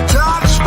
Touch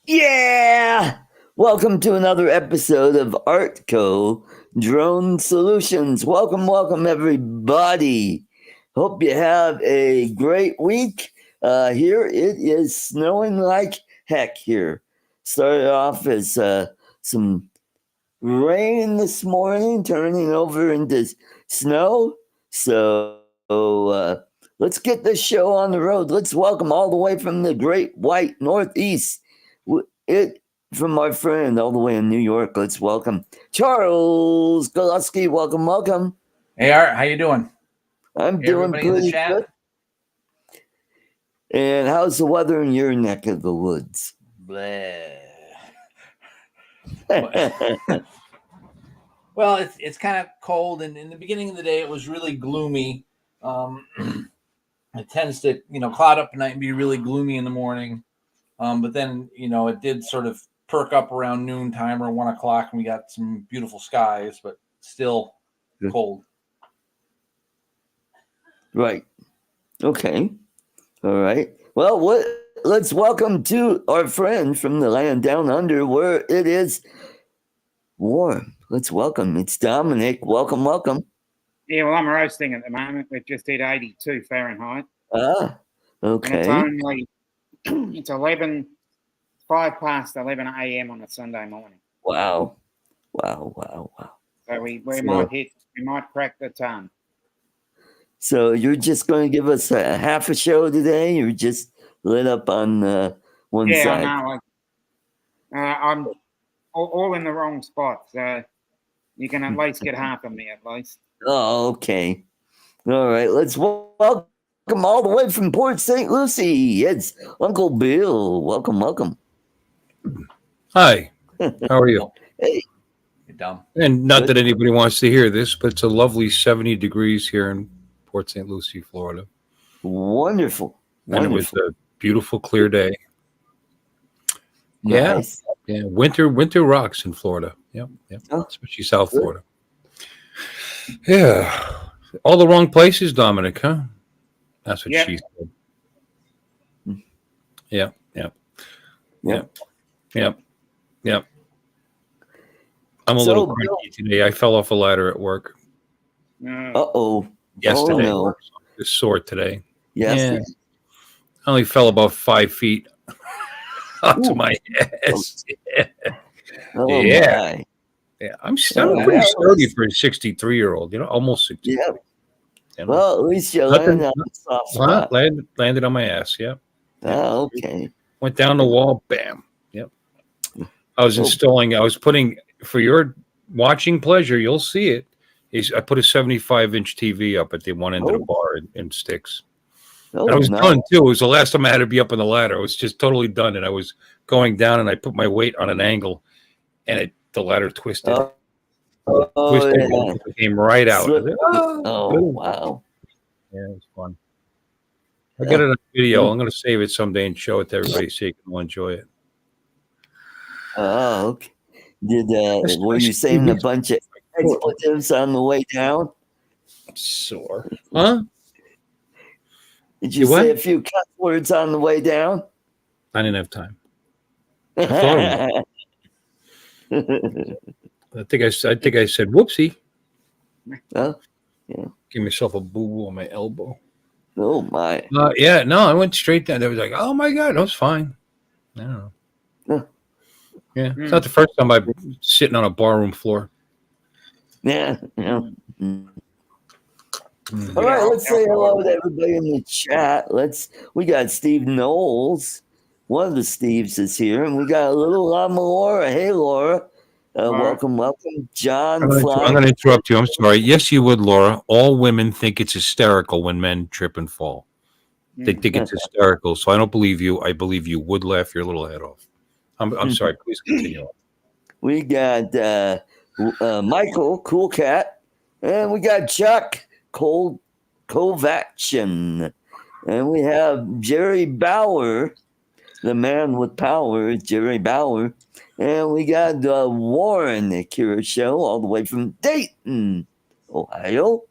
Yeah! Welcome to another episode of ArtCo Drone Solutions. Welcome, everybody. Hope you have a great week. Here it is snowing like heck here. Started off as some rain this morning, turning over into snow. So let's get this show on the road. Let's welcome all the way from the great white Northeast. It from my friend all the way in New York. Let's welcome Charles Goloski. Welcome. Hey Art, how you doing? I'm Hey, doing everybody in the pretty chat. good. And how's the weather in your neck of the woods? Bleh. Well, it's kind of cold, and in the beginning of the day, it was really gloomy. It tends to cloud up at night and be really gloomy in the morning. But then it did sort of perk up around noontime or 1 o'clock, and we got some beautiful skies, but still cold. Right. Okay. All right. Well, let's welcome to our friend from the land down under where it is warm. Let's welcome. It's Dominic. Welcome. Yeah, well, I'm roasting at the moment. We've just hit 82 Fahrenheit. Ah, okay. And it's 5 past 11 a.m. on a Sunday morning. Wow. So we might crack the ton. So you're just going to give us a half a show today? You're just lit up on one side? Yeah, I know. I'm all in the wrong spot. So you can at least get half of me at least. Oh, okay. All right. Let's welcome all the way from Port St. Lucie. It's Uncle Bill. Welcome. Hi. How are you? Hey. You're dumb. And not that anybody wants to hear this, but it's a lovely 70 degrees here in Port St. Lucie, Florida. Wonderful. And it was a beautiful, clear day. Nice. Yeah. Winter rocks in Florida. Yep. Oh, especially South Florida. Yeah. All the wrong places, Dominic, huh? That's what she said. Yeah. I'm a little cranky today. I fell off a ladder at work. Uh-oh. Yesterday. Oh, no. It's sore today. Yes. Yeah. I only fell about 5 feet onto my ass. Oh, yeah. my. Yeah. I'm pretty sturdy for a 63-year-old, almost 63. Yeah. Well, at least you landed on the soft spot. Landed on my ass, yeah. Oh, okay. Went down the wall, bam. Yep. I was putting, for your watching pleasure, you'll see it. I put a 75-inch TV up at the one end of the bar in sticks. Oh, and I was done, too. It was the last time I had to be up on the ladder. I was just totally done, and I was going down, and I put my weight on an angle, and the ladder twisted. It came right out. Oh, wow. Yeah, it was fun. I got it on video. I'm going to save it someday and show it to everybody so you can enjoy it. Oh, okay. Were you saying a bunch of expletives on the way down? Sore. Huh? Did you say a few cuss words on the way down? I didn't have time. I thought I think I said whoopsie. Oh, yeah. Give myself a boo-boo on my elbow. Oh, my. I went straight down. They was like, oh, my God, that was fine. I don't know. Yeah, it's not the first time I'm sitting on a barroom floor. Yeah. All right, let's say hello to everybody in the chat. We got Steve Knowles. One of the Steves is here, and we got a little Lama Laura. Hey, Laura. Welcome. John. I'm going to interrupt you. I'm sorry. Yes, you would, Laura. All women think it's hysterical when men trip and fall. They think it's hysterical. So I don't believe you. I believe you would laugh your little head off. I'm sorry. Please continue. We got Michael, Cool Cat, and we got Chuck Kovacian, and we have Jerry Bauer, the man with power, Jerry Bauer, and we got Warren, the Kira Show, all the way from Dayton, Ohio,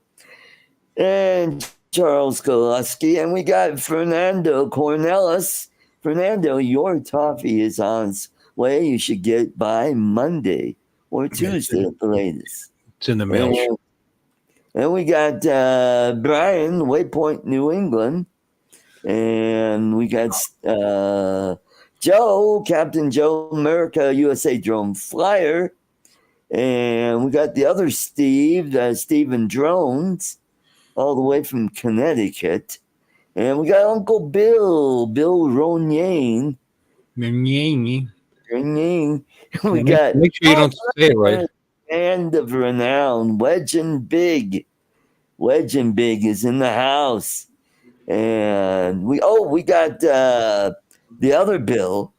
and Charles Goloski, and we got Fernando Cornelis Fernando, your toffee is on its way. You should get it by Monday or Tuesday at the latest. It's in the mail. And we got Brian, Waypoint, New England. And we got Joe, Captain Joe, America, USA Drone Flyer. And we got the other Steve, Steven Drones, all the way from Connecticut. And we got Uncle Bill Ronyain. We got Make sure you don't say it right. Band of Renown, Wedge and Big. Wedge and Big is in the house. And we got the other Bill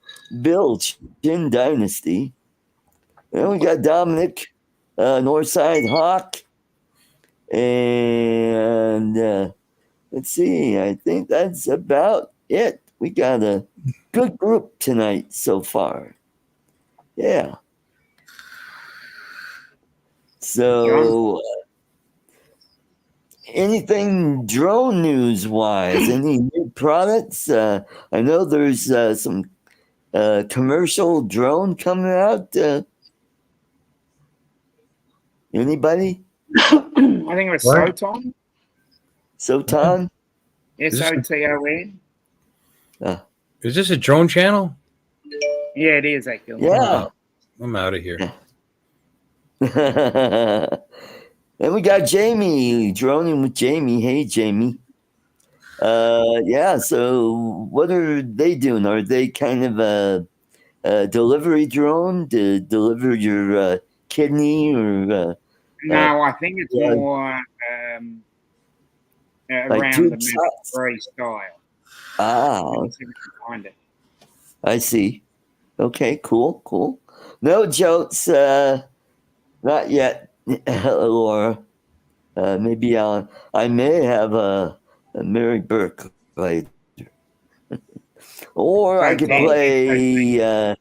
Chin Dynasty. And we got Dominic, Northside Hawk. And let's see, I think that's about it. We got a good group tonight so far. Yeah. So, anything drone news wise? Any new products? I know there's some commercial drone coming out. Anybody? I think it was What? Soton. Soton? SOTON. Is this a drone channel? Yeah, it is actually. Yeah. I'm out of here. And we got Jamie, droning with Jamie. Hey, Jamie. Yeah, so what are they doing? Are they kind of a delivery drone to deliver your kidney or No, I think it's more around tube the shots? Maverick style. Ah, Let's see if we can find it. I see. Okay, cool. No jokes, not yet, Laura. Maybe I may have a Mary Burke later. Or I could play. I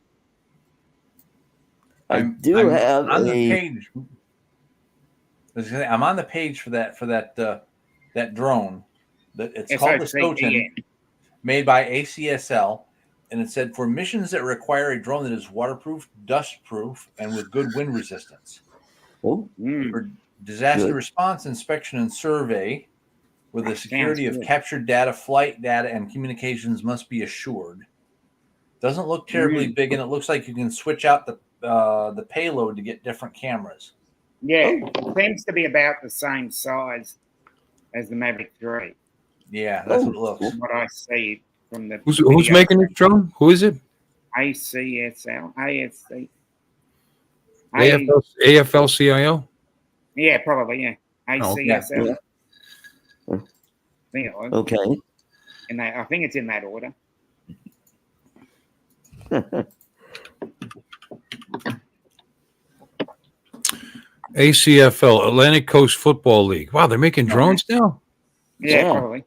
I'm have on the a. page. I'm on the page for that drone. It's called the Soton, made by ACSL, and it said for missions that require a drone that is waterproof, dustproof, and with good wind resistance. Oh, For disaster Good. response, inspection, and survey, where the security of good. captured data, flight data, and communications must be assured. Doesn't look terribly big, and it looks like you can switch out the payload to get different cameras. Yeah, it seems to be about the same size as the Maverick 3. Yeah, that's what it looks. From what I see from the Who's video. making this drone? Who is it? ACSL, AFC. AFL-CIO? Yeah, probably, yeah. Oh, ACSL. yeah. I think it was. okay. And I think it's in that order. ACFL, Atlantic Coast Football League. Wow, they're making drones now? Yeah, Yeah. probably.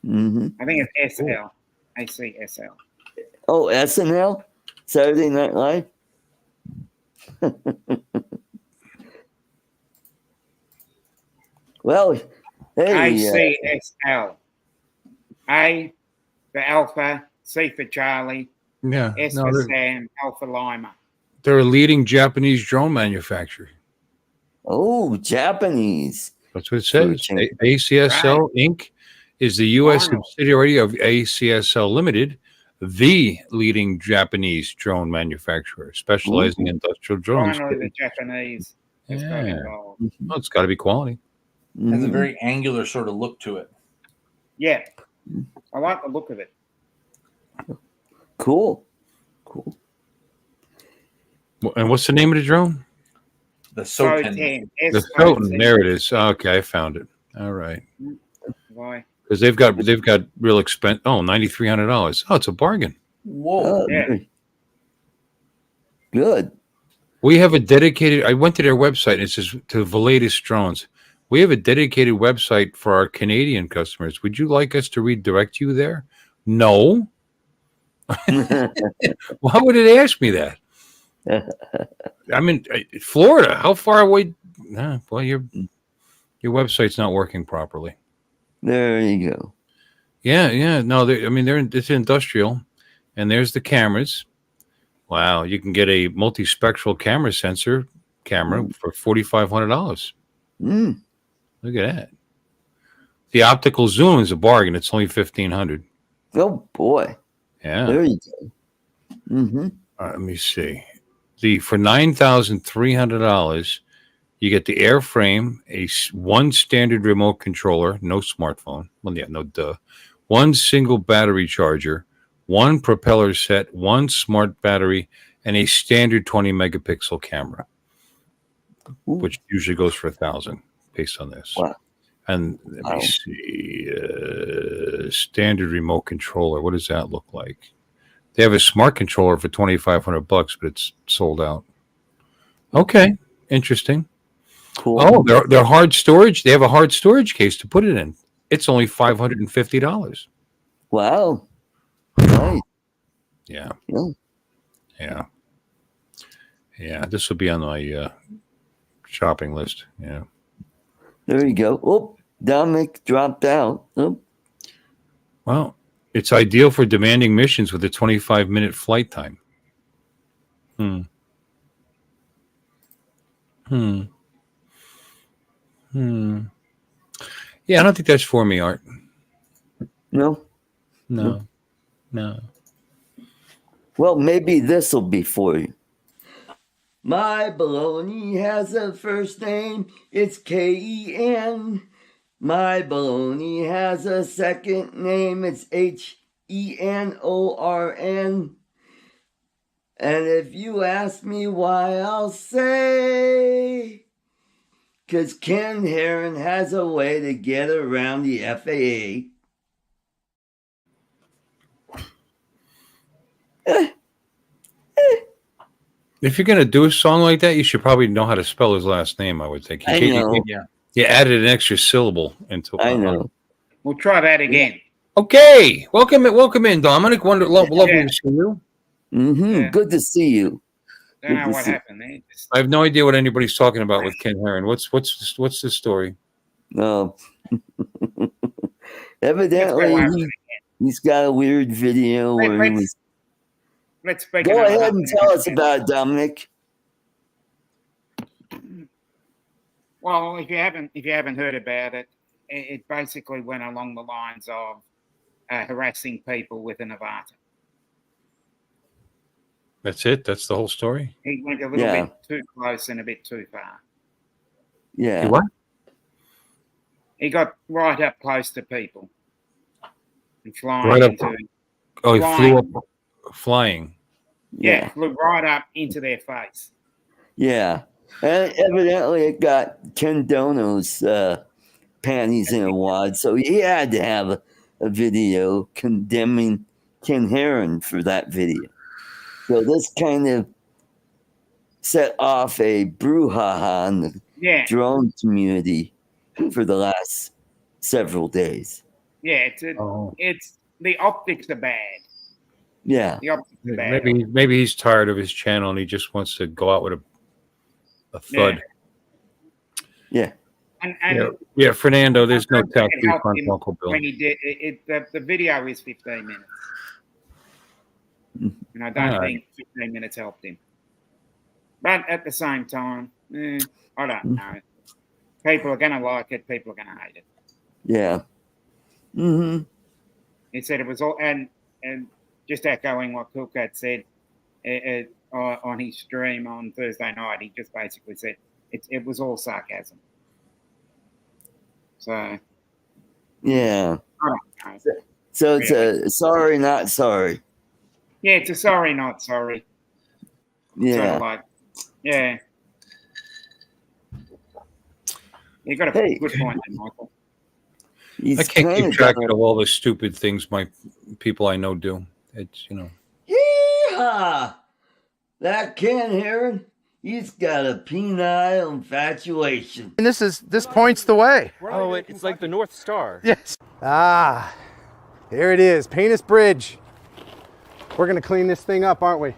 Mm-hmm. I think it's SL. ACSL. Oh, SNL? Saturday Night Live? Well, hey. ACSL. A for Alpha, C for Charlie, Yeah. S No, for they're, Sam, L for Lima. they're a leading Japanese drone manufacturer. Oh, Japanese. That's what it says. Change. ACSL Inc. is the U.S. Wow. subsidiary of ACSL Limited, the leading Japanese drone manufacturer, specializing in industrial drones. Finally, the Japanese. has got Yeah. involved. Well, it's got to be quality. Has a Mhm. very angular sort of look to it. Yeah. I like the look of it. Cool. And what's the name of the drone? The Soton. Soton. The Soton. There it is. Okay, I found it. All right. Why? Because they've got real expense. Oh, $9,300. Oh, it's a bargain. Whoa. Oh, Yeah. very good. We have a dedicated. I went to their website and it says to Velatus Drones. We have a dedicated website for our Canadian customers. Would you like us to redirect you there? No. Why would it ask me that? I mean, Florida. How far away? Well, your website's not working properly. There you go. Yeah. No, it's industrial. And there's the cameras. Wow, you can get a multispectral camera sensor camera for $4,500. Mm. Look at that. The optical zoom is a bargain. It's only $1,500. Oh boy. Yeah. There you go. Mm-hmm. Let me see. For $9,300, you get the airframe, one standard remote controller, no smartphone. Well, yeah, no duh. One single battery charger, one propeller set, one smart battery, and a standard 20 megapixel camera, which usually goes for $1,000 based on this. Wow. And let me see, standard remote controller. What does that look like? They have a smart controller for $2,500, but it's sold out. Okay, interesting. Cool. Oh, they're hard storage. They have a hard storage case to put it in. It's only $550. Wow. Right. Yeah. Yeah. Yeah. Yeah. This will be on my shopping list. Yeah. There you go. Oh, Dominic dropped out. Oh. Well, it's ideal for demanding missions with a 25-minute flight time. Yeah, I don't think that's for me, Art. No. No. Well, maybe this will be for you. My baloney has a first name. It's Ken. My baloney has a second name. It's Henorn. And if you ask me why, I'll say, 'cause Ken Heron has a way to get around the FAA. If you're going to do a song like that, you should probably know how to spell his last name, I would think. I know. You added an extra syllable into it. I know. We'll try that again. Okay. Welcome in, Dominic. Love to see you. Mm-hmm. Yeah. Good to see you. Don't know what happened there. I have no idea what anybody's talking about with Ken Heron. What's the story? No. Evidently, he's got a weird video where he was. Let's speak. Go ahead and tell us about it, Dominic. Well, if you haven't heard about it, it basically went along the lines of harassing people with an avatar. That's it? That's the whole story? He went a little bit too close and a bit too far. Yeah. He what? He got right up close to people and flying Right up. into. Oh, he flying. flew up flying. Yeah, flew right up into their face. Yeah. And evidently it got Ken Dono's panties in a wad, so he had to have a video condemning Ken Heron for that video. So this kind of set off a brouhaha in the drone community for the last several days. Yeah, it's the optics are bad. Yeah. The optics are bad. Maybe he's tired of his channel and he just wants to go out with a thud. Yeah. And Fernando, there's no tattoo on Uncle Bill. When he did the video is 15 minutes. And I don't think 15 minutes helped him. But at the same time, I don't know. People are going to like it. People are going to hate it. Yeah. Mm-hmm. He said it was all, and just echoing what Cook had said on his stream on Thursday night, he just basically said it was all sarcasm. So. Yeah. I don't know. So it's a sorry, not sorry. Yeah, it's a sorry, not sorry. Yeah. Sort of like, yeah. You got a good point there, Michael. I can't keep track of all the stupid things people I know do. It's, Yeehaw! That Ken Heron, he's got a penile infatuation. And this points the way. Oh, it's like the North Star. Yes. Ah, here it is, Penis Bridge. We're gonna clean this thing up, aren't we?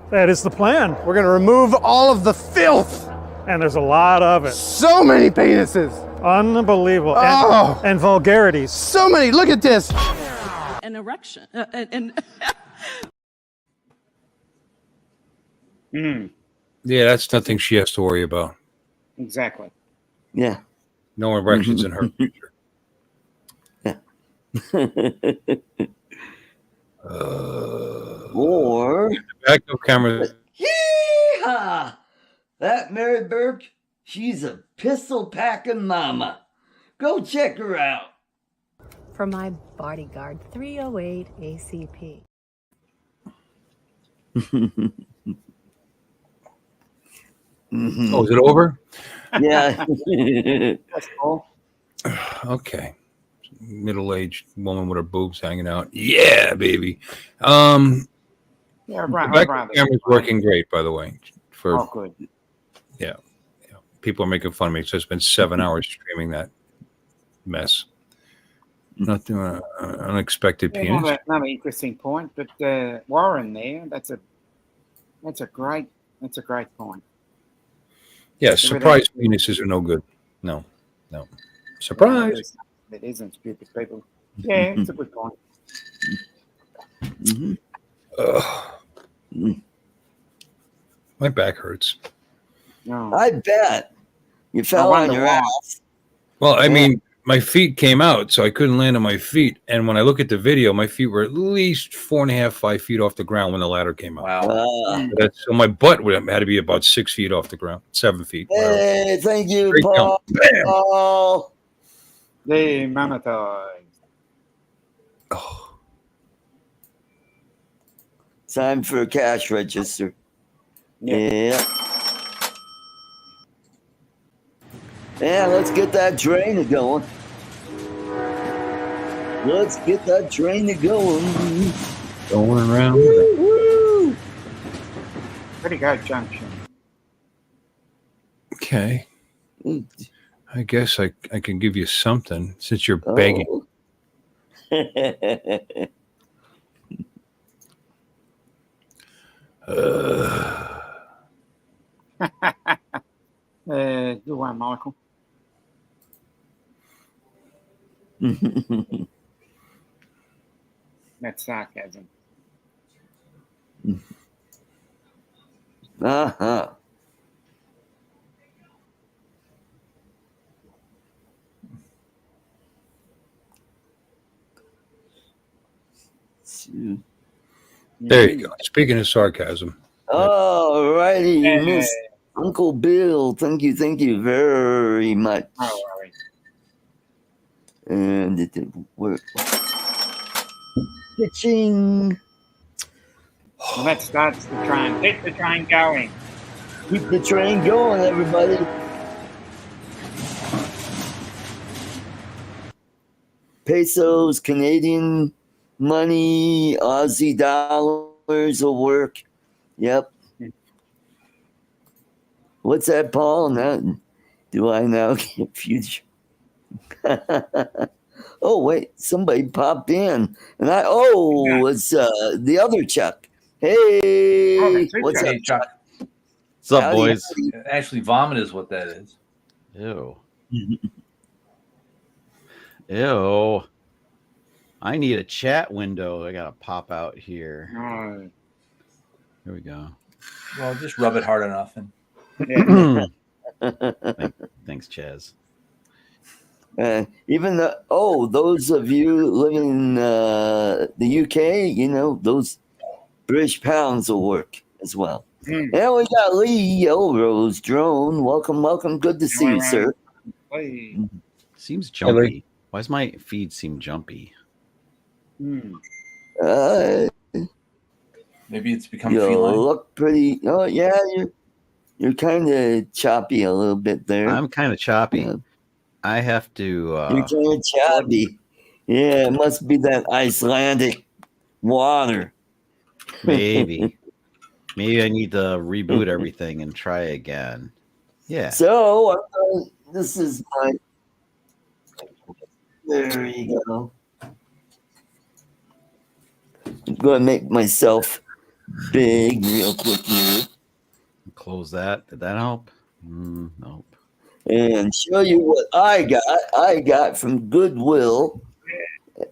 That is the plan. We're gonna remove all of the filth. And there's a lot of it. So many penises. Unbelievable. Oh. And vulgarities. So many, look at this. An erection. Mm, Yeah, that's nothing she has to worry about. exactly. Yeah. No erections in her future. Or Backup camera. yeehaw! That Mary Burke, she's a pistol packing mama. Go check her out. For my bodyguard, 308 ACP. Oh, is it over? Yeah. That's cool. Okay. Middle-aged woman with her boobs hanging out. Yeah, baby. Yeah, The right. backup camera's working great, by the way. For Oh, good. people are making fun of me. So it's been 7 hours streaming that mess. Nothing unexpected Yeah, penis. another interesting point, but Warren there. That's a great point. Yeah, surprise penises are no good. No. Surprise. It isn't stupid people. Yeah, it's a good point. My back hurts. No. I bet. You fell on your ass. Well, I mean, my feet came out, so I couldn't land on my feet. And when I look at the video, my feet were at least 4.5, 5 feet off the ground when the ladder came out. Wow. So my butt had to be about 6 feet off the ground, 7 feet. Hey, thank you, Great Paul. jump. Paul. Demonetized. Oh, Time for a cash register. Yeah. Yeah, let's get that train going. Let's get that train going. going around. Woo! Pretty good junction. Okay. I guess I can give you something since you're begging. Oh. Do one, Michael. That's sarcasm. Uh-huh. There you go. Speaking of sarcasm. All righty, Hey. Miss Uncle Bill. Thank you very much. No worries. And it didn't work. Pitching. Well, that starts the train. Get the train going. Keep the train going, everybody. Pesos, Canadian money, Aussie dollars will work. Yep. What's that, Paul? Now, do I now get future? Oh, wait, somebody popped in. And it's the other Chuck. Hey, what's up, Hey, Chuck. What's up, Howdy, boys? Actually, vomit is what that is. Ew. Ew. I need a chat window. I gotta pop out here. No. Here we go. Well, just rub it hard enough. And Yeah. Thanks, Chaz. Even those of you living in the UK, those British pounds will work as well. And we got Lee Elrose Drone. Welcome. Good to see you, sir. Hey. Seems jumpy. Why does my feed seem jumpy? Maybe it's become you feline. look pretty. Oh yeah, you're kind of choppy a little bit there. I'm kind of choppy. Yeah. I have to. You're kind of choppy. Yeah, it must be that Icelandic water. Maybe I need to reboot everything and try again. Yeah. So this is my. There you go. I'm going to make myself big real quick here. Close that. Did that help? Nope. And show you what I got. I got from Goodwill.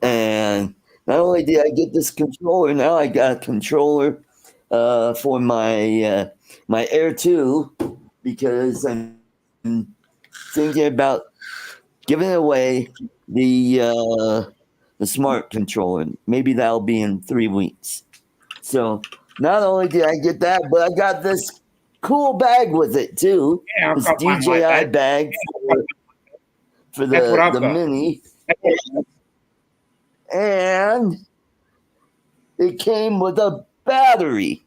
And not only did I get this controller, now I got a controller for my my Air 2 because I'm thinking about giving away the smart controller. Maybe that'll be in 3 weeks. So not only did I get that, but I got this cool bag with it too. Yeah, I've This got one like DJI that. bag for That's what I've the got. Mini. And it came with a battery,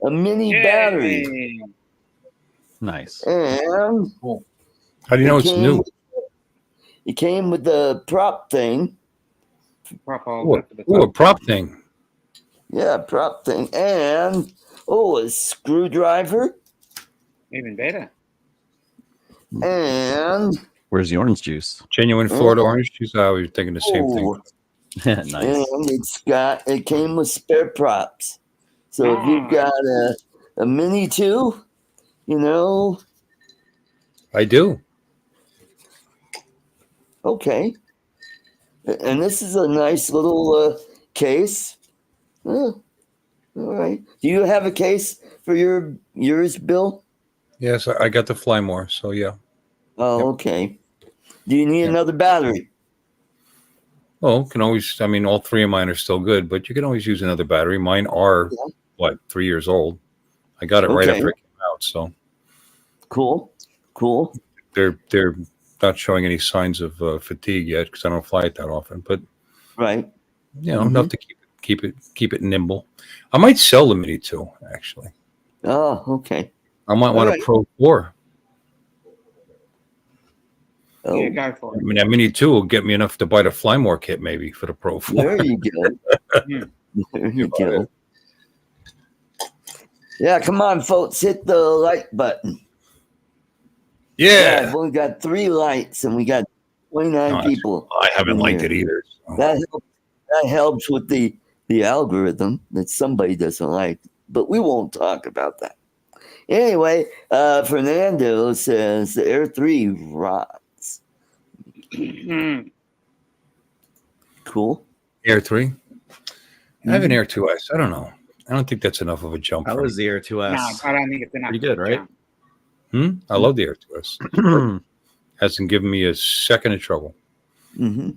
a mini battery. Yay. Nice. And How do you know it it's came new? with- it came with the prop thing. Prop holder for the Ooh, a top. prop thing. Yeah, prop thing. And a screwdriver. Even better. And Where's the orange juice? Genuine Florida orange juice. I was thinking the same thing. Nice. and it came with spare props. So if you've got a Mini 2, you know, I do. okay. And this is a nice little case. All right. Do you have a case for yours, Bill? Yes, I got to fly more. So yeah. Oh, Yep. okay. Do you need Yep. another battery? Well, can always. I mean, all three of mine are still good, but you can always use another battery. Mine are 3 years old. I got it right Okay. after it came out, so Cool. they're not showing any signs of fatigue yet because I don't fly it that often. But Right. enough to keep it nimble. I might sell the Mini 2 actually. Oh, okay. I might want Alright. a Pro 4. Oh, Yeah, go for I it. mean, that Mini 2 will get me enough to buy the Fly More kit maybe for the Pro 4. there you go. There you go. Yeah, come on, folks. Hit the like button. Yeah. I've only got 3 lights and we got 29 No, people. I haven't in liked here. it either. So. That helps with the algorithm that somebody doesn't like, but we won't talk about that. Anyway, Fernando says the Air 3 rots. Cool. Air 3? I have an Air 2S. I don't know. I don't think that's enough of a jump. How for was me. the Air 2S? No, I don't think it's enough. Pretty good, right? I love the Air 2S. Hasn't given me a second of trouble. Mm-hmm.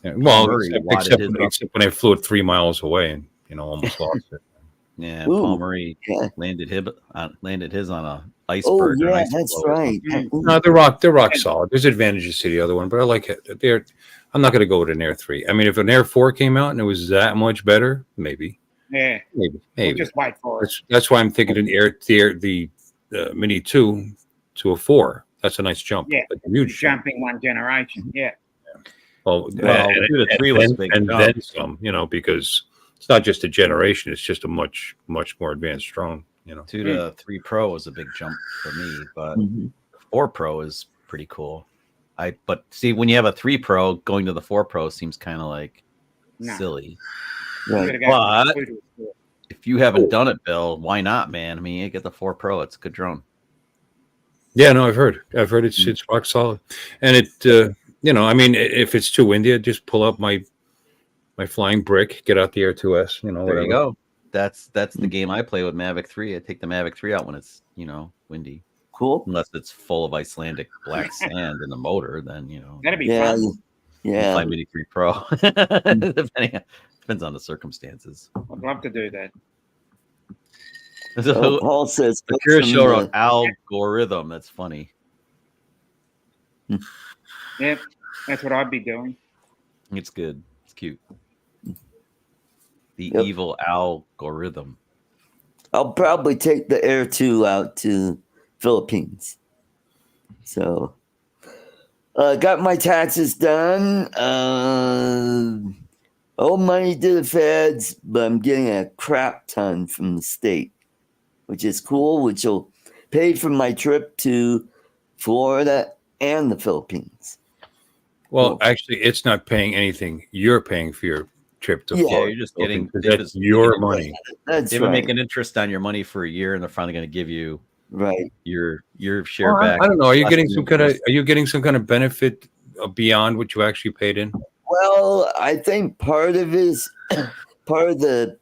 Yeah, well, Murray except wadded his when I flew it 3 miles away and almost lost it. Yeah, Ooh, Paul Murray yeah. landed his on a Oh, iceberg. or an yeah, ice that's floe or right. No, they're rock solid. There's advantages to the other one, but I like it. I'm not going to go with an Air 3. I mean, if an Air 4 came out and it was that much better, maybe. Yeah, Maybe. we'll just wait for it. That's why I'm thinking the Mini 2 to a 4. That's a nice jump. Yeah. Like a huge jump. Jumping one generation. Yeah. Well, 2 to 3 was a big and jump. then some, because it's not just a generation; it's just a much more advanced drone. 2 to 3 Pro was a big jump for me, but Mhm. 4 Pro is pretty cool. But see, when you have a 3 Pro, going to the 4 Pro seems kind of like No. silly. You Right. gotta go But- from 2 to 4. If you haven't done it, Bill, why not, man? I mean, you get the 4 Pro; it's a good drone. Yeah, no, I've heard it's rock solid, and I mean, if it's too windy, I just pull up my flying brick, get out the Air 2S. There Whatever. you go. That's the game I play with Mavic 3. I take the Mavic 3 out when it's windy, Cool. unless it's full of Icelandic black sand in the motor. Then That'd be Yeah. fun. you Yeah. fly Mini 3 Pro. Depends on the circumstances. I'd love to do that. So, Paul says, the put Curious some, Show wrote algorithm. That's funny. Yep, that's what I'd be doing. It's good. It's cute. The Yep. evil algorithm. I'll probably take the Air 2 out to Philippines. So, got my taxes done. Owe money to the feds, but I'm getting a crap ton from the state, which is cool, which will pay for my trip to Florida and the Philippines. Well, actually, it's not paying anything. You're paying for your trip to Yeah, Yeah, Florida. you're just getting That's your money. That's They've been right. making interest on your money for a year, and they're finally going to give you Right. your share Well, back. I don't know. Are you Less getting than some kind of? interest. Are you getting some kind of benefit beyond what you actually paid in? Well, I think part of is part of the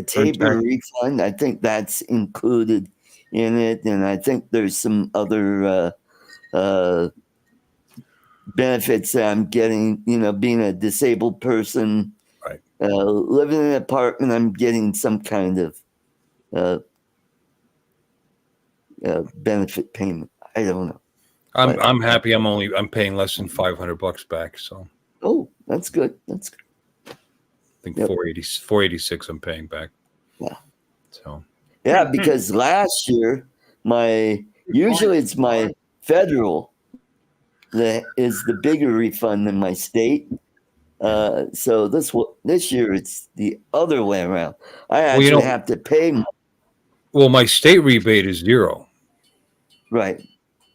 taper refund. I think that's included in it, and I think there's some other benefits that I'm getting. You know, being a disabled person, Right. Living in an apartment, I'm getting some kind of benefit payment. I don't know. I'm happy. I'm paying less than $500 back. So Oh, that's good. That's good. I think Yep. 486 I'm paying back. Yeah. So Yeah, because last year usually it's my federal that is the bigger refund than my state. So this year it's the other way around. I actually have to pay more. Well, my state rebate is 0. Right.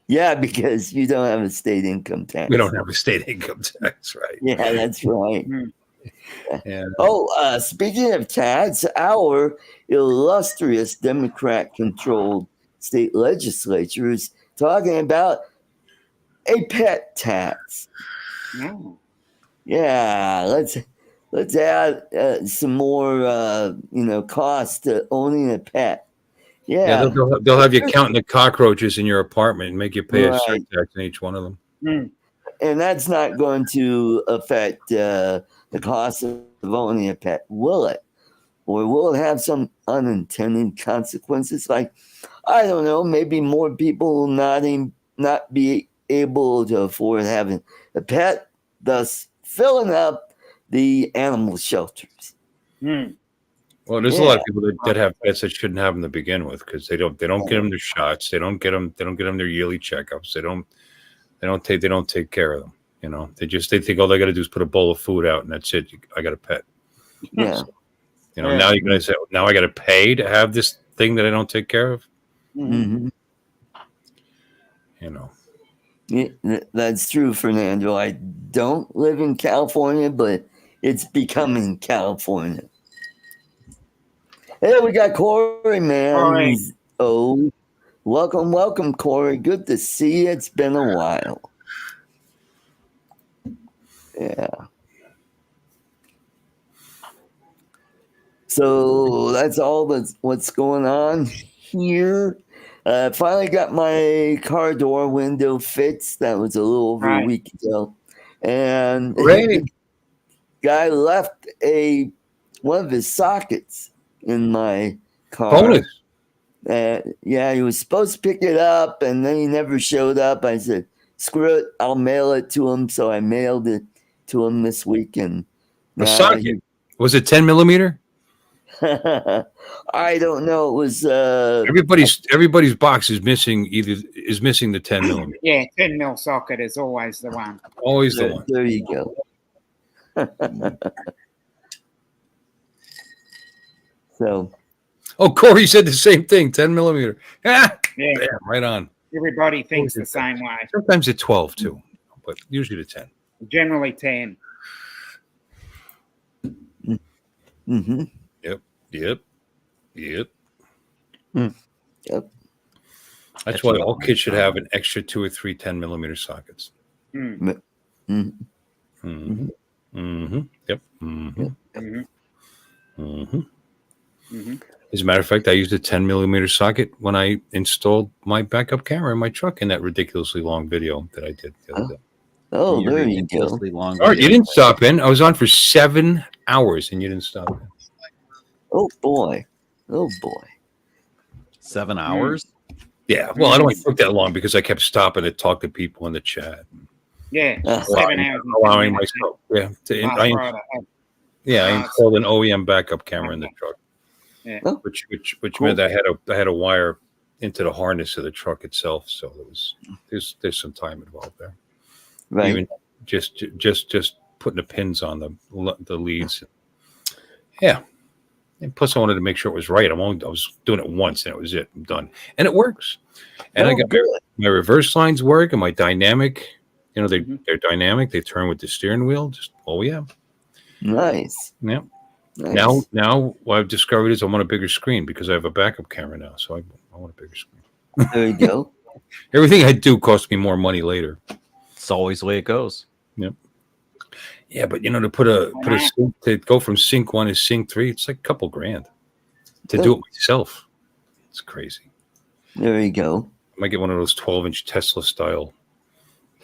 Yeah, because you don't have a state income tax. We don't have a state income tax, right? Yeah, that's right. Yeah. Oh, speaking of tax, our illustrious Democrat-controlled state legislature is talking about a pet tax. No. Yeah, let's add some more, cost to owning a pet. Yeah, They'll have you counting the cockroaches in your apartment and make you pay a Right. surtax on each one of them. and that's not going to affect the cost of owning a pet, will it? Or will it have some unintended consequences? Like, I don't know, maybe more people will not be able to afford having a pet, thus filling up the animal shelters. Well, there's a lot of people that have pets that shouldn't have them to begin with because they don't get them their shots. They don't get them their yearly checkups. They don't take care of them. You know, they think all they got to do is put a bowl of food out and that's it. I got a pet. Yeah. So, now you're going to say, now I got to pay to have this thing that I don't take care of. Mm-hmm. You know. Yeah, that's true, Fernando. I don't live in California, but it's becoming California. Hey, we got Corey, man. Corey. Oh, welcome, Corey. Good to see you. It's been a while. Yeah. So that's all what's going on here. Finally got my car door window fixed. That was a little over a week ago. And the guy left one of his sockets in my car. Bonus. Yeah, he was supposed to pick it up, and then he never showed up. I said, screw it, I'll mail it to him. So I mailed it to him this week. And a socket? Was it 10 millimeter? I don't know. It was everybody's box is missing the 10 millimeter. Yeah, 10 mil socket is always the one. Always the one. There you go. So. Oh, Corey said the same thing. 10 millimeter. Yeah, right on. Everybody thinks the same way. Sometimes it's 12 too, but usually the 10. Generally 10. Mm-hmm. Yep. Yep. That's why all kids should have an extra 2 or 3 10 millimeter sockets. Mm-hmm. Mm-hmm. Mm-hmm. Yep. Mm-hmm. Mm-hmm. Mm-hmm. As a matter of fact, I used a 10 millimeter socket when I installed my backup camera in my truck in that ridiculously long video that I did the other day. Oh, there you go. Long All right, you didn't stop in. I was on for 7 hours and you didn't stop in. Oh boy. 7 hours? Yeah, well, I don't want to take that long because I kept stopping to talk to people in the chat. Yeah, 7 hours. Allowing myself, I installed an OEM backup camera in the truck. Yeah. Which meant I had a wire into the harness of the truck itself, so there's some time involved there. Right. Even just putting the pins on the leads. Yeah. And plus, I wanted to make sure it was right. I was doing it once, and it was it. I'm done, and it works. And I got my reverse lines work, and my dynamic. You know, they're dynamic. They turn with the steering wheel. Nice. Yeah. Nice. Now, what I've discovered is I want a bigger screen because I have a backup camera now, so I want a bigger screen. There you go. Everything I do costs me more money later. It's always the way it goes. Yep. Yeah, but to put a sync, to go from sync 1 to sync 3, it's like a couple grand to do it myself. It's crazy. There you go. I might get one of those 12-inch Tesla style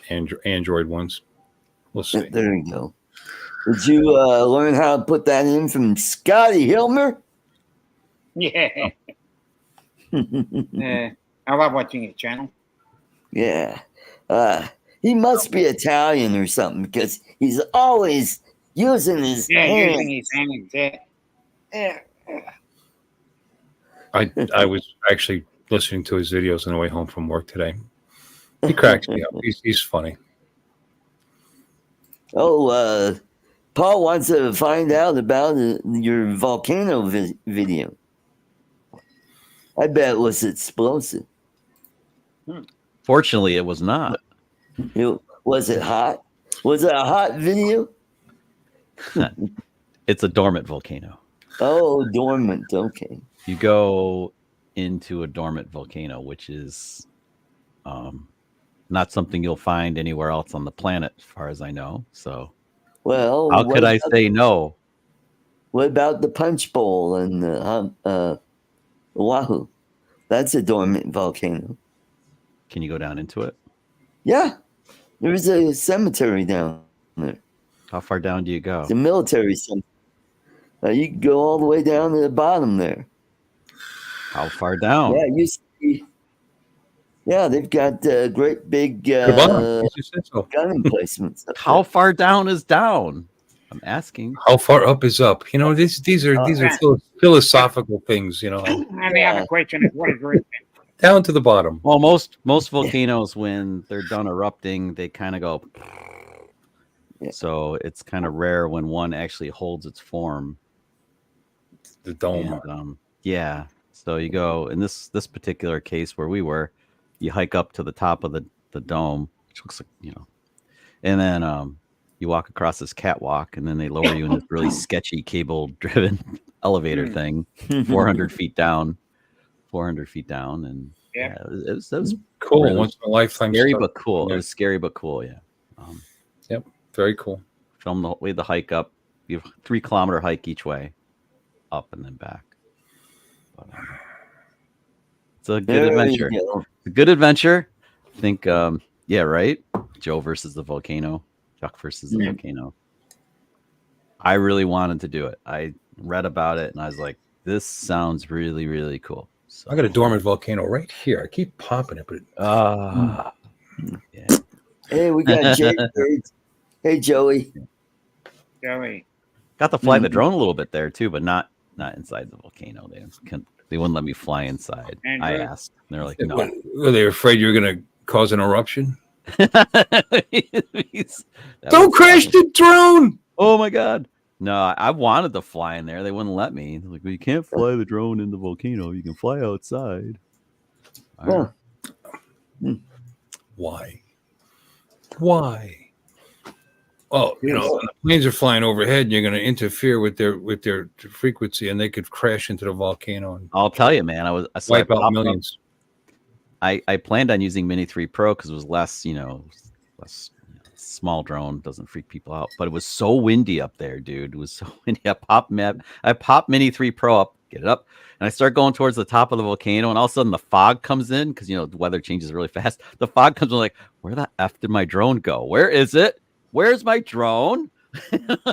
Android ones. We'll see. There you go. Did you learn how to put that in from Scotty Hilmer? Yeah. I love watching his channel. Yeah. He must be Italian or something because he's always using his hands. Using his hands. Yeah. I was actually listening to his videos on the way home from work today. He cracks me up. He's funny. Oh, Paul wants to find out about your volcano video. I bet it was explosive. Fortunately, it was not. Was it hot? Was it a hot video? It's a dormant volcano. Oh, dormant. Okay. You go into a dormant volcano, which is not something you'll find anywhere else on the planet, as far as I know. So, well, how could I say no? What about the Punch Bowl and Oahu? That's a dormant volcano. Can you go down into it? Yeah, there's a cemetery down there. How far down do you go? It's a military cemetery. You can go all the way down to the bottom there. How far down? Yeah, you see. Yeah, they've got great big gun emplacements. How far down is down? I'm asking. How far up is up? You know, these are philosophical things. You know. And the other question is, what is root? Down to the bottom. Well, most volcanoes, when they're done erupting, they kind of go. Yeah. So it's kind of rare when one actually holds its form. The dome. And, yeah. So you go in this particular case where we were, you hike up to the top of the dome, which looks like, and then you walk across this catwalk, and then they lower you in this really sketchy cable-driven elevator thing, 400 feet down, and Yeah. it was Cool. really Once in a lifetime. scary stuff. but cool. Yeah. It was scary but cool. Yeah. Yep. Very cool. Film the way the hike up. You have 3 kilometer hike each way, up and then back. But, it's a good adventure. A good adventure. I think, yeah, right. Joe versus the volcano. Chuck versus the volcano. I really wanted to do it. I read about it and I was like, this sounds really, really cool. So, I got a dormant volcano right here. I keep popping it, but yeah. Hey, we got Jay. Hey, Joey. Joey. Got to fly the drone a little bit there too, but not inside the volcano. They wouldn't let me fly inside. Andrew? I asked. And they're like, no. were they afraid you were going to cause an eruption? Don't crash the drone. Oh my god. No, I wanted to fly in there. They wouldn't let me. They're like, well, you can't fly the drone in the volcano. You can fly outside. All right. Why? Well, when the planes are flying overhead, and you're going to interfere with their frequency, and they could crash into the volcano and I'll tell you, man. I wipe out millions. I planned on using Mini 3 Pro because it was less small drone, doesn't freak people out. But it was so windy up there, dude. It was so windy. I popped Mini 3 Pro up, get it up, and I start going towards the top of the volcano, and all of a sudden the fog comes in because the weather changes really fast. The fog comes in, like, where the F did my drone go? Where is it? Where's my drone?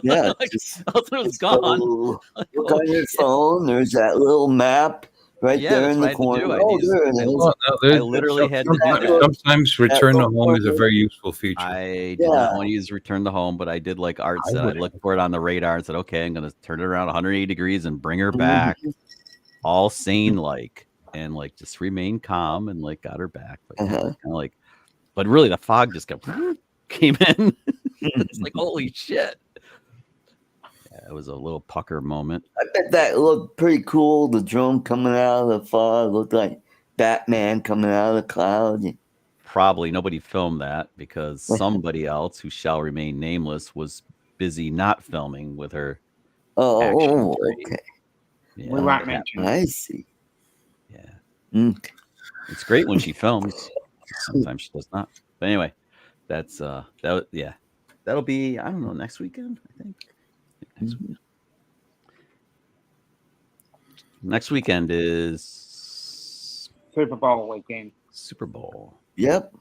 Yeah, like, it was gone. Look on your phone. There's that little map right there in the corner. I literally had to do that. Sometimes return to home is a very useful feature. I did not want to use return to home, but I did like Art said. I looked for it on the radar and said, okay, I'm going to turn it around 180 degrees and bring her back, all sane like, and like just remain calm and like got her back. But kind of like, but really the fog just came in. It's like, holy shit. Yeah, it was a little pucker moment. I bet that looked pretty cool. The drone coming out of the fog looked like Batman coming out of the cloud. Probably nobody filmed that because somebody else who shall remain nameless was busy not filming with her. Oh, okay. Yeah, We won't mention. I see. Yeah. It's great when she films. Sometimes she does not. But anyway, that's that'll be, I don't know, next weekend, I think. Next weekend is Super Bowl weekend. Super Bowl. Yep,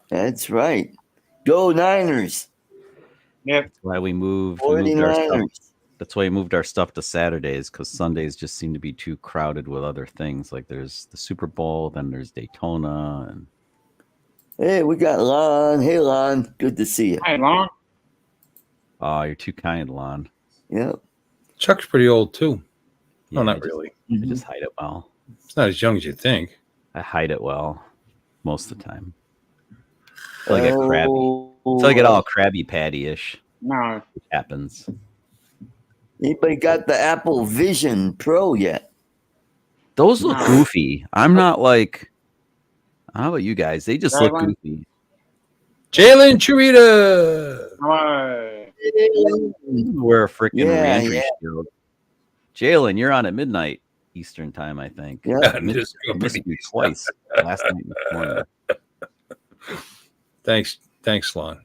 that's right. Go Niners. Yep. That's why we moved our stuff. 49ers. That's why we moved our stuff to Saturdays, because Sundays just seem to be too crowded with other things. Like there's the Super Bowl, then there's Daytona, and Hey, we got Lon. Hey, Lon. Good to see you. Hey, Lon. oh, you're too kind, Lon. Yep. Chuck's pretty old too. Yeah, No, not I just- really. I just hide it well. It's not as young as you think. I hide it well most of the time. Until I get crabby. Oh, Until I get all Krabby Patty-ish. No. It happens. Anybody got the Apple Vision Pro yet? Those look No. goofy. I'm not like. How about you guys? They just look Jalen? goofy. Jalen Churita. Hello. Wear a freaking Yeah, Landry yeah. shield. Jalen, you're on at midnight Eastern time, I think. Yeah. I missed you twice last night and this morning. Thanks, Lon.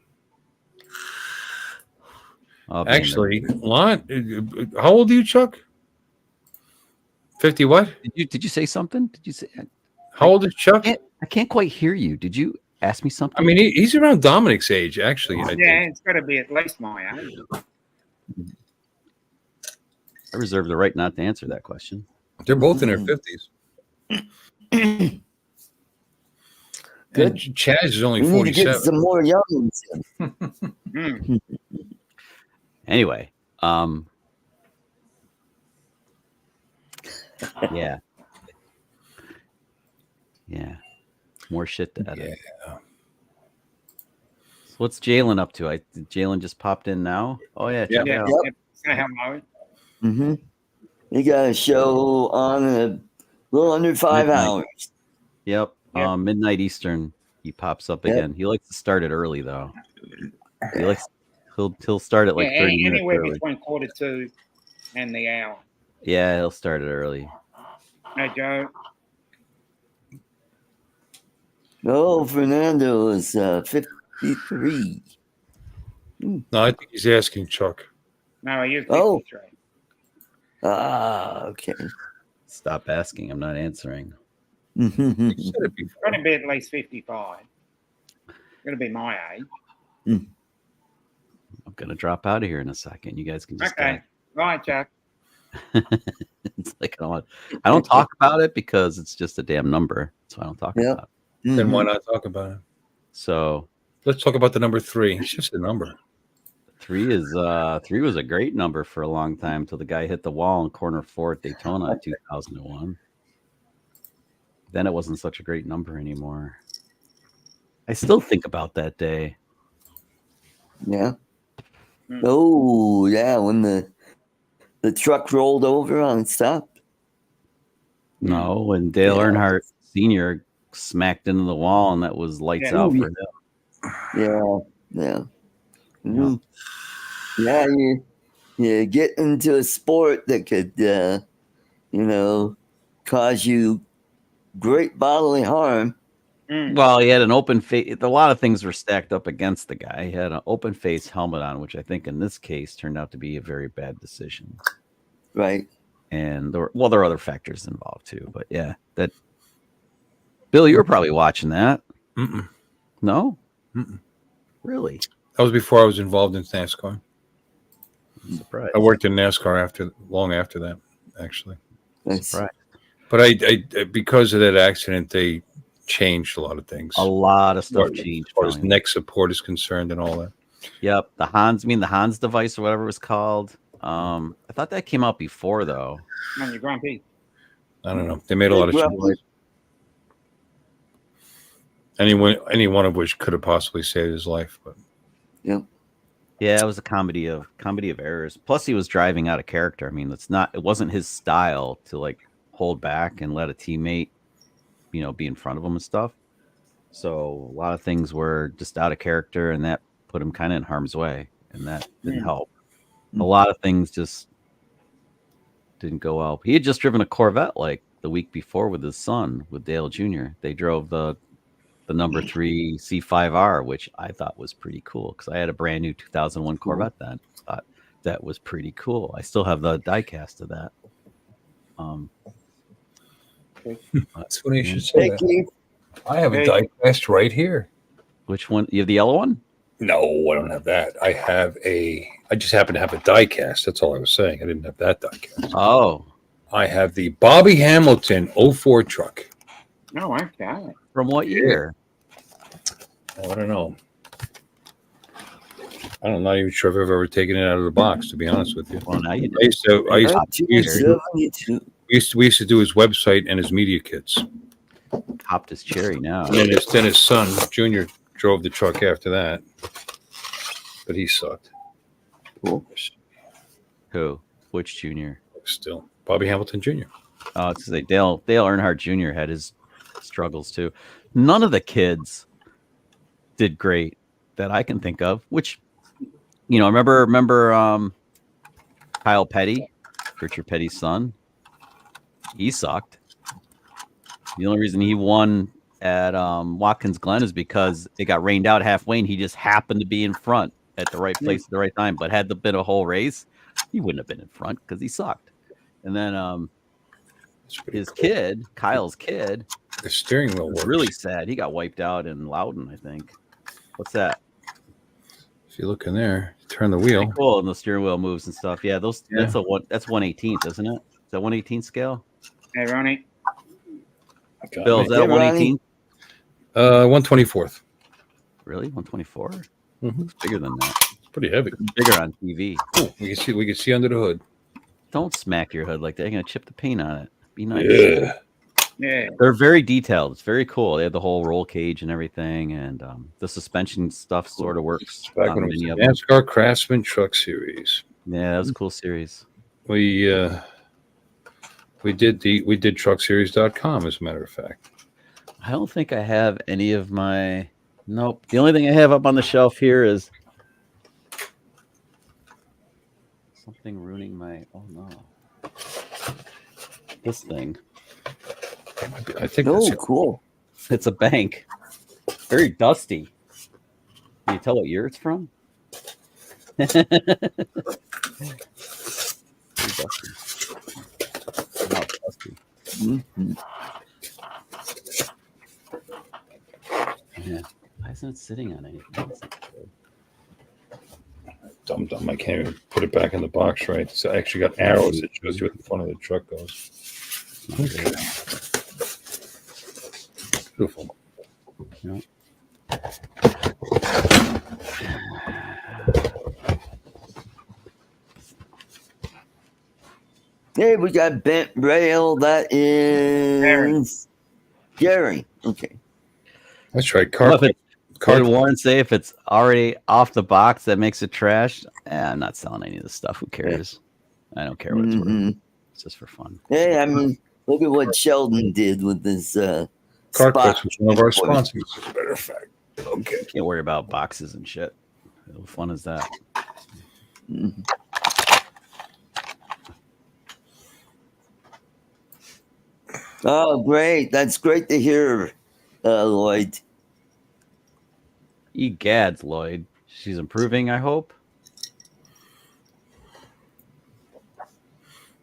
I'll be in there. Actually, Lon, how old are you, Chuck? 50 what? Did you say something? Did you say? How old is Chuck? I can't quite hear you. Did you ask me something? I mean, he's around Dominic's age, actually. I Yeah, think. it's got to be at least my age. I reserve the right not to answer that question. They're both in their 50s. Good. And Chaz is only We need to get 47. some more youngins. Mm. Anyway, yeah, more shit to edit. Yeah. So what's Jalen up to? Jalen just popped in now. Oh yeah, check Yeah. it out. Yep. Say hello. Mm-hmm. He got a show on a little under 5 Midnight. hours. Yep. Yep. Midnight Eastern. He pops up Yep. again. He likes to start it early though. He'll start at like 30 minutes Anywhere early. between 1:45 and the hour. Yeah, he'll start it early. Hey, Joe. Oh, Fernando is 53. No, I think he's asking Chuck. No, he is 53. Oh. Ah, okay. Stop asking. I'm not answering. He said it before. Going to be at least 55. Going to be my age. I'm gonna drop out of here in a second. You guys can just Okay. Right, Chuck. it's like I don't talk about it because it's just a damn number. So I don't talk Yep. about it. Then why not talk about it? So Let's talk about the number 3. It's just a number. 3 was a great number for a long time till the guy hit the wall in corner 4 at Daytona in 2001. Then it wasn't such a great number anymore. I still think about that day. Yeah. Mm. Oh, yeah. When the truck rolled over and stopped. No, when Dale Yeah. Earnhardt Sr. smacked into the wall and that was lights Yeah. out for him. Yeah. Yeah. Mhm. Yeah. You get into a sport that could, cause you great bodily harm. Mm. Well, he had an open face. A lot of things were stacked up against the guy. He had an open face helmet on, which I think in this case turned out to be a very bad decision. Right. And there are other factors involved too. But yeah, that Bill, you were probably watching that. Mm-mm. No? Mm-mm. Really? That was before I was involved in NASCAR. I'm surprised. I worked in NASCAR long after that, actually. That's, Surprised. But I because of that accident, they changed a lot of things. A lot of stuff As changed. far as finally. neck support is concerned and all that. Yep. The Hans device or whatever it was called. I thought that came out before though. On your grumpy. I don't know. They made a lot of Well, changes. Any one of which could have possibly saved his life, but Yep. Yeah, it was a comedy of errors. Plus, he was driving out of character. I mean, it wasn't his style to like hold back and let a teammate, be in front of him and stuff. So a lot of things were just out of character, and that put him kind of in harm's way, and that didn't help. A lot of things just didn't go well. He had just driven a Corvette like the week before with his son, with Dale Jr. They drove the number 3 C5R, which I thought was pretty cool because I had a brand new 2001 Corvette then. Thought that was pretty cool. I still have the diecast of that. That's what you should say. Thank you. I have a Hey. die cast right here. Which one? You have the yellow one? No, I don't have that. I just happen to have a die cast. That's all I was saying. I didn't have that die cast. Oh, I have the Bobby Hamilton 04 truck. No, okay. from what year? Oh, I don't know. I'm not even sure if I've ever taken it out of the box, to be honest with you. Well, now you I used to, we used to do his website and his media kits. Popped his cherry now. And then his son, Junior, drove the truck after that. But he sucked. Cool. Who? Which junior? Still. Bobby Hamilton Jr. Oh, it's like Dale Earnhardt Jr. had his struggles too. None of the kids did great that I can think of, which, remember Kyle Petty, Richard Petty's son? He sucked. The only reason he won at Watkins Glen is because it got rained out halfway and he just happened to be in front at the right place at the right time. But had there been a whole race, he wouldn't have been in front because he sucked. And then his kid, Kyle's kid, the steering wheel was works. really sad. He got wiped out in Loudon, I think. What's that? If you look in there, turn the wheel. Pretty cool, and the steering wheel moves and stuff. Yeah, that's 1/18th, isn't it? Is that 1/18 scale? Hey, Ronnie. Bill, is that 1/18th? 1/24th. Really? 124? Mhm. Looks bigger than that. It's pretty heavy. Bigger on TV. Ooh, we can see under the hood. Don't smack your hood like that. You're gonna chip the paint on it. Be nice. Yeah. Yeah. They're very detailed. It's very cool. They have the whole roll cage and everything, and the suspension stuff sort of works. Back when it was the NASCAR Craftsman Truck Series. Yeah, that was a cool series. We did truckseries.com, as a matter of fact. I don't think I have any of my. Nope. The only thing I have up on the shelf here is something ruining my. Oh no. This thing. I think Oh, cool. It's a bank. Very dusty. Can you tell what year it's from? Very dusty. Wow, it's dusty. Mhm. Yeah. Why isn't it sitting on anything? Dumb. I can't even put it back in the box right. So I actually got arrows that shows you what the front of the truck goes. Okay. Beautiful. Yeah. Hey, we got bent rail. That is Gary. Okay. That's right. What did Warren say? If it's already off the box, that makes it trash. I'm not selling any of this stuff. Who cares? I don't care what it's worth. It's just for fun. Hey, I mean, look at what Sheldon did with this CarQuest was one of our sponsors, as a matter of fact. Okay. Can't worry about boxes and shit. How fun is that? Mhm. Oh, great. That's great to hear, Lloyd. Egads, Lloyd. She's improving, I hope.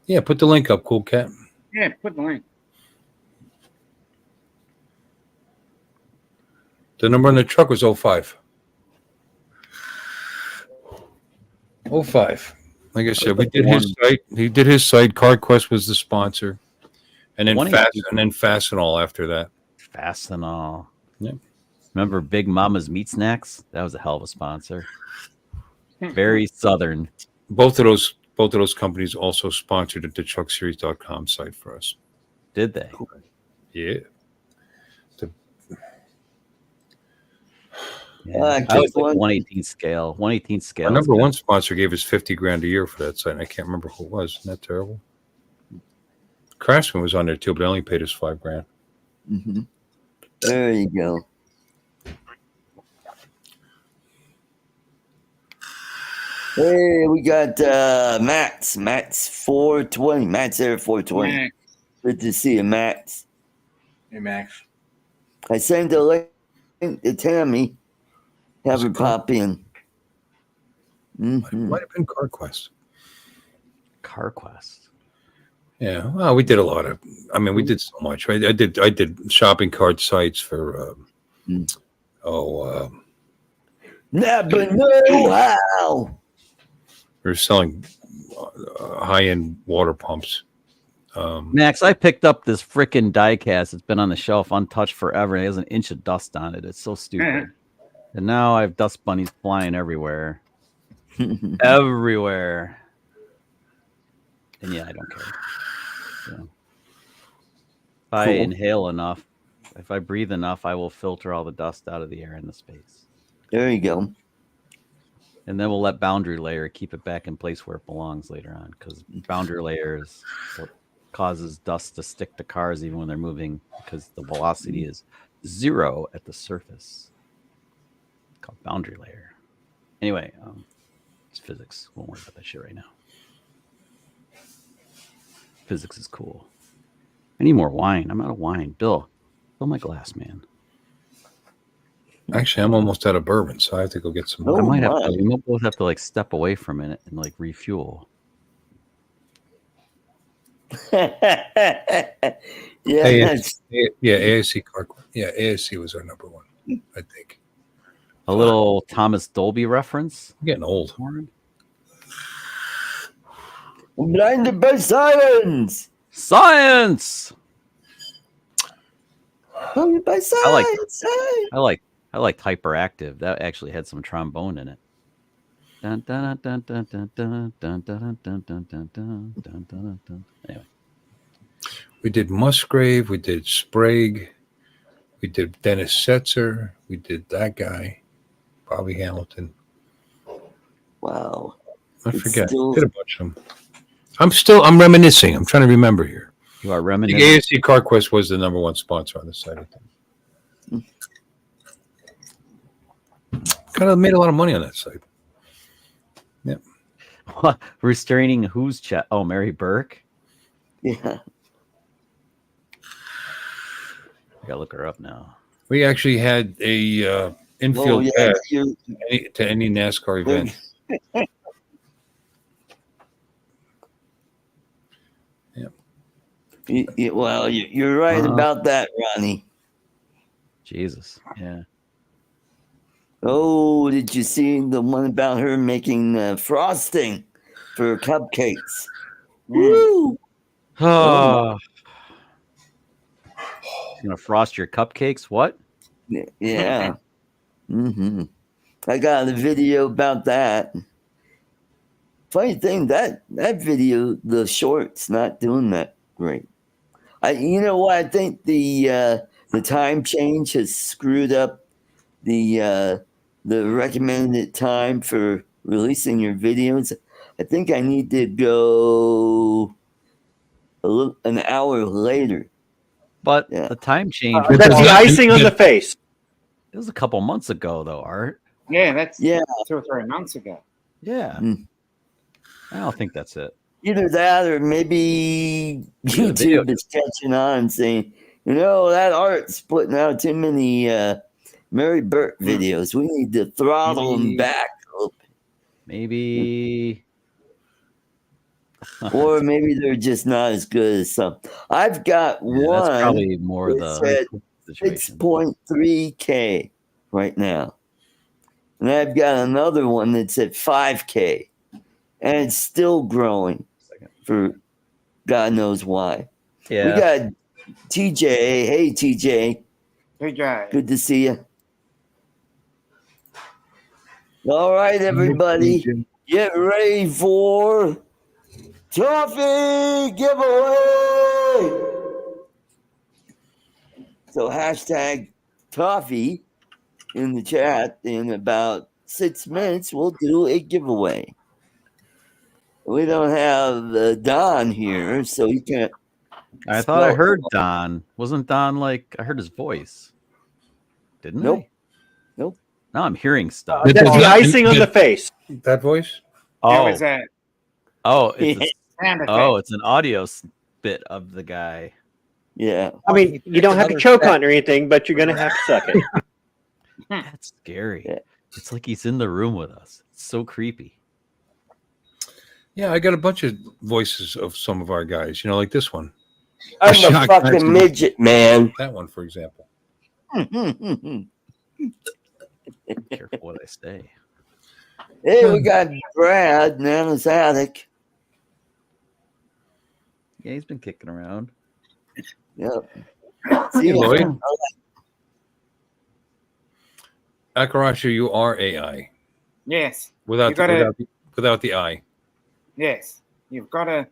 Yeah, put the link up, Cool Cat. Yeah, put the link. The number on the truck was 05. 05. Like I said, we did his site. He did his site. CarQuest was the sponsor. And then Fastenal after that. Fastenal. Yeah. Remember Big Mama's Meat Snacks? That was a hell of a sponsor. Very southern. Both of those companies also sponsored the truckseries.com site for us. Did they? Yeah. I was like 1/18 scale. 1/18 scale. Our number one sponsor gave us $50,000 a year for that site. And I can't remember who it was. Isn't that terrible? Craftsman was on there too, but I only paid us $5,000. Mm-hmm. There you go. Hey, we got Matt's 420. Matt's there 420. Yeah. Good to see you, Matt. Hey, Max. I sent a link to Tammy. Have her pop in. Mm-hmm. Might have been CarQuest. CarQuest. Yeah, well, we did a lot of. I mean, we did so much. Right? I did shopping cart sites for. Never know how. We were selling high-end water pumps. Max, I picked up this freaking diecast. It's been on the shelf untouched forever. It has an inch of dust on it. It's so stupid. And now I have dust bunnies flying everywhere. Everywhere. And yeah, I don't care. So, if I inhale enough, if I breathe enough, I will filter all the dust out of the air in the space. There you go. And then we'll let boundary layer keep it back in place where it belongs later on, because boundary layer is what causes dust to stick to cars even when they're moving, because the velocity is 0 at the surface. It's called boundary layer. Anyway, it's physics. Won't worry about that shit right now. Physics is cool. I need more wine. I'm out of wine. Bill, fill my glass, man. Actually, I'm almost out of bourbon, so I have to go get some more. I might have to. We might both have to like step away from it and like refuel. ASC car. Yeah, ASC was our number one, I think. A little Thomas Dolby reference. I'm getting old. I'm blinded by science. Science. By science. I liked Hyperactive. That actually had some trombone in it. Dun, dun, dun, dun, dun, dun, dun, dun, dun, dun, dun, dun, dun, dun, dun. Anyway. We did Musgrave, we did Sprague, we did Dennis Setzer, we did that guy, Bobby Hamilton. Wow. I forget. Did a bunch of them. I'm reminiscing. I'm trying to remember here. You are reminiscing. The ASC CarQuest was the number one sponsor on the site, I think. Kind of made a lot of money on that site. Yep. What? Restraining whose chat? Oh, Mary Burke? Yeah. I gotta look her up now. We actually had a infield pass to any NASCAR event. Well, you're right about that, Ronnie. Jesus. Yeah. Oh, did you see the one about her making frosting for cupcakes? Woo! Oh. You're gonna frost your cupcakes? What? Yeah. I got a video about that. Funny thing, that video, the short's not doing that great. You know what? I think the time change has screwed up the recommended time for releasing your videos. I think I need to go an hour later. But the time change. That's the icing on the face. It was a couple months ago, though, Art. Yeah, that's 2 or 3 months ago. Yeah. I don't think that's it. Either that or maybe YouTube is catching on saying, that Art's putting out too many Mary Burke videos. We need to throttle them back. Maybe. Or maybe they're just not as good as some. I've got one. That's probably more the 6.3K right now. And I've got another one that's at 5K. And it's still growing for God knows why. Yeah. We got TJ. Hey, TJ. Hey, guys. Good to see you. All right, everybody. Get ready for Toffee giveaway. So hashtag Toffee in the chat. In about 6 minutes, we'll do a giveaway. We don't have Don here, so he can't. I thought I heard Don. Wasn't Don like I heard his voice? Didn't I? Nope. Now I'm hearing stuff. That's the icing on the face. That voice? Oh, It's it's an audio bit of the guy. Yeah. I mean, you don't have to choke on or anything, but you're gonna have to suck it. That's scary. Yeah. It's like he's in the room with us. It's so creepy. Yeah, I got a bunch of voices of some of our guys. You know, like this one. I'm a Shocked fucking actually- midget, man. That one, for example. Hey, Careful what I say. we got Brad, Nana's attic. Yeah, he's been kicking around. Yep. Hey, See, Lloyd. Akarasha, you are AI Yes. without You gotta- without the I. Yes. You've got to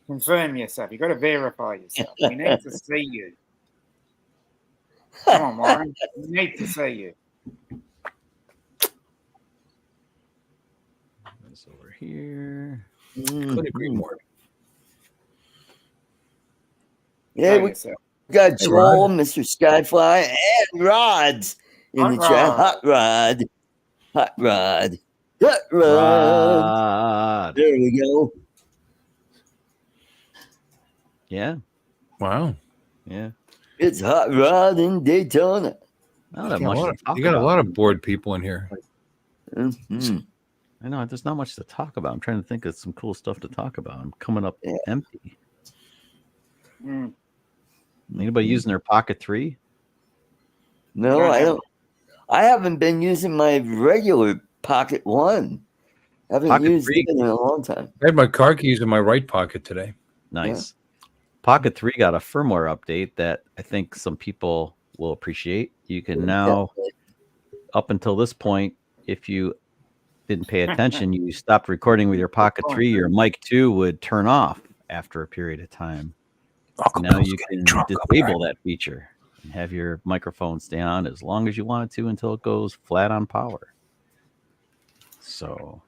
confirm yourself. You've got to verify yourself. We need to see you. Come on, Warren. We need to see you. This over here. Couldn't agree more. Yeah, Show we yourself. got Hey, Joel, Mr. Skyfly, and Rods in the Hot chat. Rod. Hot Rod. Hot Rod. Hot Rod. Rod. There we go. Yeah. Wow. Yeah. It's Hot Rod in Daytona. Not that You got, much a lot, to talk you got a about. lot of bored people in here. Mhm. I know there's not much to talk about. I'm trying to think of some cool stuff to talk about. I'm coming up Yeah. empty. Mm. Anybody using their Pocket 3? No, Don't I have- don't. I haven't been using my regular Pocket One. Haven't Pocket used 3. it in a long time. I had my car keys in my right pocket today. Nice. Pocket 3 got a firmware update that I think some people will appreciate. You can now, up until this point, if you didn't pay attention, you stopped recording with your Pocket 3, your mic 2 would turn off after a period of time. Now you can disable that feature and have your microphone stay on as long as you want it to until it goes flat on power. So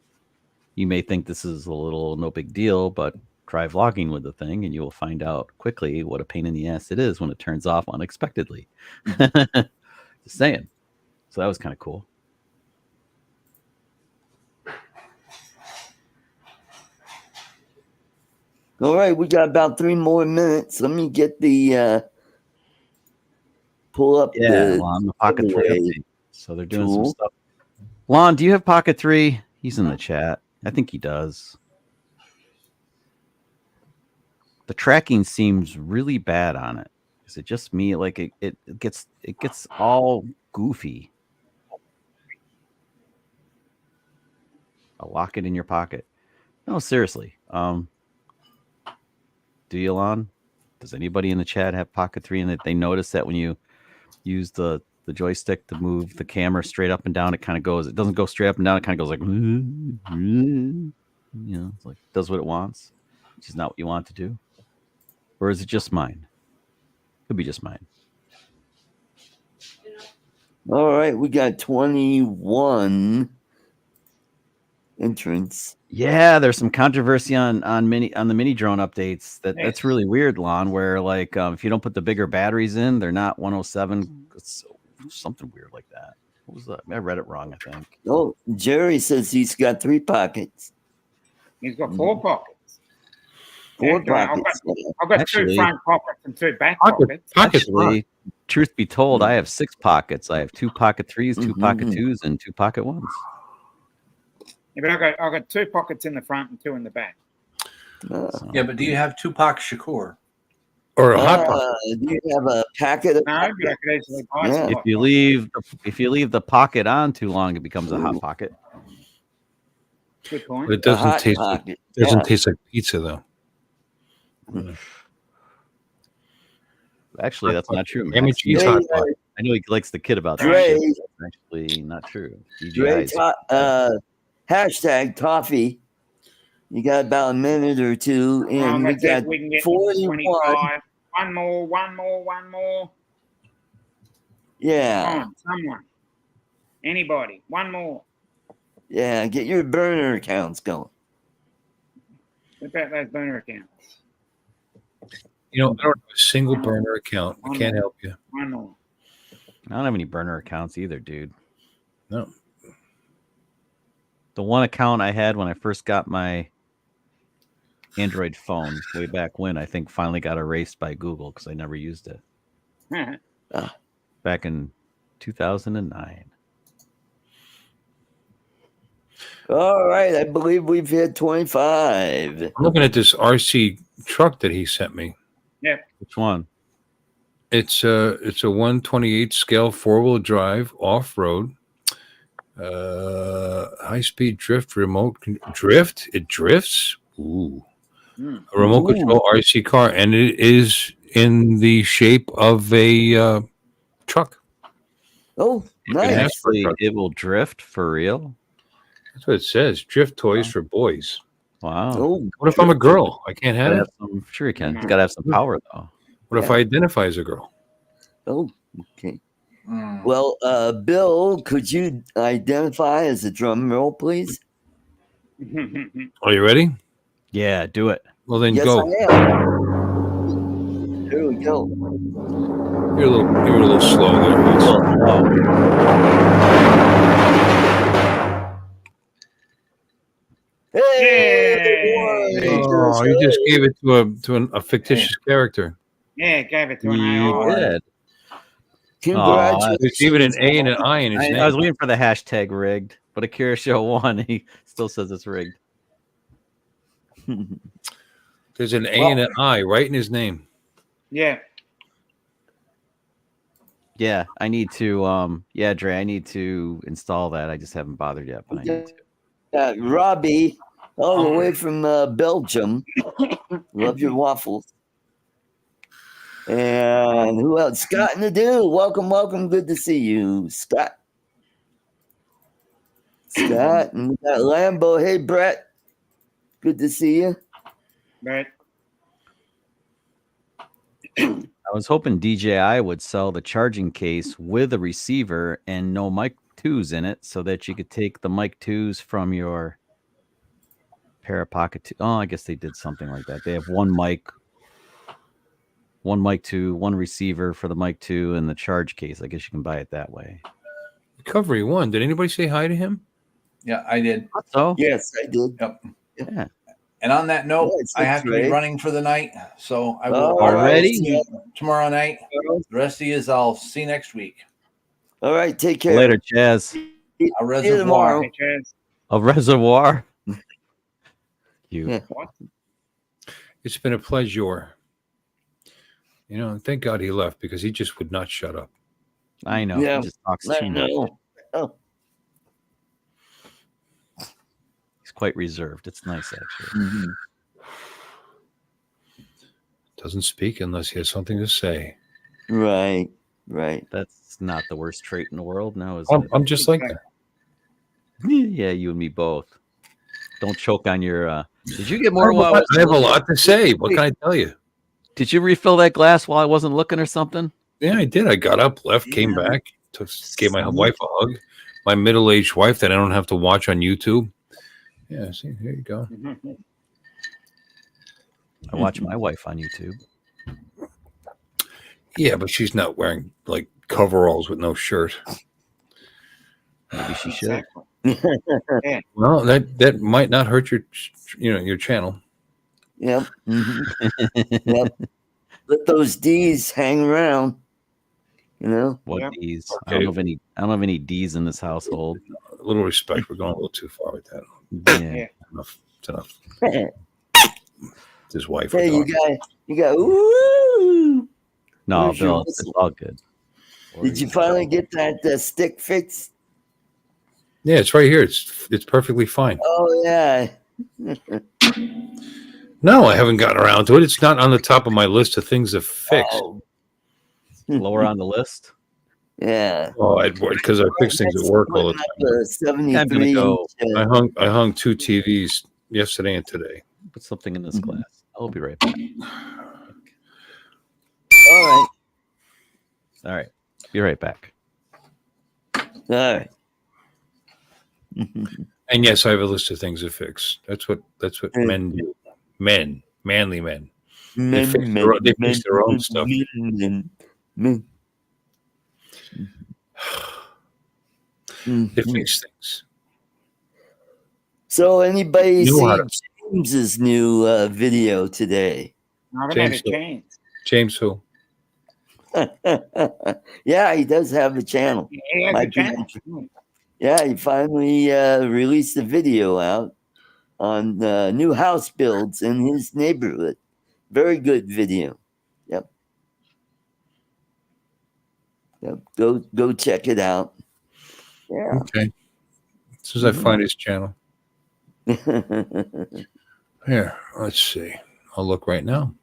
you may think this is a little no big deal, but try vlogging with the thing and you will find out quickly what a pain in the ass it is when it turns off unexpectedly. Just saying. So that was kind of cool. All right, we got about 3 more minutes. Let me get the pull up Yeah, the well, I'm the Pocket 3 giveaway update. So they're doing tool. some stuff. Lon, do you have Pocket 3? He's in the chat. I think he does. The tracking seems really bad on it. Is it just me? Like it gets all goofy. I'll lock it in your pocket. No, seriously. Do you, Lon? Does anybody in the chat have Pocket 3 and that they notice that when you use the joystick to move the camera straight up and down, it kind of goes, it doesn't go straight up and down, it kind of goes like, you know, it's like does what it wants, which is not what you want to do. Or is it just mine? Could be just mine. All right, we got 21 entrants. Yeah, there's some controversy on the mini drone updates. That's really weird, Lon. Where like if you don't put the bigger batteries in, they're not 107. It's something weird like that. What was that? I read it wrong, I think. Oh, Jerry says he's got 3 pockets. He's got 4 pockets. 4 Yeah, pockets. I've got Actually- 2 front pockets and 2 back pockets. Actually, truth be told, I have 6 pockets. I have 2 Pocket 3s, 2 Pocket 2s, and 2 Pocket 1s. Yeah, but I've got 2 pockets in the front and 2 in the back. So, Yeah, but do you have Tupac Shakur? Or a hot pocket. Do you have a packet of No, but I could easily buy Yeah. some. if you leave the pocket on too long, it becomes a hot pocket. Good point. But it a hot doesn't taste pocket? taste like pizza though. Actually, that's not true. Ham and Max. cheese Dre, hot pocket. I know he likes the kid about that. Dre, shit. That's actually not true. Dre, DJI's hashtag toffee. You got about a minute or two, and we That's it. got We can get 41. 25. One more. Yeah, Come on, someone. Anybody. One more. yeah. Get your burner accounts going. What about those burner accounts? You know, I don't have a single burner account. I can't help you. One more. I don't have any burner accounts either, dude. No. The one account I had when I first got my Android phone way back when, I think finally got erased by Google because I never used it. Back in 2009. All right, I believe we've hit 25. I'm looking at this RC truck that he sent me. Which one? It's a 128 scale 4-wheel drive off road, high speed drift remote drift. It drifts. Ooh, a remote control RC car, and it is in the shape of a truck. Oh, nice. Actually, it will drift for real. That's what it says. Drift toys for boys. Wow. Oh, What if I'm a girl? I can't have it. Sure, you can. It's got to have some power though. What if I identify as a girl? oh, okay. Well, Bill, could you identify as a drum roll, please? Are you ready? Yeah, do it. Well, then Yes, go. I am. Here we go. You're a little slow there. Hey! Oh, you just gave it to a fictitious character. Yeah, gave it to an You AI. did. Congratulations. There's even an A and an I in his name. I was waiting for the hashtag rigged, but Akira Show won. He still says it's rigged. There's an A and an I right in his name. Yeah. Yeah, I need to. Yeah, Dre, I need to install that. I just haven't bothered yet, but I need to. Robbie, all the way from Belgium. Love your waffles. And who else? Scott Nadeau. Welcome, welcome. Good to see you, Scott. Scott, and we got Lambo. Hey, Brett. Good to see you. Right. I was hoping DJI would sell the charging case with a receiver and no mic 2s in it, so that you could take the mic 2s from your pair of Pocket 2. Oh, I guess they did something like that. They have one mic 2, one receiver for the mic 2, and the charge case. I guess you can buy it that way. Recovery 1. Did anybody say hi to him? Yeah, I did. So Yes, I did. Yep. yeah. And on that note, Yeah, it's I have to be great. running for the night, so I will All Already? see you tomorrow night. The rest of you I'll see you next week. All right, take care. Later, Chaz. A See you reservoir. tomorrow. Hey, cheers. A reservoir. You. Yeah. It's been a pleasure. You know, thank God he left because he just would not shut up. I know. Yeah, He just talks I too much. know. Oh, He's quite reserved. It's nice, actually. mhm. Doesn't speak unless he has something to say. Right, right. That's not the worst trait in the world, now, is I'm, it? I'm just like that. Yeah, you and me both. Don't choke on your. Did you get more? I have a lot to say. What can I tell you? Did you refill that glass while I wasn't looking or something? Yeah, I did. I got up, left, came back, gave my wife a hug. My middle-aged wife that I don't have to watch on YouTube. Yeah, see, here you go. I watch my wife on YouTube. Yeah, but she's not wearing like coveralls with no shirt. Maybe she should. Exactly. Well, that might not hurt your channel. Yep. Mhm. Yep. Let those D's hang around. You know. What Yep. D's? I Okay. don't have any D's in this household. A little respect. We're going a little too far with that. Yeah. Enough. It's enough. Hey, His wife. or you daughter. got. Ooh. No, Where's your Bill, it's whistle? all good. Did you finally get that stick fixed? Yeah, it's right here. It's perfectly fine. Oh yeah. No, I haven't gotten around to it. It's not on the top of my list of things to fix. Oh, Lower on the list. yeah. Oh, because I fix things at work all the time. The 73 go. inch, I hung 2 TVs yesterday and today. Put something in this glass. I'll be right back. all right. All right. Be right back. All right. And yes, I have a list of things to fix. That's what men do. Manly men. They fix their own stuff. Men. They fix things. So anybody You know how see James's new video today? I haven't had a James, chance. James who? Yeah, he does have a channel. He has Might a be chance. Yeah, he finally released a video out on new house builds in his neighborhood. Very good video. Yep. Yep. Go check it out. Yeah. Okay. As soon as I find his channel. Here, let's see. I'll look right now.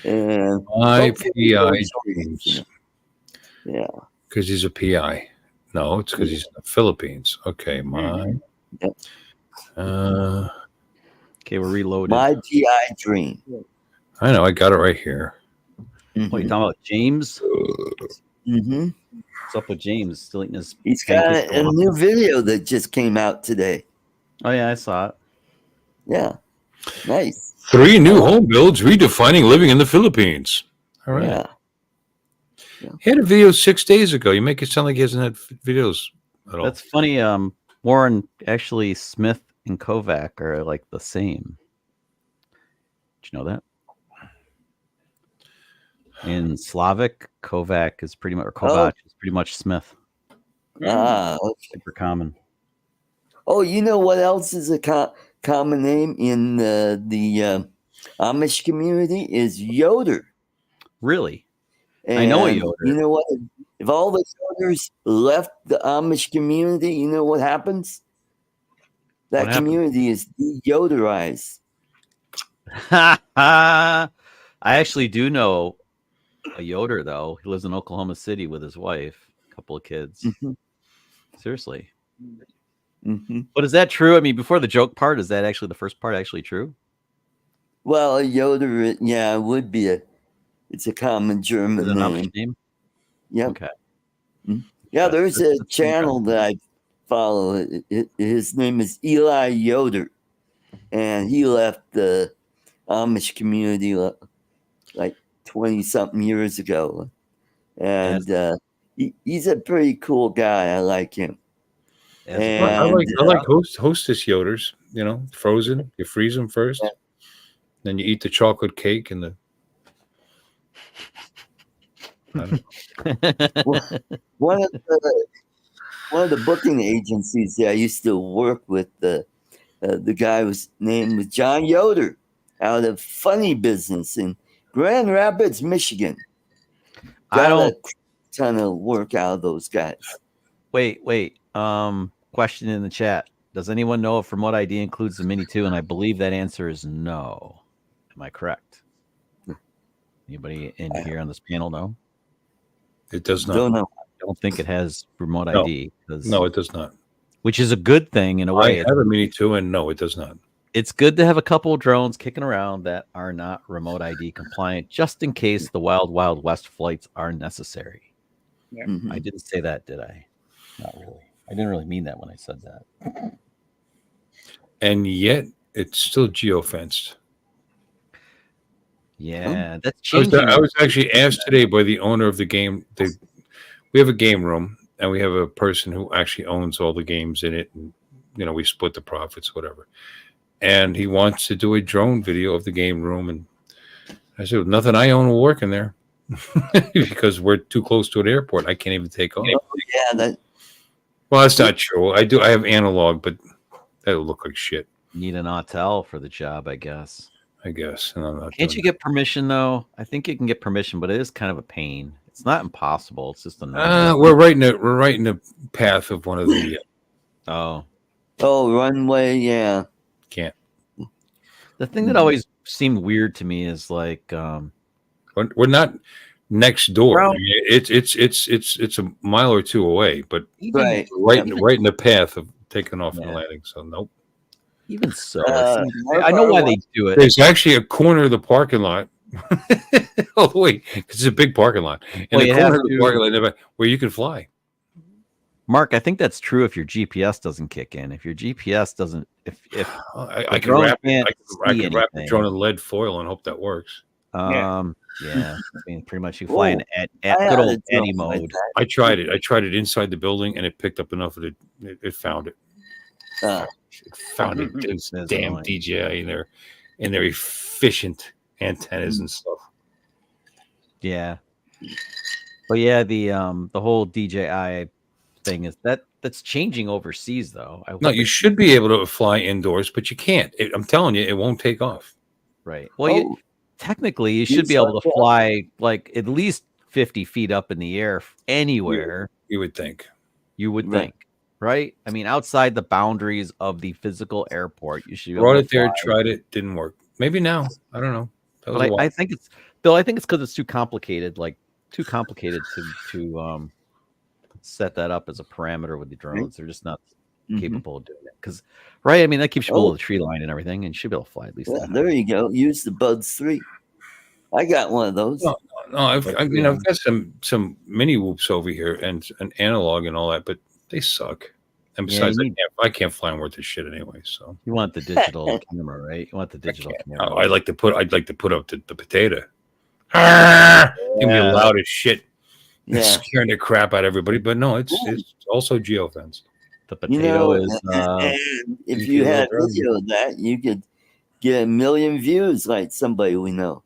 And My hopefully PI those- dreams. Yeah. Because he's a PI. No, it's because he's in the Philippines. Okay, my. Yep. Okay, we're reloaded. My GI dream. I know, I got it right here. Mhm. What are you talking about, James? Mhm. What's up with James? Still eating his He's got pancakes a new video that just came out today. Oh yeah, I saw it. Yeah. Nice. 3 new home builds redefining living in the Philippines. All right. Yeah. He had a video 6 days ago. You make it sound like he hasn't had videos at all. That's funny. Warren, actually, Smith and Kovac are like the same. Did you know that? In Slavic, Kovac is pretty much, or Kovac is pretty much Smith. Okay. Super common. Oh, you know what else is a common name in the Amish community is Yoder. Really? And I know a Yoder. You know what? If all the Yoders left the Amish community, you know what happens? That What happens? community is de-Yoderized. I actually do know a Yoder, though. He lives in Oklahoma City with his wife, a couple of kids. Mhm. Seriously. Mhm. But is that true? I mean, before the joke part, is that actually the first part actually true? Well, a Yoder, yeah, it would be it's a common German Is it an name. Amish name? Yep. Okay. Yeah, there's a That's channel that I follow. His name is Eli Yoder, and he left the Amish community like 20-something years ago. And he's a pretty cool guy. I like him. As I a like hostess Yoders, you know, frozen. You freeze them first. Yeah. Then you eat the chocolate cake and the. I don't know. One of the booking agencies that I used to work with, the guy name was John Yoder, out of Funny Business in Grand Rapids, Michigan. I Got don't. a ton of work out of those guys. Wait. Question in the chat. Does anyone know if remote ID includes the Mini 2? And I believe that answer is no. Am I correct? Anybody in here on this panel know? It does not. Don't know. I don't think it has remote No. ID. No, it does not. Which is a good thing in a way. I have a Mini 2, and no, it does not. It's good to have a couple of drones kicking around that are not remote ID compliant, just in case the wild, wild west flights are necessary. Yeah. Mhm. I didn't say that, did I? Not really. I didn't really mean that when I said that. And yet, it's still geofenced. Yeah, that's I was, changing. I was actually asked today by the owner of the game. We have a game room, and we have a person who actually owns all the games in it, and we split the profits, whatever. And he wants to do a drone video of the game room, and I said, nothing I own will work in there because we're too close to an airport. I can't even take off. Yeah, Well, that's not true. I have analog, but that'll look like shit, Need an Autel for the job, I guess. I guess. And I'm not. Can't doing you get permission though? I think you can get permission, but it is kind of a pain. It's not impossible. It's just a we're right in the path of one of the. oh. runway. Yeah. Can't. The thing that always seemed weird to me is like We're not next door. Well- I mean, it's a mile or two away, but Right. right in the path of taking off and landing. So nope. even so, how I know far why away- they do it. There's actually a corner of the parking lot. Oh wait, because it's a big parking lot. And Well, the you corner have of the to- parking lot where you can fly. Mark, I think that's true if your GPS doesn't kick in. If your GPS doesn't, if I can drone wrap can't I see can wrap the anything. drone in lead foil and hope that works. yeah, I mean, pretty much you fly in I at had good a old Eddie drone like mode. that. I tried it inside the building, and it picked up enough of it. It found it. It found it. Those That's damn annoying. DJI and their efficient antennas and stuff. Yeah, but yeah, the whole DJI thing is that's changing overseas, though. No, you should be able to fly indoors, but you can't. I'm telling you, it won't take off. Right. Well, technically, you should be able to fly like at least 50 feet up in the air anywhere. You would think. You would think, right? I mean, outside the boundaries of the physical airport, you should be Brought able it to there, fly. tried it, didn't work. Maybe now. I don't know. But I think it's Bill. I think it's because it's too complicated. Like too complicated to set that up as a parameter with the drones. They're just not capable of doing it. Because right, I mean that keeps you below the tree line and everything, and you should be able to fly at least. That there you go. Use the Buds 3. I got one of those. No, I've got some mini whoops over here and an analog and all that, but they suck. And besides, I can't fly them worth the shit anyway. So you want the digital camera, right? You want the digital camera. I'd like to put up the potato. It'd be loud as shit. It's scaring the crap out of everybody. But no, it's also geofence. The potato is. And if you had video of that, you could get 1 million views, like somebody we know.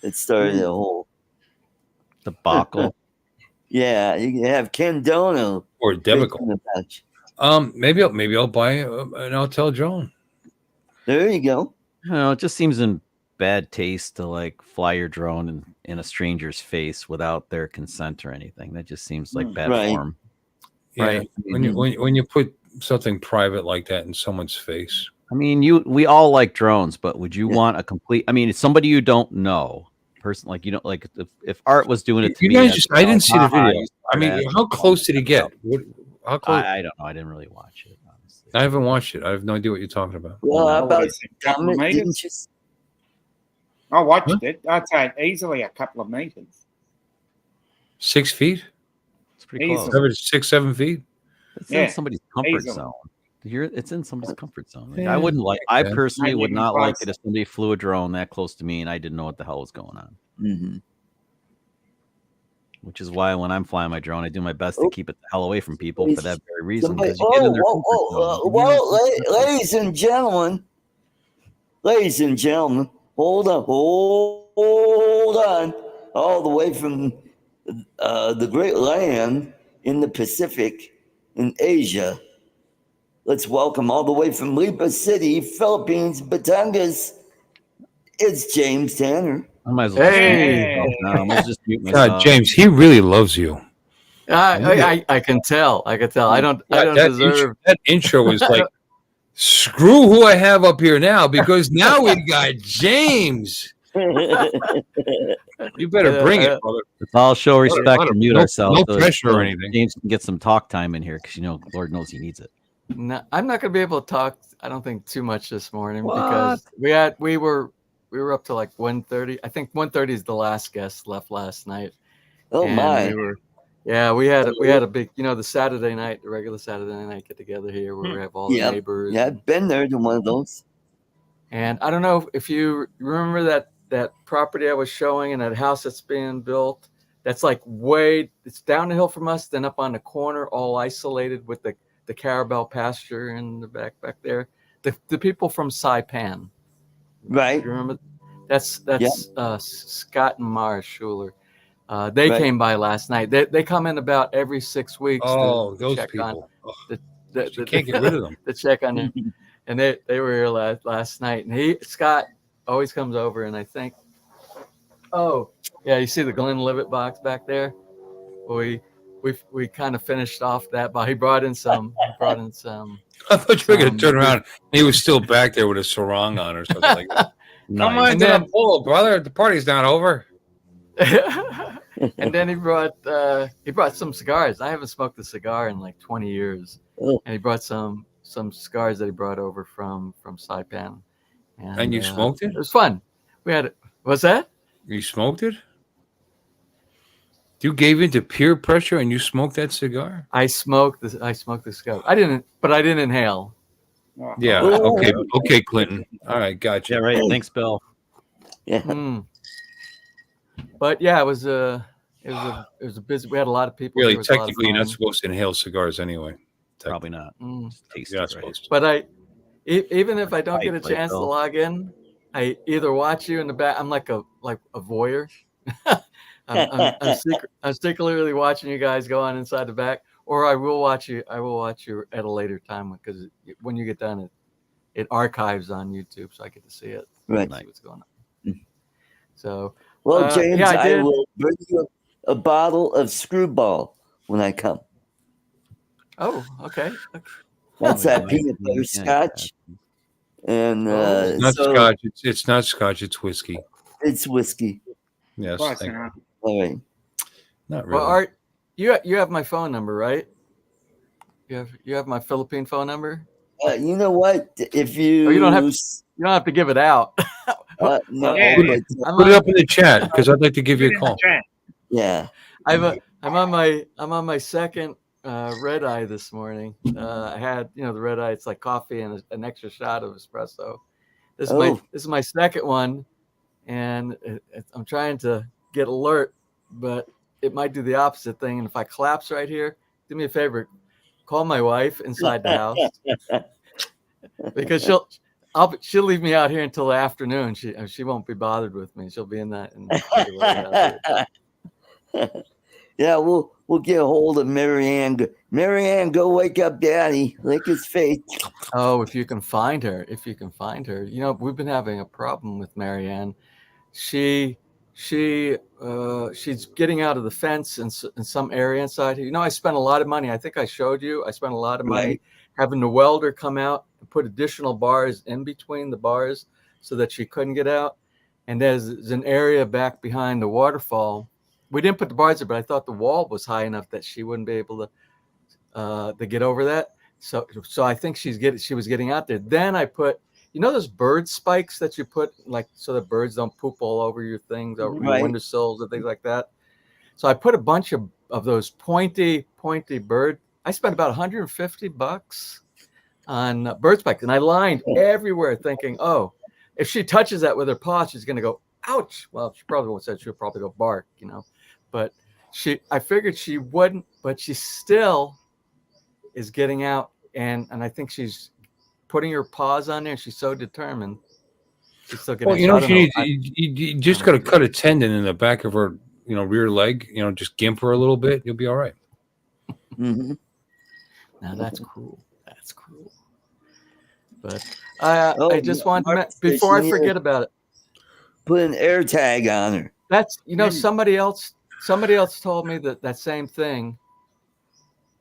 It started a whole debacle. Yeah, you can have Ken Dono or debacle. Maybe I'll buy an Altel drone. There you go. It just seems in bad taste to like fly your drone in a stranger's face without their consent or anything. That just seems like bad form. Yeah. Right. When you put something private like that in someone's face. I mean, we all like drones, but would you want a complete? I mean, it's somebody you don't know, person like you don't like. If Art was doing it to me, guys I didn't see the video. I mean, how close did he get? How close? I don't know. I didn't really watch it. Honestly, I haven't watched it. I have no idea what you're talking about. Well, how about I watched it. I'd say easily a couple of meters. 6 feet? It's pretty close. Average 6-7 feet. It's in somebody's comfort zone. It's in somebody's comfort zone. Like, I wouldn't like. I personally would not like it if somebody flew a drone that close to me and I didn't know what the hell was going on. Which is why when I'm flying my drone, I do my best to keep it the hell away from people for that very reason. Because you get in their ladies and gentlemen, hold on, all the way from the Great Land in the Pacific in Asia. Let's welcome all the way from Lipa City, Philippines, Batangas. It's James Tanner. I might as well just mute myself. God, James, he really loves you. I can tell. I don't deserve that intro was like, screw who I have up here now, because now we got James. You better bring it, brother. Let's all show respect and mute ourselves. No pressure or anything. James can get some talk time in here because Lord knows he needs it. No, I'm not going to be able to talk. I don't think too much this morning because we were up to like 1:30. I think 1:30 is the last guest left last night. Oh my! We had a big, the Saturday night, the regular Saturday night get together here where we have all the neighbors. Yeah, I've been there to one of those. And I don't know if you remember that property I was showing and that house that's being built. That's like it's down the hill from us, then up on the corner, all isolated with the Carabel pasture in the back there. The people from Saipan. Right. You remember? That's Scott and Mara Schuler. They came by last night. They come in about every 6 weeks. Oh, to those check people. You can't get rid of them. To check on them. And they were here last night. And Scott always comes over, and I think, you see the Glenlivet box back there? We kind of finished off that, but he brought in some. I thought you were going to turn around. And he was still back there with a sarong on or something like that. Come on, then, brother. The party's not over. And then he brought some cigars. I haven't smoked a cigar in like 20 years, and he brought some cigars that he brought over from Saipan. And you smoked it? It was fun. What's that? You smoked it? You gave in to peer pressure and you smoked that cigar? I smoked the cigar. I didn't inhale. Yeah. Okay, Clinton. All right, gotcha. Yeah, right. Thanks, Bill. Yeah. But yeah, it was a busy. We had a lot of people. Really, technically, you're not supposed to inhale cigars anyway. Probably not. You're not supposed to. But even if I don't get a chance to log in, I either watch you in the back. I'm like a voyeur. I'm secretly watching you guys go on inside the back, or I will watch you. I will watch you at a later time because when you get done, it archives on YouTube, so I get to see it. Right. See what's going on. So, Well, James, yeah, I will bring you a bottle of Screwball when I come. Oh, okay. That's that nice. peanut butter scotch. And It's not so scotch. It's not scotch. It's whiskey. it's whiskey. Yes. Close Thank enough. you. All right. Not really. Well, Art, you have my phone number, right? You have my Philippine phone number. You know what? If you, you don't have to give it out. no, Yeah. but, Put it up in the chat because I'd like to give you a call. yeah. I'm on my second red eye this morning. I had the red eye. It's like coffee and an extra shot of espresso. This is my second one, and I'm trying to get alert, but it might do the opposite thing. And if I collapse right here, do me a favor, call my wife inside the house because she'll leave me out here until the afternoon. She won't be bothered with me. She'll be in that. Yeah, we'll get a hold of Marianne. Marianne, go wake up Daddy. Lick his face. Oh, if you can find her. We've been having a problem with Marianne. She's getting out of the fence in some area inside here. I spent a lot of money. I think I showed you. I spent a lot of money having the welder come out and put additional bars in between the bars so that she couldn't get out. And there's an area back behind the waterfall. We didn't put the bars there, but I thought the wall was high enough that she wouldn't be able to get over that. So I think she was getting out there. Then I put, those bird spikes that you put so that birds don't poop all over your things, over your windowsills and things like that. So I put a bunch of those pointy bird. I spent about $150 on bird spikes, and I lined everywhere thinking, oh, if she touches that with her paw, she's going to go, ouch. Well, she probably won't say, she'll probably go bark, but I figured she wouldn't, but she still is getting out. And I think she's putting her paws on there. She's so determined. She's still getting Well, you just got to cut a tendon in the back of her, rear leg, just gimp her a little bit. You'll be all right. Mm-hmm. Now that's cruel. But I just want to, before I forget about it, put an air tag on her. That's, somebody else told me that same thing.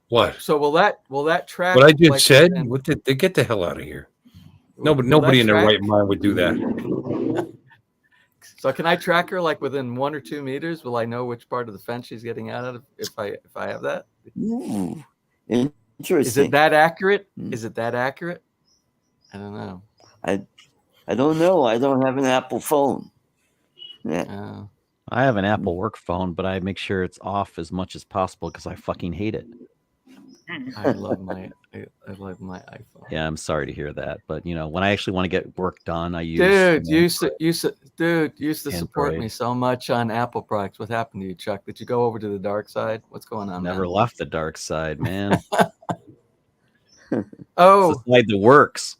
What? So will that track what I just said? What did they get the hell out of here? Nobody in their right mind would do that. So can I track her within 1 or 2 meters? Will I know which part of the fence she's getting out of if I have that? Ooh, interesting. Is it that accurate? I don't know. I don't know. I don't have an Apple phone. Yeah. I have an Apple work phone, but I make sure it's off as much as possible because I fucking hate it. I love my iPhone. Yeah, I'm sorry to hear that, but when I actually want to get work done, I use. Dude, used to support me so much on Apple products. What happened to you, Chuck? Did you go over to the dark side? What's going on? Never left the dark side, man. Oh, it's the side that works.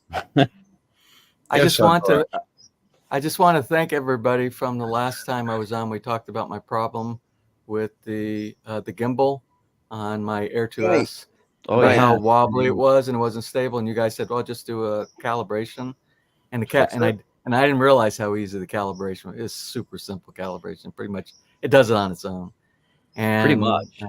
I just want to thank everybody from the last time I was on. We talked about my problem with the gimbal on my Air 2S. How wobbly it was and it wasn't stable. And you guys said, "Well, just do a calibration." And I didn't realize how easy the calibration is. Super simple calibration. Pretty much, it does it on its own. And pretty much.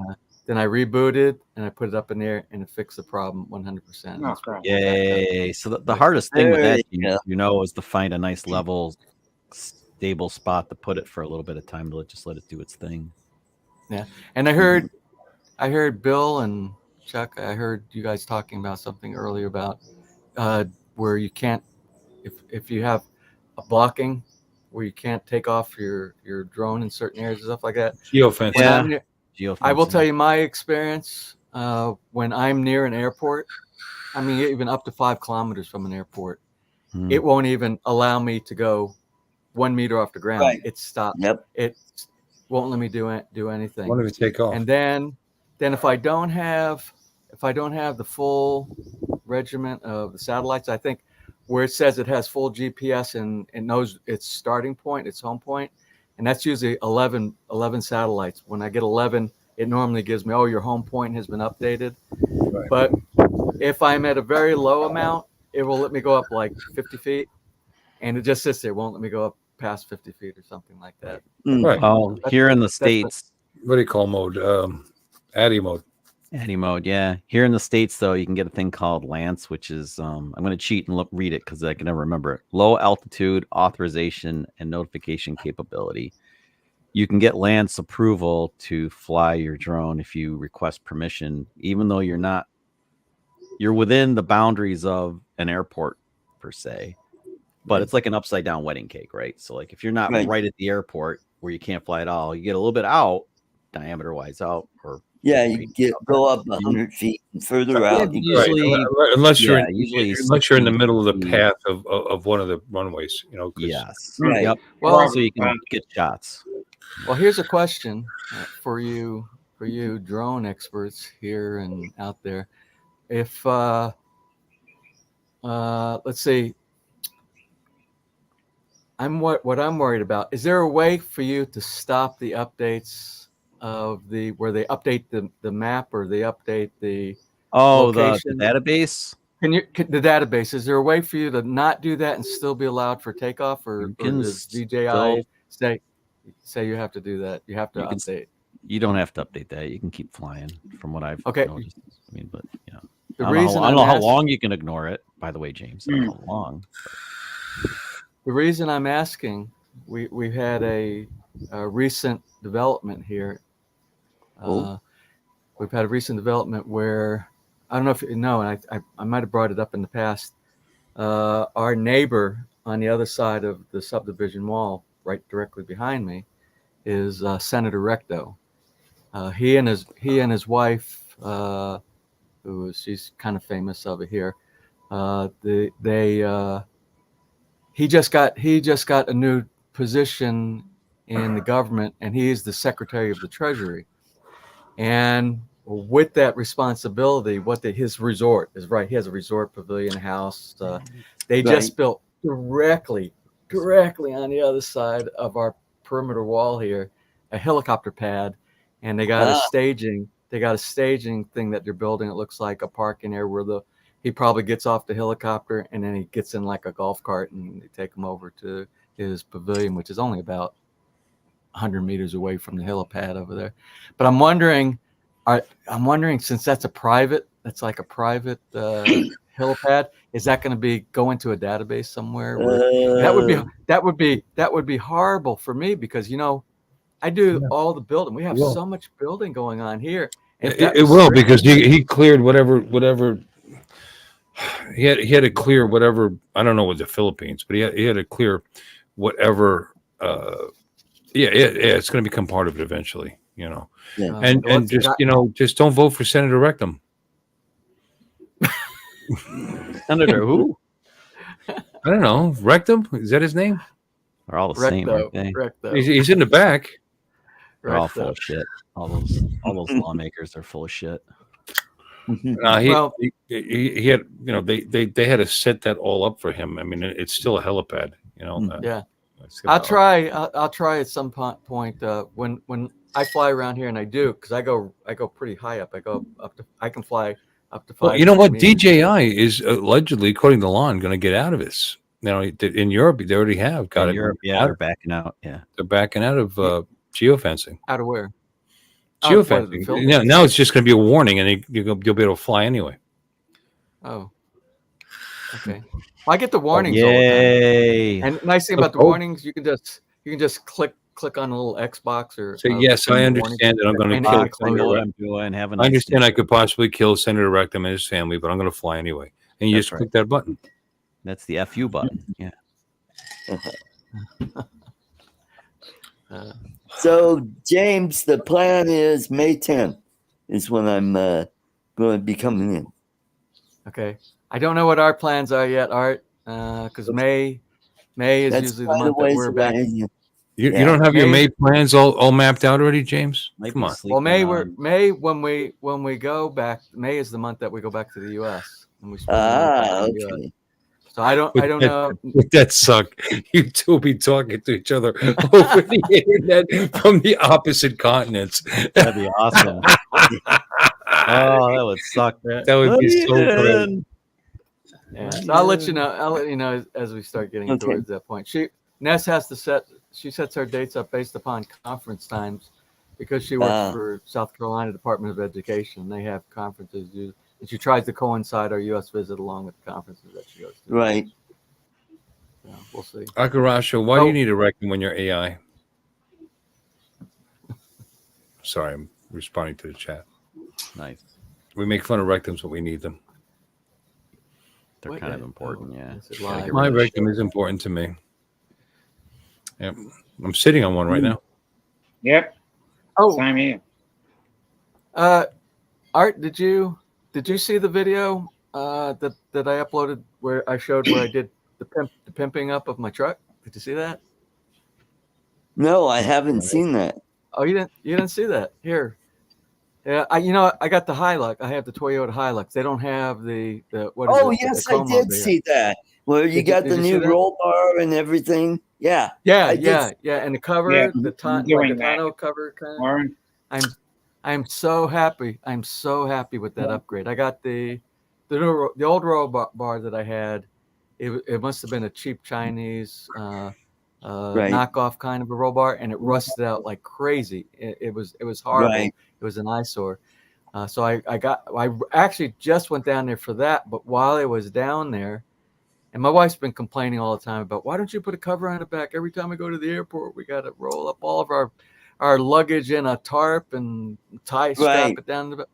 Then I rebooted and I put it up in there and it fixed the problem 100%. Yay! So the hardest thing with that, is to find a nice level, stable spot to put it for a little bit of time to just let it do its thing. Yeah, and I heard Bill and Chuck. I heard you guys talking about something earlier about where you can't, if you have a blocking, where you can't take off your drone in certain areas and stuff like that. Geofencing. I will tell you my experience when I'm near an airport. I mean, even up to 5 kilometers from an airport, it won't even allow me to go 1 meter off the ground. Right. It stops. Yep. It won't let me do anything. Why don't we take off? And then if I don't have the full regiment of the satellites, I think where it says it has full GPS and it knows its starting point, its home point, and that's usually 11 satellites. When I get 11, it normally gives me, oh, your home point has been updated. Right. But if I'm at a very low amount, it will let me go up like 50 feet, and it just sits there. It won't let me go up past 50 feet or something like that. Right. Oh, here in the States, What do you call mode? Addy mode. Addy mode, yeah. Here in the States, though, you can get a thing called Lance, which is I'm going to cheat and read it because I can never remember it. Low altitude authorization and notification capability. You can get Lance approval to fly your drone if you request permission, even though you're within the boundaries of an airport per se. But it's like an upside down wedding cake, right? So like if you're not right at the airport where you can't fly at all, you get a little bit out, diameter wise out, or you go up 100 feet and further out. Usually, unless you're usually in the middle of the path of one of the runways, you know. Yes. Right. Yep. Well, so you can get shots. Well, here's a question for you drone experts here and out there. If let's see, what I'm worried about, is there a way for you to stop the updates of where they update the map or they update the location? The database? The database, is there a way for you to not do that and still be allowed for takeoff, or does DJI say you have to do that? You have to update. You don't have to update that. You can keep flying from what I've noticed. I mean, but yeah. I don't know how long you can ignore it, by the way, James. I don't know how long. The reason I'm asking, we've had a recent development here. We've had a recent development where, I don't know if you know, and I might have brought it up in the past. Our neighbor on the other side of the subdivision wall, right directly behind me, is Senator Recto. He and his wife, she's kind of famous over here. He just got a new position in the government, and he is the Secretary of the Treasury. And with that responsibility, his resort is right. He has a resort pavilion house. They just built directly on the other side of our perimeter wall here, a helicopter pad, and they got a staging. They got a staging thing that they're building. It looks like a parking area where he probably gets off the helicopter and then he gets in like a golf cart and they take him over to his pavilion, which is only about 100 meters away from the helipad over there. But I'm wondering, since that's like a private helipad, is that going to go into a database somewhere? That would be horrible for me because, you know, I do all the building. We have so much building going on here. It will, because he cleared whatever he had to clear whatever, I don't know what the Philippines, but he had to clear whatever. It's going to become part of it eventually, you know. Yeah. And just don't vote for Senator Rectum. Senator who? I don't know. Rectum, is that his name? They're all the same, aren't they? He's in the back. They're all full of shit. All those lawmakers are full of shit. He had, you know, they had to set that all up for him. I mean, it's still a helipad, you know. I'll try at some point when I fly around here, and I do, because I go pretty high up. I can fly up to 5. Well, you know what? DJI is allegedly, according to Lon, going to get out of this. You know, in Europe, they already have got it. Europe, they're backing out. Yeah, they're backing out of geofencing. Out of where? Geofencing. Yeah, now it's just going to be a warning, and you'll be able to fly anyway. Oh, okay. Well, I get the warnings. Yay! All the time. And nice thing about the warnings, you can just click on a little Xbox or. So yes, I understand that I'm going to kill Senator Rectum. I understand I could possibly kill Senator Rectum and his family, but I'm going to fly anyway. And you just click that button. That's the FU button. Yeah. So, James, the plan is May 10th is when I'm going to be coming in. Okay. I don't know what our plans are yet, Art, because May is usually the month that we're back. You don't have your May plans all mapped out already, James? Come on. Well, May when we go back. May is the month that we go back to the U.S. and we spend okay. So I don't know. Would that suck? You two be talking to each other over the internet from the opposite continents. That'd be awesome. Oh, that would suck. That would be so great. Yeah, so I'll let you know. I'll let you know as we start getting towards that point. Ness has to she sets her dates up based upon conference times because she works for South Carolina Department of Education. They have conferences, and she tries to coincide our U.S. visit along with the conferences that she goes to. Right. Yeah, we'll see. Akarasha, why do you need a rectum when you're AI? Sorry, I'm responding to the chat. Nice. We make fun of rectums, but we need them. They're kind of important, yeah. My rectum is important to me. Yep. I'm sitting on one right now. Yep. Oh, same here. Art, did you see the video that I uploaded where I showed where I did the pimping up of my truck? Did you see that? No, I haven't seen that. Oh, you didn't see that? Here. Yeah, I got the Hilux. I have the Toyota Hilux. They don't have the what is it? Yes, the I did see that. Where you got the new roll bar and everything. Yeah. Yeah, and the cover, the tonneau cover kind of. I'm so happy. I'm so happy with that upgrade. I got the old roll bar that I had. It must have been a cheap Chinese knockoff kind of a roll bar, and it rusted out like crazy. It was horrible. Right. It was an eyesore. So I actually just went down there for that. But while I was down there, and my wife's been complaining all the time about, why don't you put a cover on the back? Every time we go to the airport, we got to roll up all of our luggage in a tarp and strap it down the back.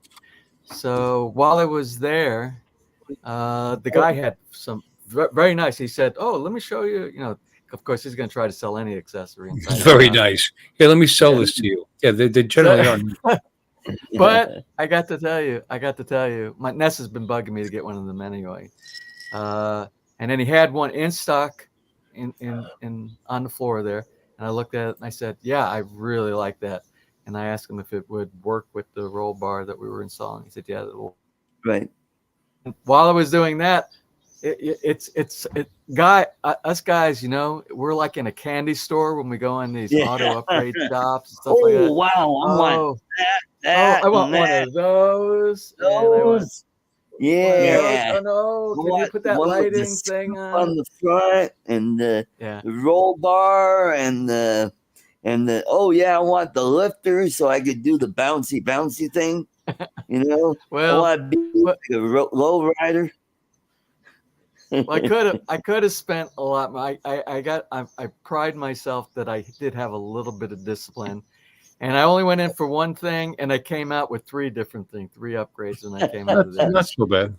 So while I was there, the guy had some very nice. He said, "Oh, let me show you." You know, of course, he's going to try to sell any accessory. Very nice. Yeah, let me sell this to you. Yeah, they generally are. But I got to tell you, my Ness has been bugging me to get one of them anyway. And then he had one in stock in on the floor there. And I looked at it and I said, yeah, I really like that. And I asked him if it would work with the roll bar that we were installing. He said, yeah, it will. Right. And while I was doing that, us guys, you know, we're like in a candy store when we go in these auto upgrade shops and stuff like that. Wow. I want that. I want one of those. Yeah. Oh no! Can you put that lighting thing on the front and the roll bar and the I want the lifter so I could do the bouncy thing. You know, well, I want to be like a low rider. Well, I could have spent a lot. I pride myself that I did have a little bit of discipline. And I only went in for one thing, and I came out with three different things, 3 upgrades, and I came out of there. Not so bad.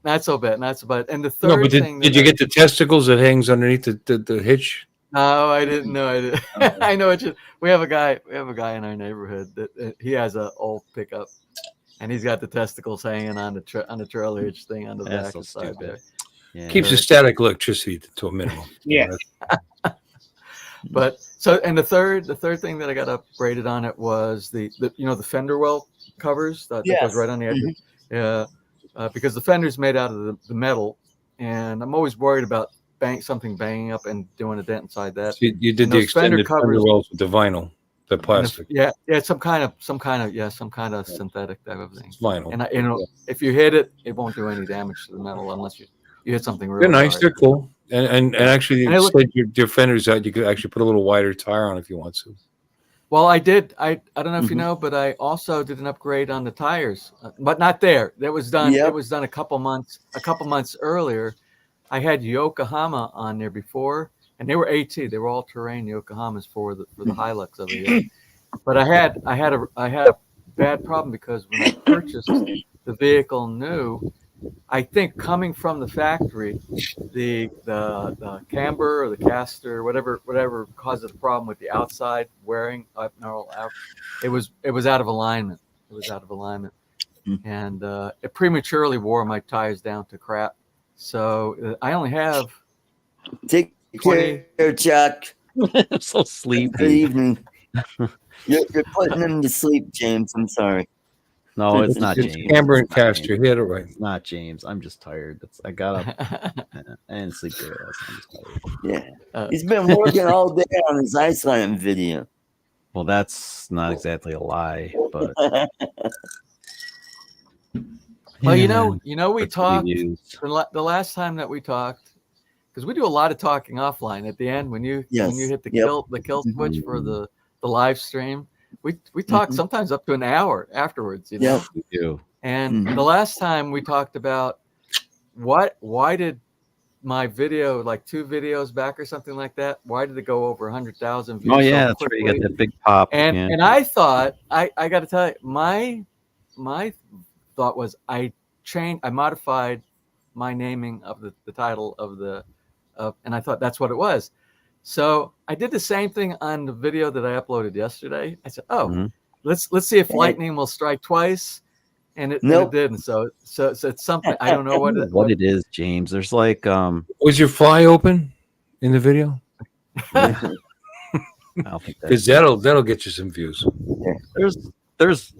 Not so bad. And the third thing. Did you get the testicles that hangs underneath the hitch? No, I didn't know. I didn't. I know it. We have a guy in our neighborhood that he has an old pickup, and he's got the testicles hanging on the trailer hitch thing on the back so side there. Yeah. Keeps the static electricity to a minimum. Yeah. But the third thing that I got upgraded on it was the fender well covers that goes right on the edge. Mm-hmm. Because the fender's made out of the metal, and I'm always worried about something banging up and doing a dent inside that. So you did the extended fender wells with the vinyl, the plastic. Some kind of synthetic type of thing. It's vinyl. And if you hit it, it won't do any damage to the metal unless you hit something really They're nice. hard. They're cool. And actually, your fenders out. You could actually put a little wider tire on if you want to. Well, I did. I don't know if you know, but I also did an upgrade on the tires, but not there. That was done. It was done a couple months earlier. I had Yokohama on there before, and they were AT. They were all terrain Yokohamas for the Hilux over here. But I had a bad problem because when I purchased the vehicle new, I think coming from the factory, the camber or the caster, whatever caused the problem with the outside wearing up, it was out of alignment. It was out of alignment, and it prematurely wore my tires down to crap. So I only have. Take care, Chuck. I'm so sleepy. Good evening. You're putting him to sleep, James. I'm sorry. No, it's not It's James. Camber and It's not Castor. James. He had it right. It's not James. I'm just tired. I got up. I didn't sleep great last night. I'm just tired. Yeah. He's been working all day on his Iceland video. Well, that's not exactly a lie, but Well, yeah, we that's what talked we use. the last time that we talked, because we do a lot of talking offline. At the end, when you hit the kill switch for the live stream, we talk sometimes up to an hour afterwards. You know, Yep. We do. and the last time we talked about why did my video, like 2 videos back or something like that, why did it go over 100,000 views? Oh so yeah, that's right. You got quickly? that big pop. And I thought I got to tell you, my thought was I modified my naming of the title of and I thought that's what it was. So I did the same thing on the video that I uploaded yesterday. I said, let's see if lightning will strike twice, and it didn't. So it's something I don't know what it is, James. There's like Was your fly open in the video? I don't think Because that'll get you some views. There's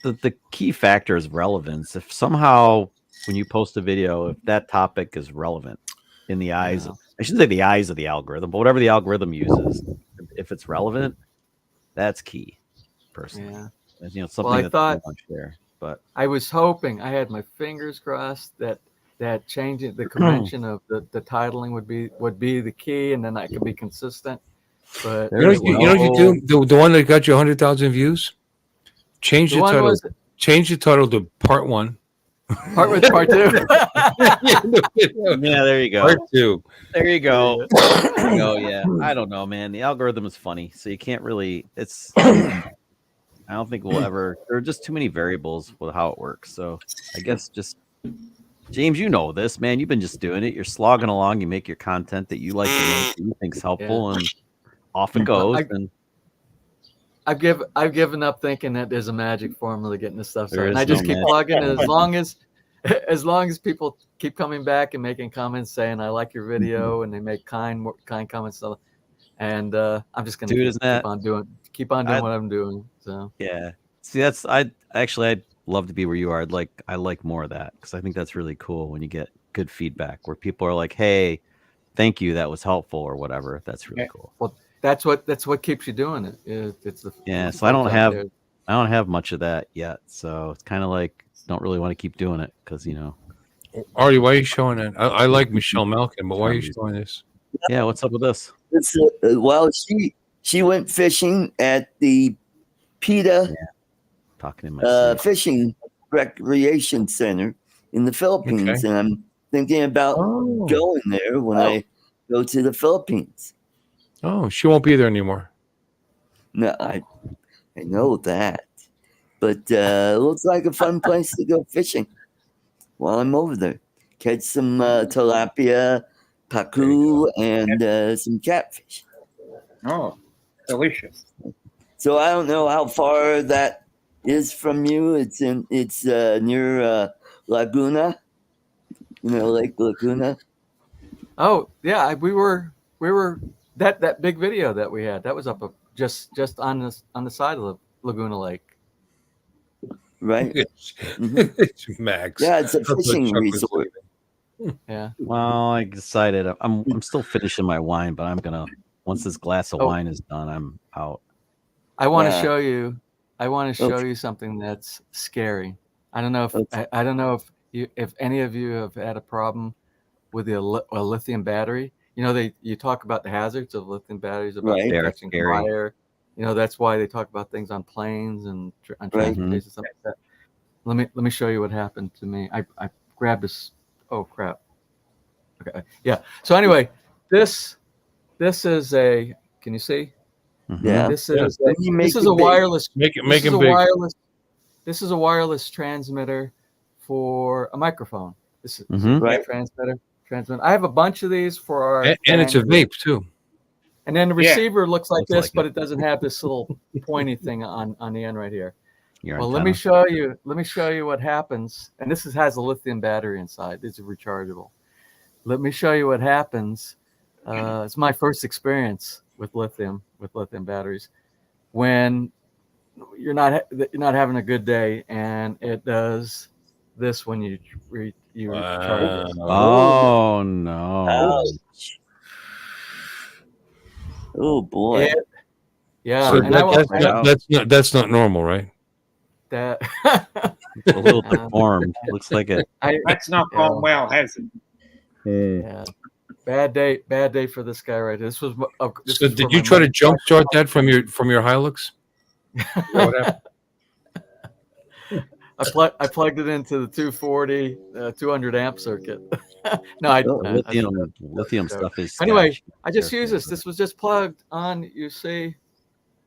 the key factor is relevance. If somehow when you post a video, if that topic is relevant in the eyes of, I shouldn't say the eyes of the algorithm, but whatever the algorithm uses, if it's relevant, that's key. Personally, something I that's thought there. But I was hoping, I had my fingers crossed that changing the convention of the titling would be the key, and then I could be consistent. But you know what you do? The one that got you 100,000 views? Change the title. Change the title to Part 1. Part 1, Part 2. Yeah, there you go. Part 2. There you go. There you go. Yeah. I don't know, man. The algorithm is funny, so you can't really. I don't think we'll ever. There are just too many variables with how it works. So I guess just James, you know this, man. You've been just doing it. You're slogging along. You make your content that you like to make, that you think's helpful, and off it goes. I've given up thinking that there's a magic formula getting this stuff started. And I There is just no keep plugging it as long as people keep coming back and making comments saying I like your video, and they make kind comments. And I'm just gonna keep on doing what I'm doing. So yeah. See, I'd love to be where you are. I like more of that, because I think that's really cool when you get good feedback where people are like, hey, thank you, that was helpful, or whatever. That's really cool. Well, that's what keeps you doing it. So I don't have much of that yet. So it's kind of like don't really want to keep doing it because Artie, why are you showing that? I like Michelle Malkin, but why are you showing this? Yeah, what's up with this? It's well, she went fishing at the PETA talking in my fishing recreation center in the Philippines, and I'm thinking about going there when I go to the Philippines. Oh, she won't be there anymore. No, I know that, but it looks like a fun place to go fishing while I'm over there. Catch some tilapia, pacu, and some catfish. Oh, delicious! So I don't know how far that is from you. It's near Laguna, Lake Laguna. Oh yeah, we were that big video that we had, that was up just on the side of the Laguna Lake. Right. It's Max. Yeah, it's a fishing resort. Yeah. Well, I decided I'm still finishing my wine, but I'm gonna once this glass of wine is done, I'm out. I want to show you. I want to show you something that's scary. I don't know if any of you have had a problem with a lithium battery. You talk about the hazards of lithium batteries, about catching fire. That's why they talk about things on planes and on transportation, stuff like that. Let me show you what happened to me. I grabbed this. Oh crap. Okay. Yeah. So anyway, this is a. Can you see? Yeah. This is a wireless. This is a wireless transmitter for a microphone. This is a transmitter. I have a bunch of these for our and it's a vape too. And then the receiver looks like this, but it doesn't have this little pointy thing on the end right here. Let me show you what happens. And this has a lithium battery inside. These are rechargeable. Let me show you what happens. It's my first experience with lithium batteries. When you're not having a good day, and it does this when you charge it. Oh no! Oh boy! Yeah, So and that's not normal, right? that It's a little deformed. Looks like it. That's not gone well, has it? Yeah, bad day for this guy right here. This was. So did you try to jumpstart that from your Hilux? What happened? I plugged it into the 240 200 amp circuit. No, lithium stuff is. Anyway, sketch. I just use this. This was just plugged on. You see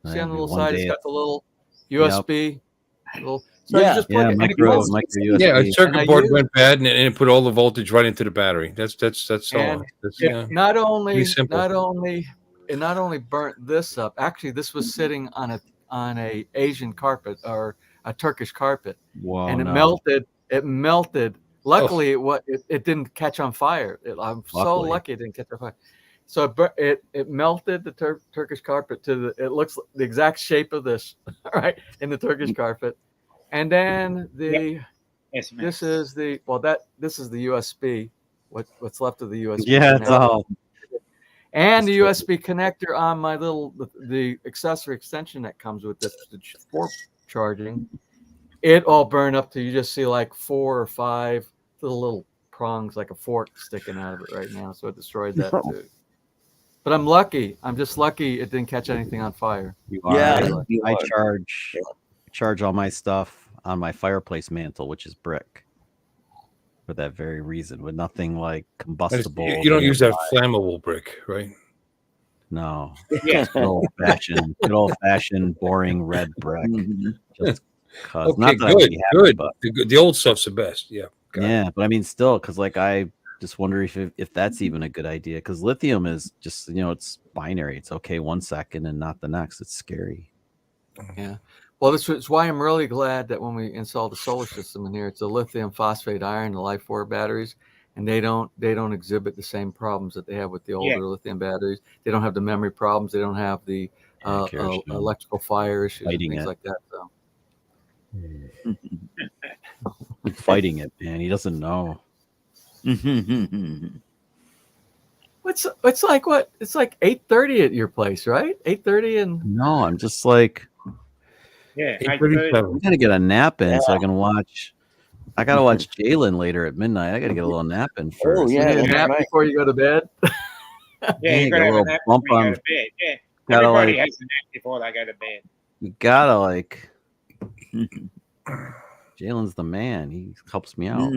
on the little side, it's got the little USB. So you just plug it. Micro USB. Yeah, a circuit board went bad and it put all the voltage right into the battery. That's all. Not only burnt this up. Actually, this was sitting on a Asian carpet or a Turkish carpet, and it melted. Luckily, it didn't catch on fire. I'm so lucky it didn't catch on fire. So it melted the Turkish carpet to it looks the exact shape of this, right, in the Turkish carpet. And then this is the USB. What's left of the USB? Yeah, it's all. And the USB connector on my the accessory extension that comes with this for charging. It all burned up to you just see like 4 or 5 little prongs like a fork sticking out of it right now. So it destroyed that too. But I'm lucky. I'm just lucky it didn't catch anything on fire. I charge all my stuff on my fireplace mantle, which is brick, for that very reason, with nothing like combustible. You don't use that flammable brick, right? No. Good old fashioned, boring red brick. Just cause. Okay, good. But the old stuff's the best. Yeah. But I mean, still, because like I just wonder if that's even a good idea. Because lithium is just it's binary. It's okay 1 second and not the next. It's scary. Yeah. Well, this is why I'm really glad that when we installed the solar system in here, it's a lithium phosphate iron, the Life 4 batteries, and they don't exhibit the same problems that they have with the older lithium batteries. They don't have the memory problems. They don't have the electrical fire issues, and things like that. So. Fighting it, man. He doesn't know. It's like what? It's like 8:30 at your place, right? 8:30 and no, I'm just like. Yeah, I'm gonna get a nap in so I can watch. I gotta watch Jalen later at midnight. I gotta get a little nap in first. Oh yeah, nap before you go to bed. Yeah, you gotta have a nap before you go to bed. Yeah, everybody has a nap before they go to bed. You gotta like. Jalen's the man. He helps me out.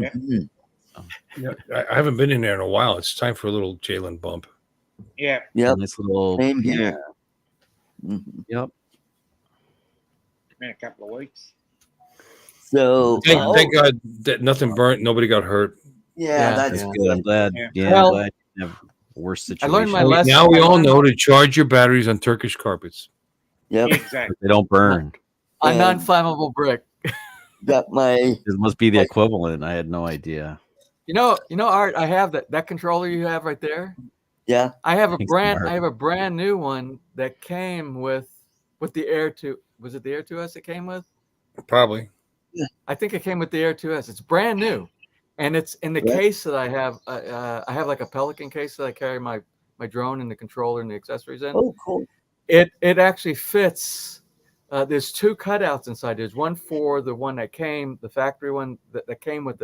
Yeah, I haven't been in there in a while. It's time for a little Jalen bump. Yeah. Nice little. Same here. Yep. In a couple of weeks. So thank God that nothing burnt, nobody got hurt. Yeah, that's good. I'm glad. Yeah. I'm glad you have worse situation. I learned my lesson. Now we all know to charge your batteries on Turkish carpets. Yep. Exactly. They don't burn. A non-flammable brick. Got my. It must be the equivalent. I had no idea. Art. I have that controller you have right there. Yeah. I have a brand new one that came with the Air 2. Was it the Air 2S it came with? Probably. I think it came with the Air 2S. It's brand new, and it's in the case that I have. I have like a Pelican case that I carry my drone and the controller and the accessories in. Oh, cool. It actually fits. There's 2 cutouts inside. There's one for the one that came, the factory one that came with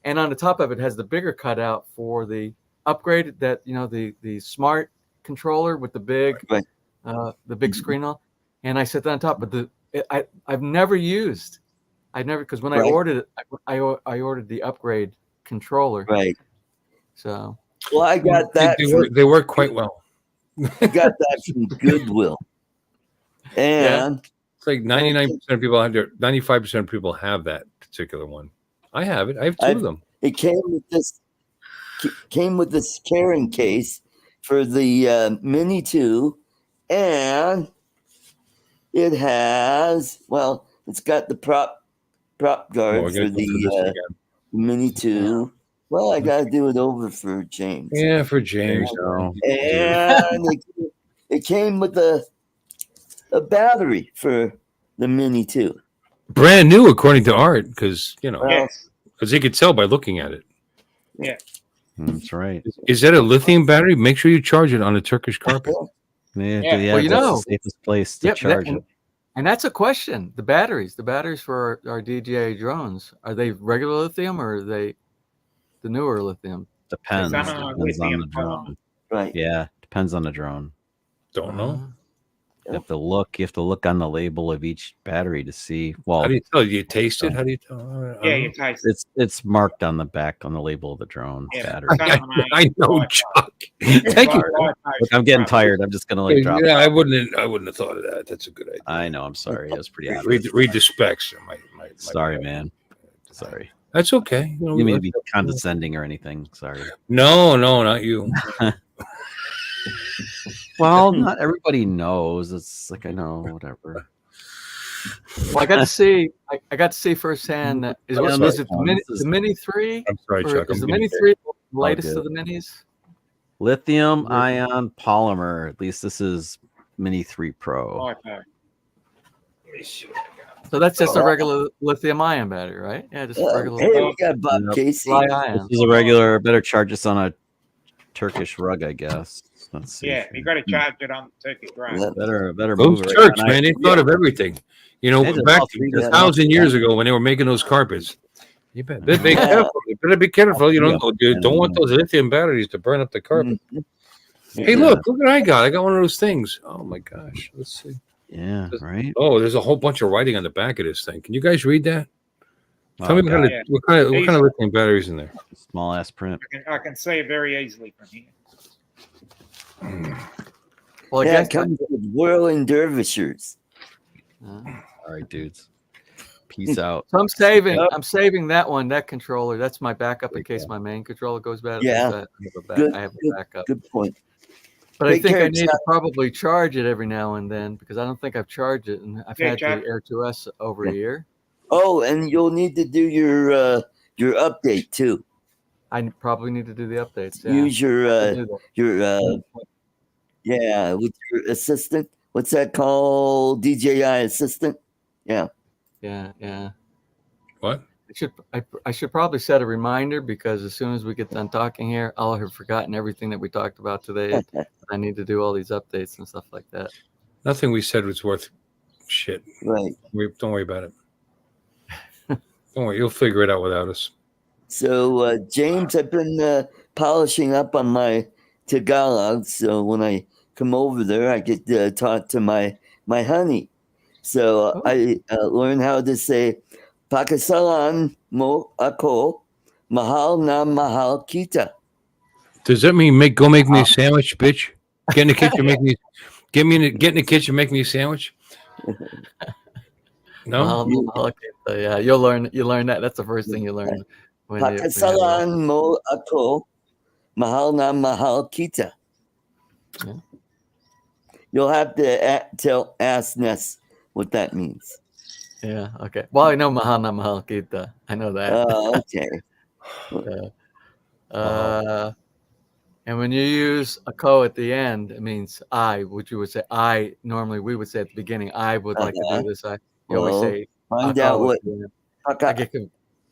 and on the top of it has the bigger cutout for the upgrade that the smart controller with the big screen on. And I set that on top, but I've never used. Because when I ordered it, I ordered the upgrade controller. Right. So. Well, I got that. They work quite well. I got that from Goodwill, and it's like 99% of people have 95% of people have that particular one. I have it. I have 2 of them. It came with this carrying case for the Mini 2, and it has it's got the prop guard for the Mini 2. Well, I got to do it over for James. Yeah, for James. And it came with a battery for the Mini 2. Brand new, according to Art, because Yes. because he could tell by looking at it. That's right. Is that a lithium battery? Make sure you charge it on a Turkish carpet. Yeah, Well, you that's know. the safest place to Yep, charge it. and that's a question. The batteries for our DJI drones, are they regular lithium or are they the newer lithium? Depends. Some are Depends on lithium the drone. Right. Yeah, depends on the drone. Don't know. You have to look on the label of each battery to see. Well, How do you tell? Do you taste it? How do you tell? Yeah, you taste it. it's marked on the back on the label of the drone battery. I know, Chuck. Thank you. Look, I'm getting tired. I'm just gonna drop. Yeah, I wouldn't have thought of that. That's a good idea. I know. I'm sorry. That was pretty obvious. Read the specs. Sorry, man. Sorry. That's okay. You mean to be condescending or anything? Sorry. No, not you. Well, not everybody knows. It's like, I know, whatever. Well, I got to see. I got to see firsthand that is it the Mini 3? I'm sorry, Chuck. Is the Mini 3 the latest of the minis? Lithium ion polymer. At least this is Mini 3 Pro. So that's just a regular lithium ion battery, right? Yeah, just a regular. Hey, we got Bob Casey. This is a regular. Better charge this on a Turkish rug, I guess. Let's see. Yeah, you got to charge it on the Turkish rug. Better Those move it. Turks, man, they thought of everything. Back Yeah. 1,000 years ago when they were making those carpets. You better be careful. You better be careful. You don't want those lithium batteries to burn up the carpet. Hey, look what I got. I got one of those things. Oh my gosh. Let's see. Yeah, right. Oh, there's a whole bunch of writing on the back of this thing. Can you guys read that? Tell me what kind of lithium batteries in there. Small ass print. I can see it very easily from here. Well, I Yeah, guess it comes with whirling dervishers. All right, dudes. Peace out. So I'm saving that one, that controller. That's my backup in case my main controller goes bad. Yeah. I have a backup. Good point. But I Take think care, I need to Chuck. probably charge it every now and then because I don't think I've charged it, and I've had Chuck. the Air 2S over a year. Oh, and you'll need to do your update too. I probably need to do the updates. Yeah. Use I'll do that. your with your assistant. What's that called? DJI assistant. Yeah. Yeah. What? I should probably set a reminder because as soon as we get done talking here, I'll have forgotten everything that we talked about today. I need to do all these updates and stuff like that. Nothing we said was worth shit. Right. Don't worry about it. Don't worry. You'll figure it out without us. So James, I've been polishing up on my Tagalog. So when I come over there, I get to talk to my honey. So I learned how to say Pakasalan mo ako, mahal na mahal kita. Does that mean go make me a sandwich, bitch? Get in the kitchen, get in the kitchen, make me a sandwich. No. Yeah, you'll learn that. That's the first thing you learn. Pakasalan mo ako, mahal na mahal kita. Yeah. You'll have to ask Ness what that means. Yeah. Okay. Well, I know mahal na mahal kita. I know that. Oh, okay. And when you use a ko at the end, it means I, which you would say I. Normally, we would say at the beginning, I would like to do this. You always say. Find out what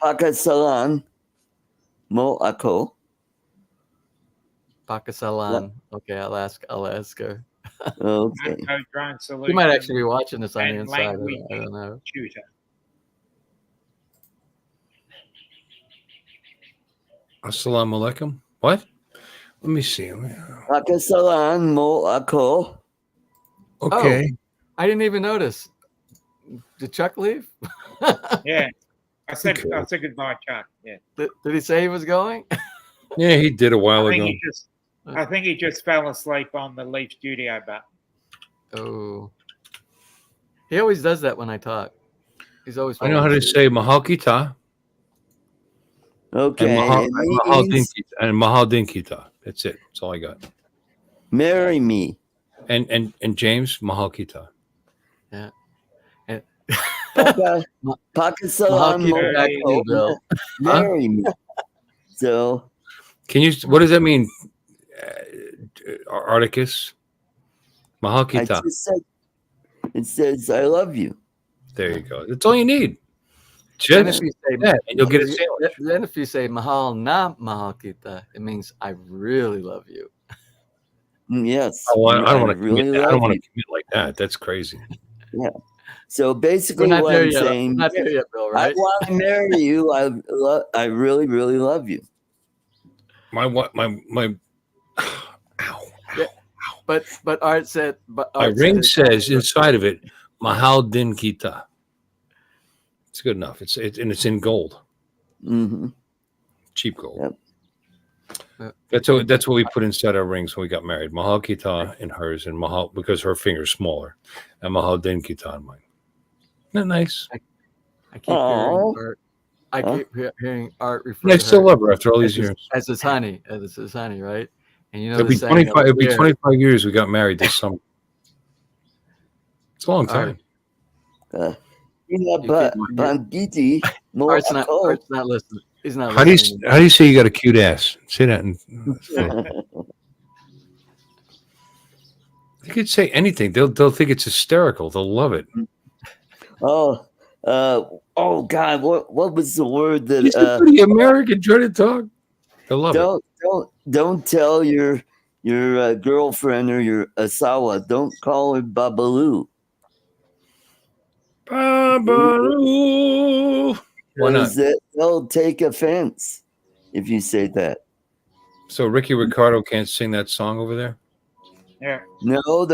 Pakasalan mo ako. Pakasalan. Okay, I'll ask her. Okay. ArtCo Drone Solutions. You might actually be watching this on the and inside. I language don't know. tutor. Assalamu alaikum. What? Let me see. Pakasalan mo ako. Okay. Oh, I didn't even notice. Did Chuck leave? Yeah. I said goodbye, Chuck. Yeah. Did he say he was going? Yeah, he did a while I ago. think he just fell asleep on the Leaf Studio button. Oh. He always does that when I talk. He's always. I know how to say mahal kita Okay. and mahal dinkita. That's it. That's all I got. Marry me. And James mahal kita. Yeah. Pakasalan mo ako. Marry me. So. Can you? What does that mean? Articus. Mahal kita. It says I love you. There you go. That's all you need. Then Just if you say, that, and you'll get a sandwich. then if you say mahal na mahal kita, it means I really love you. Yes. Oh, I don't want to really commit. I don't love want you. to commit like that. That's crazy. Yeah. So We're basically, not what there I'm yet. saying, Not there yet, Bill. I Right? want to marry you. I really, really love you. My what? My. Ow. Yeah. But Art said. But My Art ring said says inside of it, Mahal Din Kita. It's good enough. It's in gold, Mm-hmm. cheap gold. Yep. That's what we put inside our rings when we got married. Mahal Kita in hers, and Mahal because her finger's smaller, and Mahal Din Kita on mine. Isn't that nice? I keep hearing Oh. Art. I keep hearing Art refer And I to still her love her after all these as years. as his honey, right? And you know It'll the be saying 25. It'll be there, 25 years we got married this summer. It's a long time. Banditi Art's Moako. not listening. He's not How do listening. you say you got a cute ass? Say that. You could say anything. They'll think it's hysterical. They'll love it. Oh God! What was the word that? He's a pretty American trying to talk. I love it. Don't tell your girlfriend or your asawa. Don't call her Babaloo. Babaloo. Why not? Because they'll take offense if you say that. So Ricky Ricardo can't sing that song over there? Yeah. No,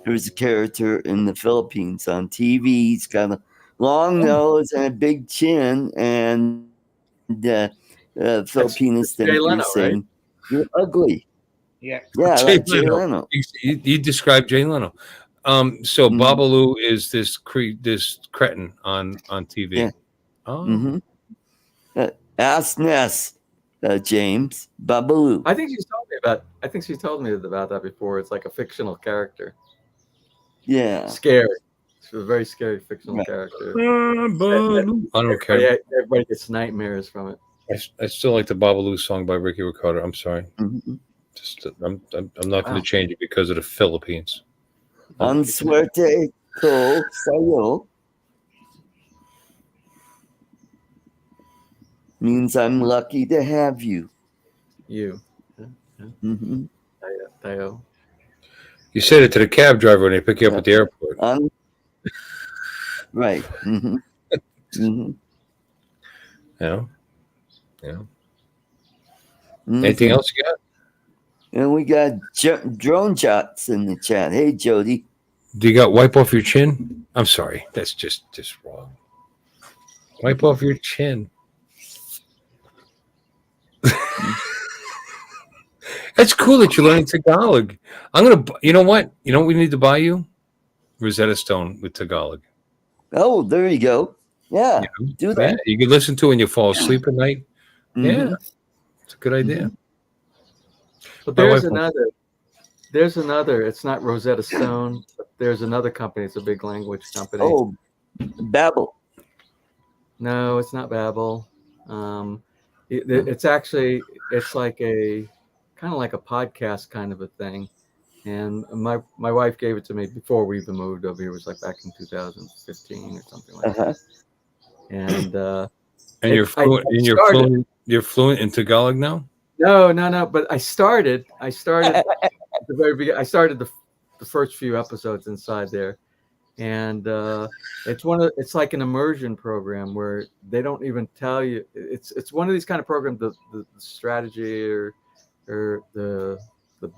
there's a character in the Philippines on TV. He's got a long nose and a big chin, and Filipinos Jay think Leno, you're saying you're ugly. Yeah. Yeah, Jay like Jay Leno. Leno. You described Jay Leno. So Babaloo is this cretin on TV. Yeah. Oh. Mm-hmm. Ask Ness, James Babaloo. I think she's told me about that before. It's like a fictional character. Yeah. Scary. It's a very scary fictional character. I don't care. Everybody gets nightmares from it. I still like the Babaloo song by Ricky Ricardo. I'm sorry. Mm-hmm. I'm not going to change it because of the Philippines. Ang swerte ko sa'yo means I'm lucky to have you. You. Mm-hmm. Tayo. You said it to the cab driver when they pick you up at the airport. Right. Mm-hmm. Mm-hmm. Yeah. Mm-hmm. Anything else you got? And we got drone shots in the chat. Hey, Jody. Do you got wipe off your chin? I'm sorry. That's just wrong. Wipe off your chin. That's cool that you're learning Tagalog. You know what? You know what we need to buy you? Rosetta Stone with Tagalog. Oh, there you go. Yeah, do that. Yeah, you can listen to it when you fall asleep at night. Mm-hmm. Yeah, it's a good idea. But there's another. It's not Rosetta Stone. But there's another company. It's a big language company. Oh, Babbel. No, it's not Babbel. It's actually like a kind of like a podcast kind of a thing. And my wife gave it to me before we even moved over here. It was like back in 2015 or something like that. And you're fluent. You're fluent in Tagalog now. No. But I started at the very beginning. I started the first few episodes inside there, and it's like an immersion program where they don't even tell you. It's one of these kind of programs. The strategy or the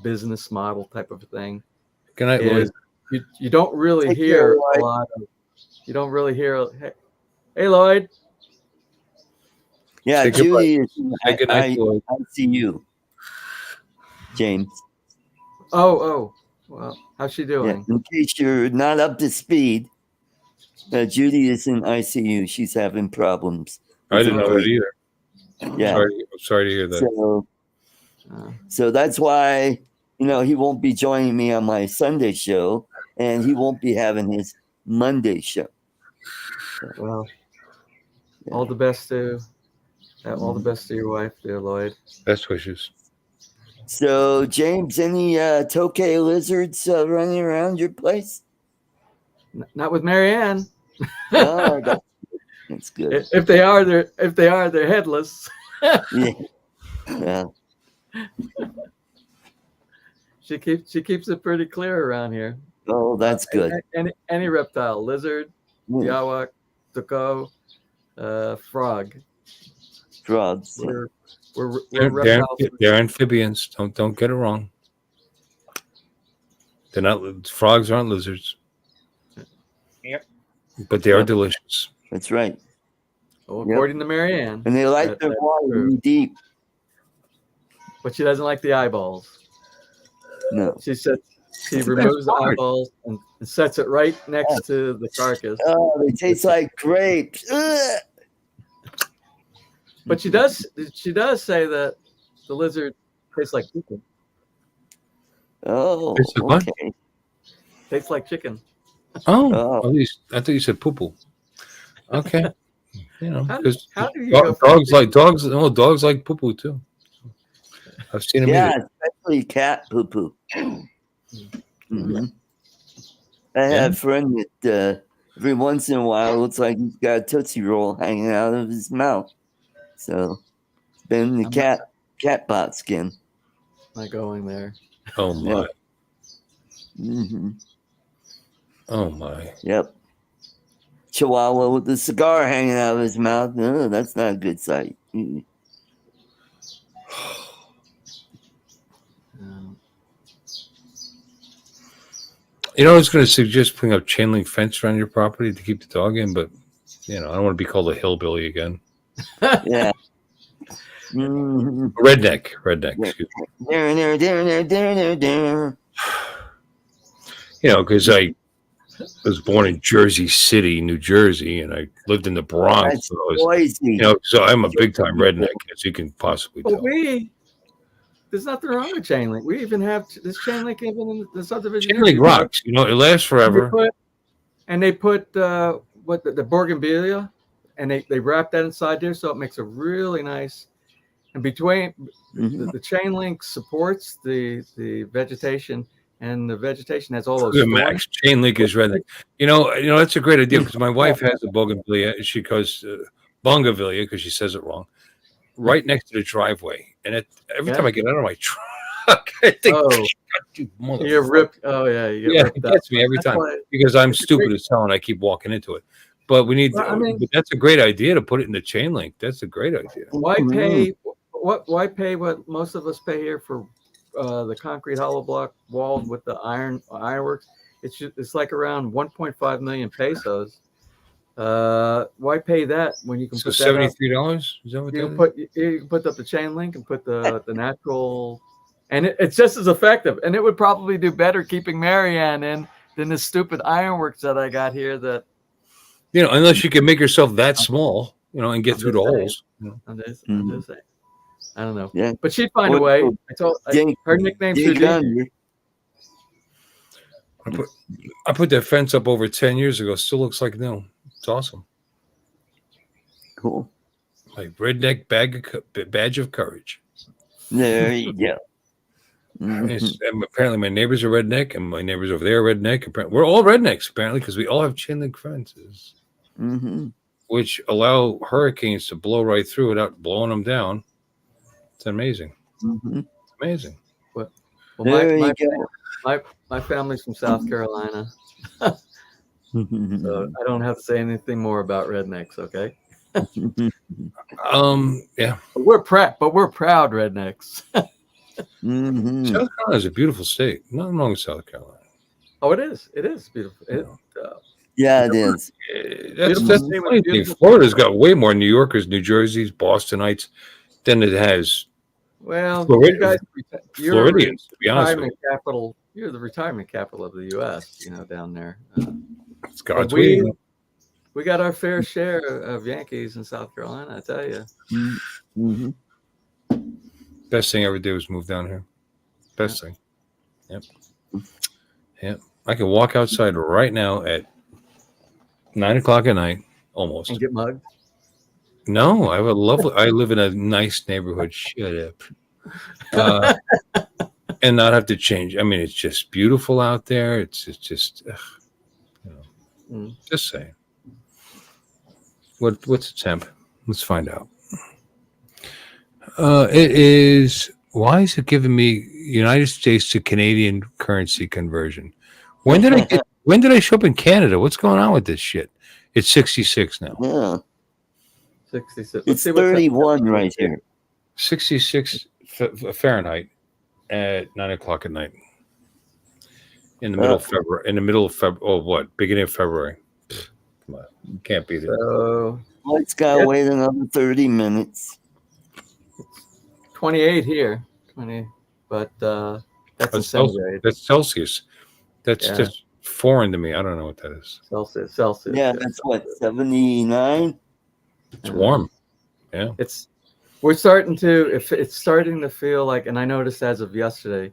business model type of thing. Good night, Lloyd. You don't really hear a lot of. You don't really hear. Hey, Lloyd. Yeah, Judy is I see you, James. Oh, well, how's she doing? Yeah, in case you're not up to speed, Judy is in ICU. She's having problems. I didn't know that either. Yeah, I'm sorry to hear that. So that's why he won't be joining me on my Sunday show, and he won't be having his Monday show. Well, all the best to your wife, dear Lloyd. Best wishes. So, James, any tokay lizards running around your place? Not with Marianne. Oh, that's good. If they are, they're headless. Yeah. Yeah. She keeps it pretty clear around here. Oh, that's good. Any reptile, lizard, yawak, tuco, frog. Frogs. We're They're amphibians. Don't get it wrong. They're not frogs. Aren't lizards. Yep. But they are delicious. That's right. Well, according to Marianne. And they like their water deep. But she doesn't like the eyeballs. No. She said she removes the eyeballs and sets it right next to the carcass. Oh, they taste like grapes. Ugh. But she does say that the lizard tastes like chicken. Oh, okay. Tastes like chicken. Oh, at least I thought you said poo-poo. Okay. You know, because dogs like poo-poo too. I've seen them eat it. Especially cat poo-poo. Mm-hmm. I have a friend that every once in a while looks like he's got a Tootsie Roll hanging out of his mouth. So it's been the cat pot skin. Not going there. Oh my. Yep. Mm-hmm. Oh my. Yep. Chihuahua with the cigar hanging out of his mouth. No, that's not a good sight. Mm-hmm. You know, I was going to suggest putting up chain link fence around your property to keep the dog in, but you know, I don't want to be called a hillbilly again. Yeah. Mm-hmm. Redneck. Excuse me. You know, because I was born in Jersey City, New Jersey, and I lived in the Bronx. So I'm a big time redneck, as you can possibly tell. There's nothing wrong with chain link. We even have this chain link even in the subdivision. Chain link rocks. You know, it lasts forever. They put the bougainvillea, and they wrap that inside there, so it makes a really nice. And between the chain link supports the vegetation, and the vegetation has all those. Max chain link is redneck. You know that's a great idea because my wife has a bougainvillea. She goes bougainvillea because she says it wrong. Right next to the driveway, and every time I get out of my truck, I think, you're ripped. Oh yeah, it gets me every time because I'm stupid as hell and I keep walking into it. But we need. But that's a great idea to put it in the chain link. That's a great idea. Why pay? Why pay what most of us pay here for the concrete hollow block walls with the ironworks? It's like around 1.5 million pesos. Why pay that when you can put $73? Is that what you can put up the chain link and put the natural, and it's just as effective, and it would probably do better keeping Marianne in than the stupid ironworks that I got here. That unless you can make yourself that small, and get through the holes. I'm just saying. I don't know. Yeah, but she'd find a way. Her nickname's Houdini. I put that fence up over 10 years ago. Still looks like new. It's awesome. Cool. Like redneck badge of courage. There you go. Mm-hmm. Apparently my neighbors are redneck, and my neighbors over there are redneck. We're all rednecks apparently because we all have chain link fences, which allow hurricanes to blow right through without blowing them down. It's amazing. It's amazing. Well, my family's from South Carolina. So I don't have to say anything more about rednecks, okay? Yeah. But we're proud rednecks. South Carolina is a beautiful state. Nothing wrong with South Carolina. Oh, it is. It is beautiful. It is. That's the funny thing. Florida's got way more New Yorkers, New Jerseys, Bostonites than it has. Well, Floridians, to be honest with you. You're the retirement capital of the U.S., down there. It's God's way. We got our fair share of Yankees in South Carolina, I tell you. Best thing I ever did was move down here. Best thing. Yep. I can walk outside right now at 9:00 at night, almost. And get mugged? No, I live in a nice neighborhood. Shut up. And not have to change. I mean, it's just beautiful out there. It's just, Just saying. What's the temp? Let's find out. It is. Why is it giving me United States to Canadian currency conversion? When did I show up in Canada? What's going on with this shit? It's 66 now. Yeah. 66. It's 31 right here. 66 Fahrenheit at 9:00 at night. In the middle of February. In the middle of February. Oh, what? Beginning of February. Pfft, come on. You can't beat it. So Let's go wait another 30 minutes. 28 here. 20, but that's centigrade. That's Celsius. That's just foreign to me. I don't know what that is. Celsius. Yeah, that's what, 79? It's warm. Yeah. It's starting to feel like, and I noticed as of yesterday,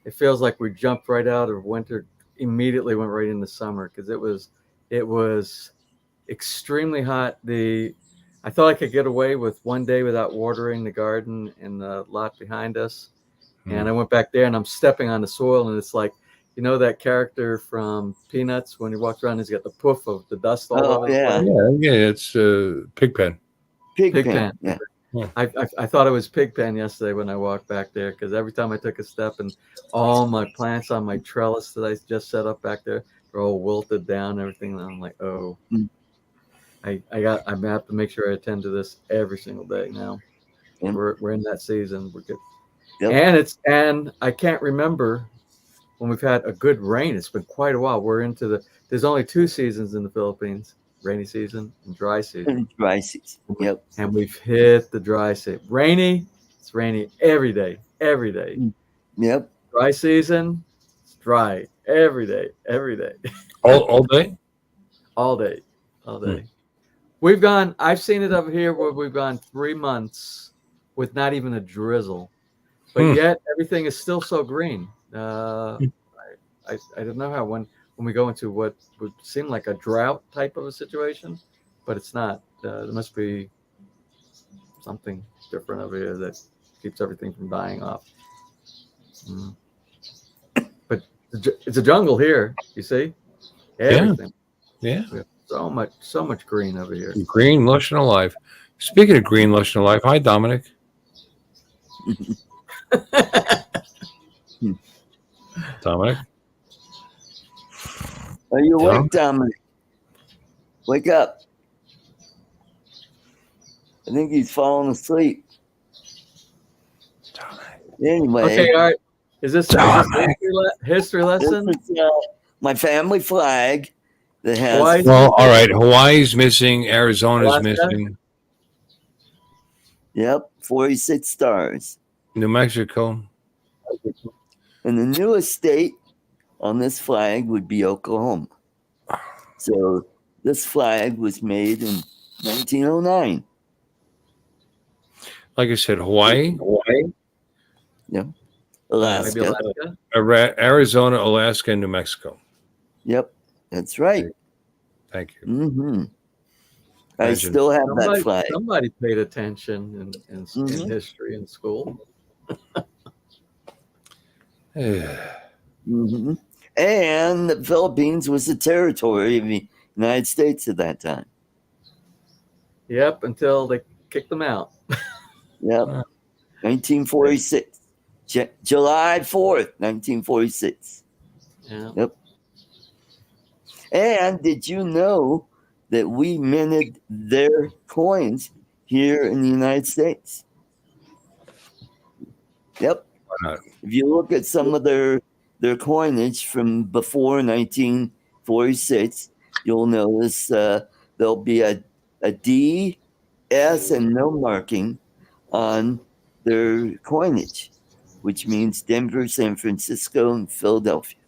it feels like we jumped right out of winter, immediately went right into summer, because it was extremely hot. I thought I could get away with one day without watering the garden in the lot behind us. And I went back there and I'm stepping on the soil, and it's like, you know, that character from Peanuts when he walks around, he's got the poof of the dust all over the place. Yeah, it's Pigpen. Pigpen. Yeah. I thought it was Pigpen yesterday when I walked back there, because every time I took a step and all my plants on my trellis that I just set up back there, they're all wilted down and everything. And I'm like, oh, I have to make sure I attend to this every single day now. And we're in that season. We're good. Yep. And I can't remember when we've had a good rain. It's been quite a while. There's only 2 seasons in the Philippines: rainy season and dry season. Dry season. Yep. And we've hit the dry season. It's rainy every day. Yep. Dry season, it's dry every day. All day? All day. I've seen it over here where we've gone 3 months with not even a drizzle, but yet everything is still so green. I don't know how when we go into what would seem like a drought type of a situation, but it's not. There must be something different over here that keeps everything from dying off. But it's a jungle here, you see? Everything. Yeah. So much green over here. Green, lush, and alive. Speaking of green, lush, and alive, hi, Dominic. Dominic? Are you awake, Dominic? Wake up. I think he's falling asleep. Anyway. Okay, all right. Is this a history lesson? This is my family flag that has... Well, all right. Hawaii's missing. Arizona's missing. Yep, 46 stars. New Mexico. And the newest state on this flag would be Oklahoma. So this flag was made in 1909. Like I said, Hawaii. Yep. Alaska. Arizona, Alaska, and New Mexico. Yep, that's right. Thank you. Mm-hmm. I still have that flag. Somebody paid attention in history in school. Mm-hmm. And the Philippines was a territory of the United States at that time. Yep, until they kicked them out. Yep. 1946. July 4th, 1946. Yeah. Yep. And did you know that we minted their coins here in the United States? Yep. If you look at some of their coinage from before 1946, you'll notice there'll be a D, S, and no marking on their coinage, which means Denver, San Francisco, and Philadelphia.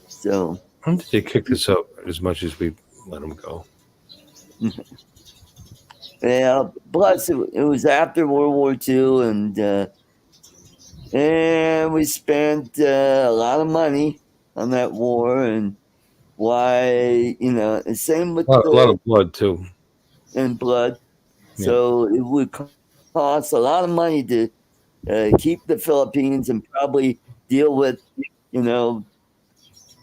So I don't think they kicked us up as much as we let them go. Yeah. Plus, it was after World War II, and we spent a lot of money on that war, and why, same with a lot of blood too, and blood. Yeah. So it would cost a lot of money to keep the Philippines and probably deal with,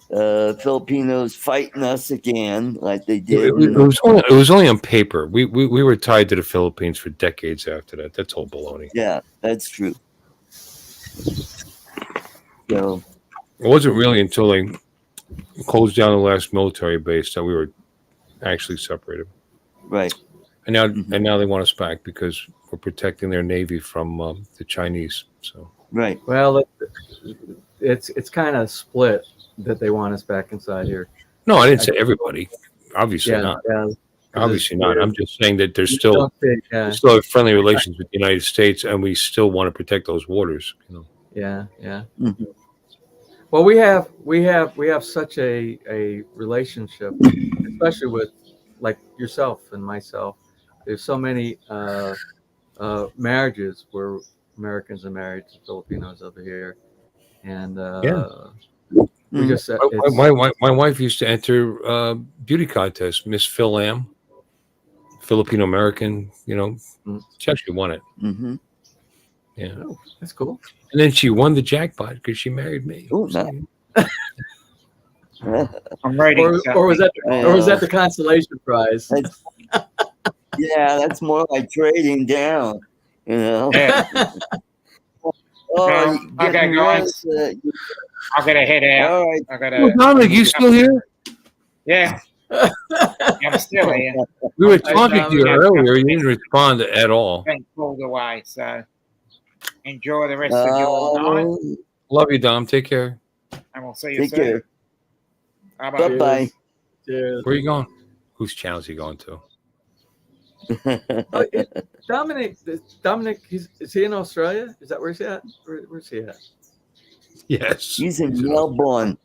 Filipinos fighting us again, like they It, did. it was only on paper. We were tied to the Philippines for decades after that. That's all baloney. Yeah, that's true. So It wasn't really until they closed down the last military base that we were actually separated. right. And now they want us back because we're protecting their navy from the Chinese. So Right. Well, it's kind of split that they want us back inside here. no, I didn't say everybody. Obviously Yeah, not. yeah. Obviously not. I'm just saying that there's You still don't think, we still have friendly relations with the United States, and we still want to protect those waters. You know. yeah. Mhm. Well, we have such a relationship, especially with like yourself and myself. There's so many marriages where Americans are married to Filipinos over here, and we just My wife used to enter beauty contests, Miss Phil Lam, Filipino American. You know, she actually won it. Mm-hmm. Yeah, oh, that's cool. and then she won the jackpot because she married me. Oh, So, nice. I'm writing Or was that the consolation prize? Yeah, that's more like trading down. You know. Yeah. Oh, No, you okay, getting guys. nervous, I gotta head out. all right. I gotta. Dominic, you still here? Yeah, I'm still here. We were Hi, talking to you Dominic. earlier. You didn't respond at all. Been pulled away, so enjoy the rest of your night, Love you, Dom. Take care. and we'll see you Take soon. care. Bye Bye bye. bye. Cheers. Where are you going? Whose channel is he going to? Oh, Dominic, is he in Australia? Is that where he's at? Where's he at? Yes. He's in Melbourne.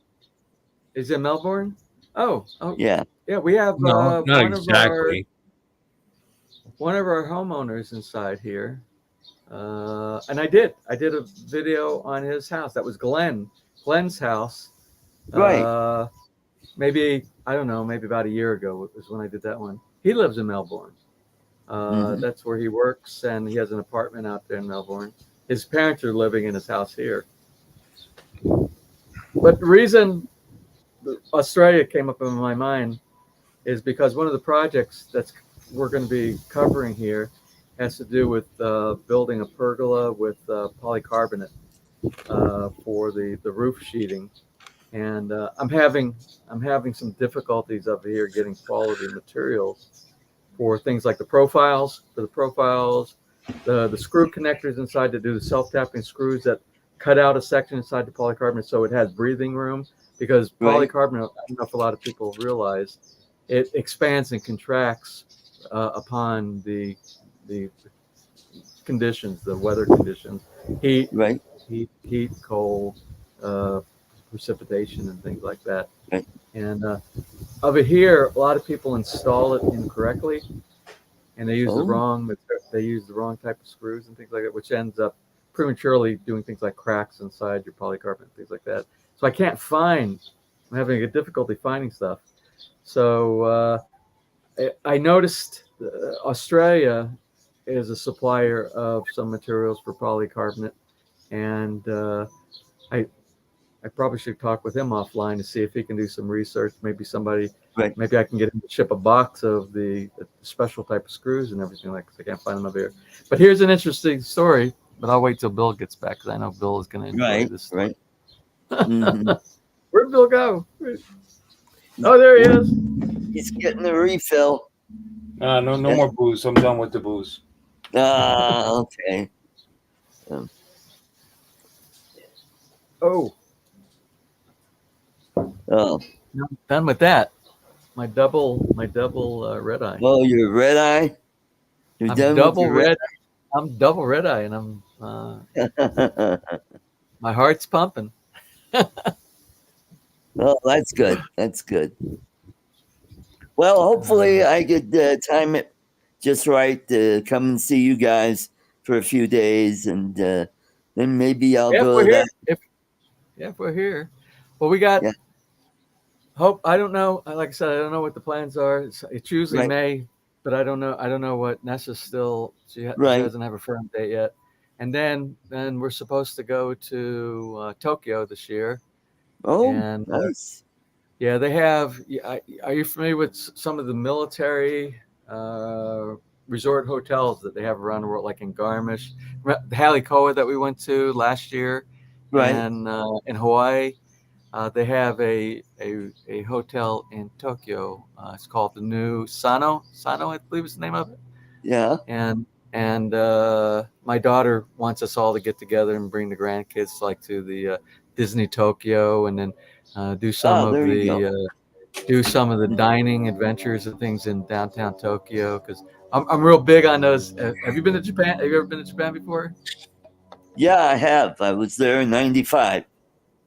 Is he in Melbourne? Oh, Yeah. yeah. We have No, not exactly. one of our homeowners inside here, and I did a video on his house. That was Glenn's house. Right. Maybe I don't know. Maybe about a year ago was when I did that one. He lives in Melbourne. That's where he works, and he has an apartment out there in Melbourne. His parents are living in his house here. But the reason Australia came up in my mind is because one of the projects that's we're going to be covering here has to do with building a pergola with polycarbonate for the roof sheeting, and I'm having some difficulties over here getting quality materials for things like the profiles, the screw connectors inside to do the self-tapping screws that cut out a section inside the polycarbonate so it has breathing room, because polycarbonate, I don't know if a lot of people realize, it expands and contracts upon the conditions, the weather conditions, heat, cold, precipitation, and things like that. Right. And over here, a lot of people install it incorrectly, and they use the wrong type of screws and things like that, which ends up prematurely doing things like cracks inside your polycarbonate, things like that. So I'm having a difficulty finding stuff. So I noticed Australia is a supplier of some materials for polycarbonate, and I probably should talk with him offline to see if he can do some research. Maybe maybe I can get him to ship a box of the special type of screws and everything like that. I can't find them over here. But here's an interesting story, but I'll wait till Bill gets back because I know Bill is going to enjoy this story. Right. Where'd Bill go? Oh, there he is. He's getting the refill. No more booze. I'm done with the booze. Okay. Oh, I'm done with that. My double red eye. Oh, you're red eye? You're done double with your red. I'm double red eye, and I'm my heart's pumping. Well, that's good. That's good. Well, hopefully I could time it just right to come and see you guys for a few days, and then maybe I'll go to that. If we're here. Well, we got hope. I don't know. Like I said, I don't know what the plans are. It's usually May, but I don't know. I don't know what Nessa's still. She doesn't have a firm date yet. And then we're supposed to go to Tokyo this year. Oh, and nice. Yeah, they have. Are you familiar with some of the military resort hotels that they have around the world, like in Garmisch, Halikoa that we went to last year, Right. and in Hawaii? They have a hotel in Tokyo. It's called the New Sano. Sano, I believe is the name of it. Yeah. And my daughter wants us all to get together and bring the grandkids like to the Disney Tokyo, and then do some of there you the dining adventures and things in downtown Tokyo, because I'm real big on those. Have you been to Japan? Have you ever been to Japan before? Yeah, I have. I was there in '95.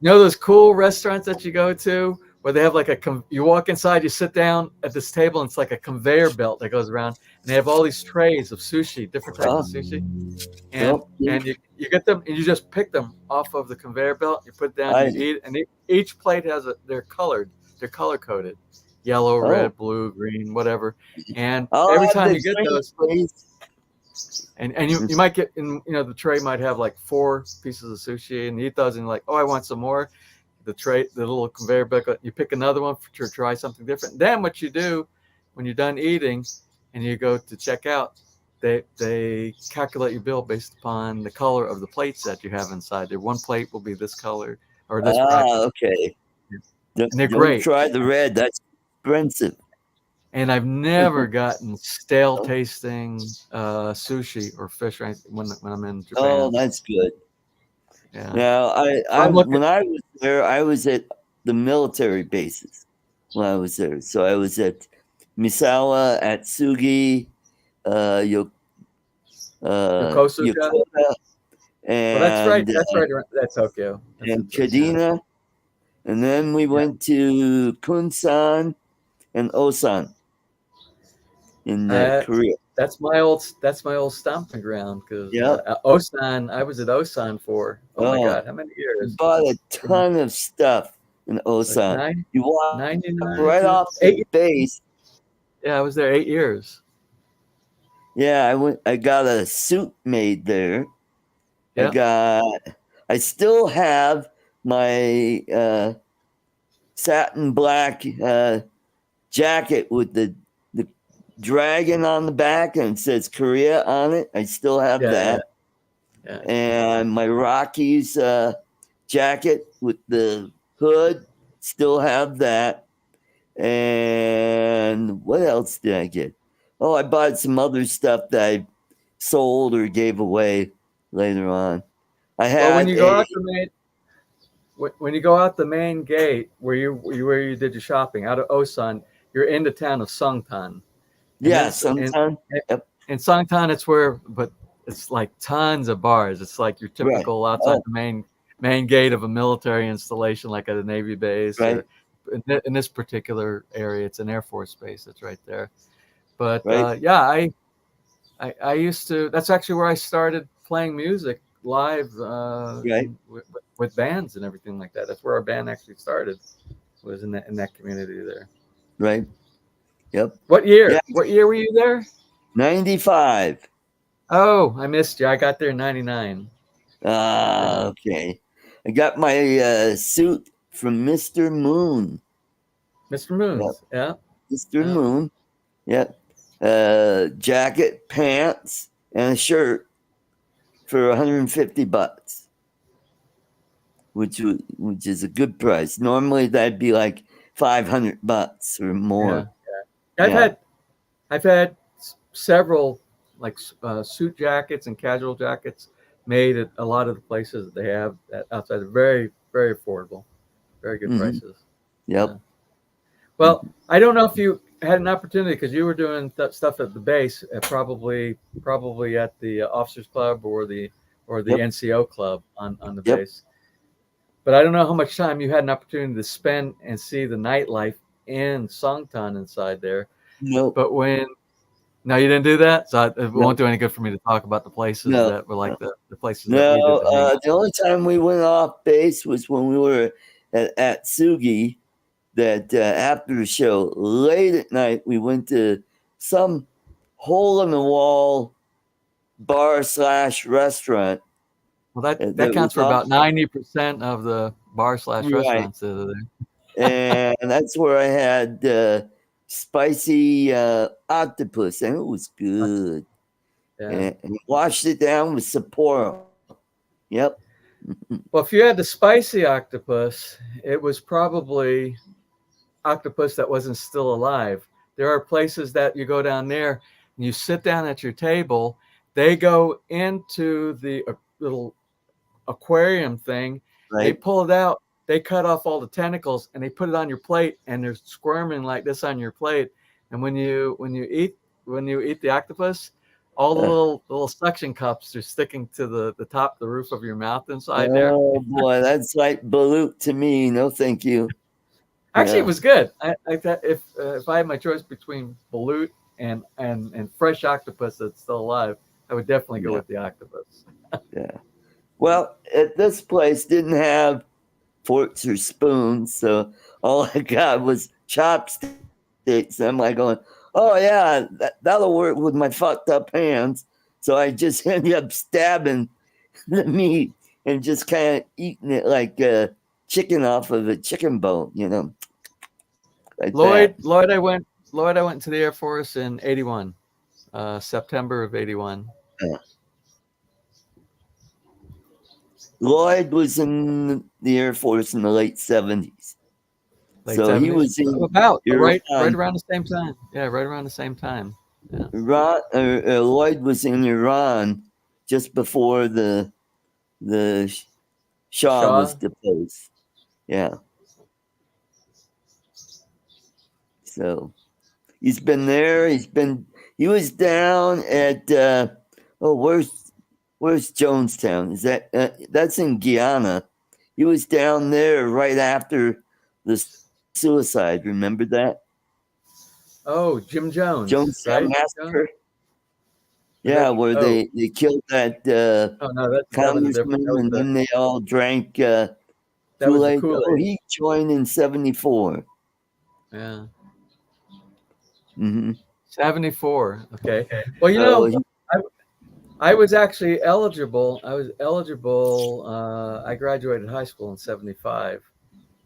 You know those cool restaurants that you go to where they have like you walk inside, you sit down at this table, and it's like a conveyor belt that goes around, and they have all these trays of sushi, different types of sushi, and you get them and you just pick them off of the conveyor belt. You put it down, you eat, and each plate has they're color coded, yellow, red, blue, green, whatever, and every time you get those. And you might get the tray might have like 4 pieces of sushi, and you eat those and like, oh, I want some more. The little conveyor belt, you pick another one to try something different. Then what you do when you're done eating and you go to check out, they calculate your bill based upon the color of the plates that you have inside there. One plate will be this color or this price. Okay. And they're great. Try the red. That's expensive. And I've never gotten stale tasting sushi or fish when I'm in Japan. Oh, that's good. Yeah. Now, when I was there, I was at the military bases when I was there. So I was at Misawa, at Atsugi, Yokosuka. And that's right. That's Tokyo. And Kadena. And then we went to Kunsan and Osan in Korea. That's my old stomping ground, because Osan. I was at Osan for my God, how many years? Bought a ton of stuff in Osan. Like you walk right off the base. Yeah, I was there 8 years. Yeah, I got a suit made there. Yeah. I still have my satin black jacket with the dragon on the back, and it says Korea on it. I still have that. Yeah. And my Rockies jacket with the hood, still have that. And what else did I get? Oh, I bought some other stuff that I sold or gave away later on. I had when you go out the main gate where you did your shopping out of Osan, you're in the town of Songtan. Songtan. In Songtan, it's like tons of bars. It's like your typical outside the main gate of a military installation, like at a Navy base. Right. In this particular area, it's an Air Force base that's right there. But I used to. That's actually where I started playing music live with bands and everything like that. That's where our band actually started, was in that community there. Right. Yep. What year? Yeah. What year were you there? 95. Oh, I missed you. I got there in 99. Okay. I got my suit from Mr. Moon. Mr. Moon. Yeah. Mr. Moon. Yep. Jacket, pants, and a shirt for $150, which is a good price. Normally that'd be like $500 or more. Yeah. I've had several like suit jackets and casual jackets made at a lot of the places that they have outside. Very, very affordable, very good prices. Yep. Yeah. Well, I don't know if you had an opportunity, because you were doing stuff at the base, probably at the Officers Club or the NCO Club on the base. But I don't know how much time you had an opportunity to spend and see the nightlife in Songtan inside there. Nope. But no, you didn't do that? So it won't do any good for me to talk about the places that were like the places that we did. The only time we went off base was when we were at Atsugi, that after the show, late at night, we went to some hole-in-the-wall bar/restaurant. Well, that counts for about 90% of the bar/restaurants that are there. and that's where I had spicy octopus, and it was good. Yeah. And washed it down with Sapporo. Yep. Well, if you had the spicy octopus, it was probably octopus that wasn't still alive. There are places that you go down there and you sit down at your table. They go into the little aquarium thing. They Right. pull it out. They cut off all the tentacles and they put it on your plate, and they're squirming like this on your plate. And when you eat the octopus, all the little suction cups are sticking to the top, the roof of your mouth inside there. Oh boy, that's like balut to me. No, thank you. Actually, Yeah. it was good. I thought if I had my choice between balut and fresh octopus that's still alive, I would definitely go with the octopus. Yeah. Well, at this place didn't have forks or spoons, so all I got was chopsticks. I'm like going, oh yeah, that'll work with my fucked up hands. So I just ended up stabbing the meat and just kind of eating it like chicken off of a chicken bone, you know. Like Lloyd, I went to the Air Force in '81, September of '81. Yeah. Lloyd was in the Air Force in the late 70s. So he was in right around the same time. Yeah, right around the same time. Yeah. Lloyd was in Iran just before the Shah was deposed. Yeah. So he's been there. He was down at where's Jonestown? Is that that's in Guyana? He was down there right after the suicide. Remember that? Oh, Jim Jones. Jonestown massacre. Yeah, where they killed that congressman, and then they all drank Kool-Aid. Oh, he joined in '74. Yeah. Mm-hmm. 74. Okay. Well, you know, I was actually eligible. I graduated high school in '75,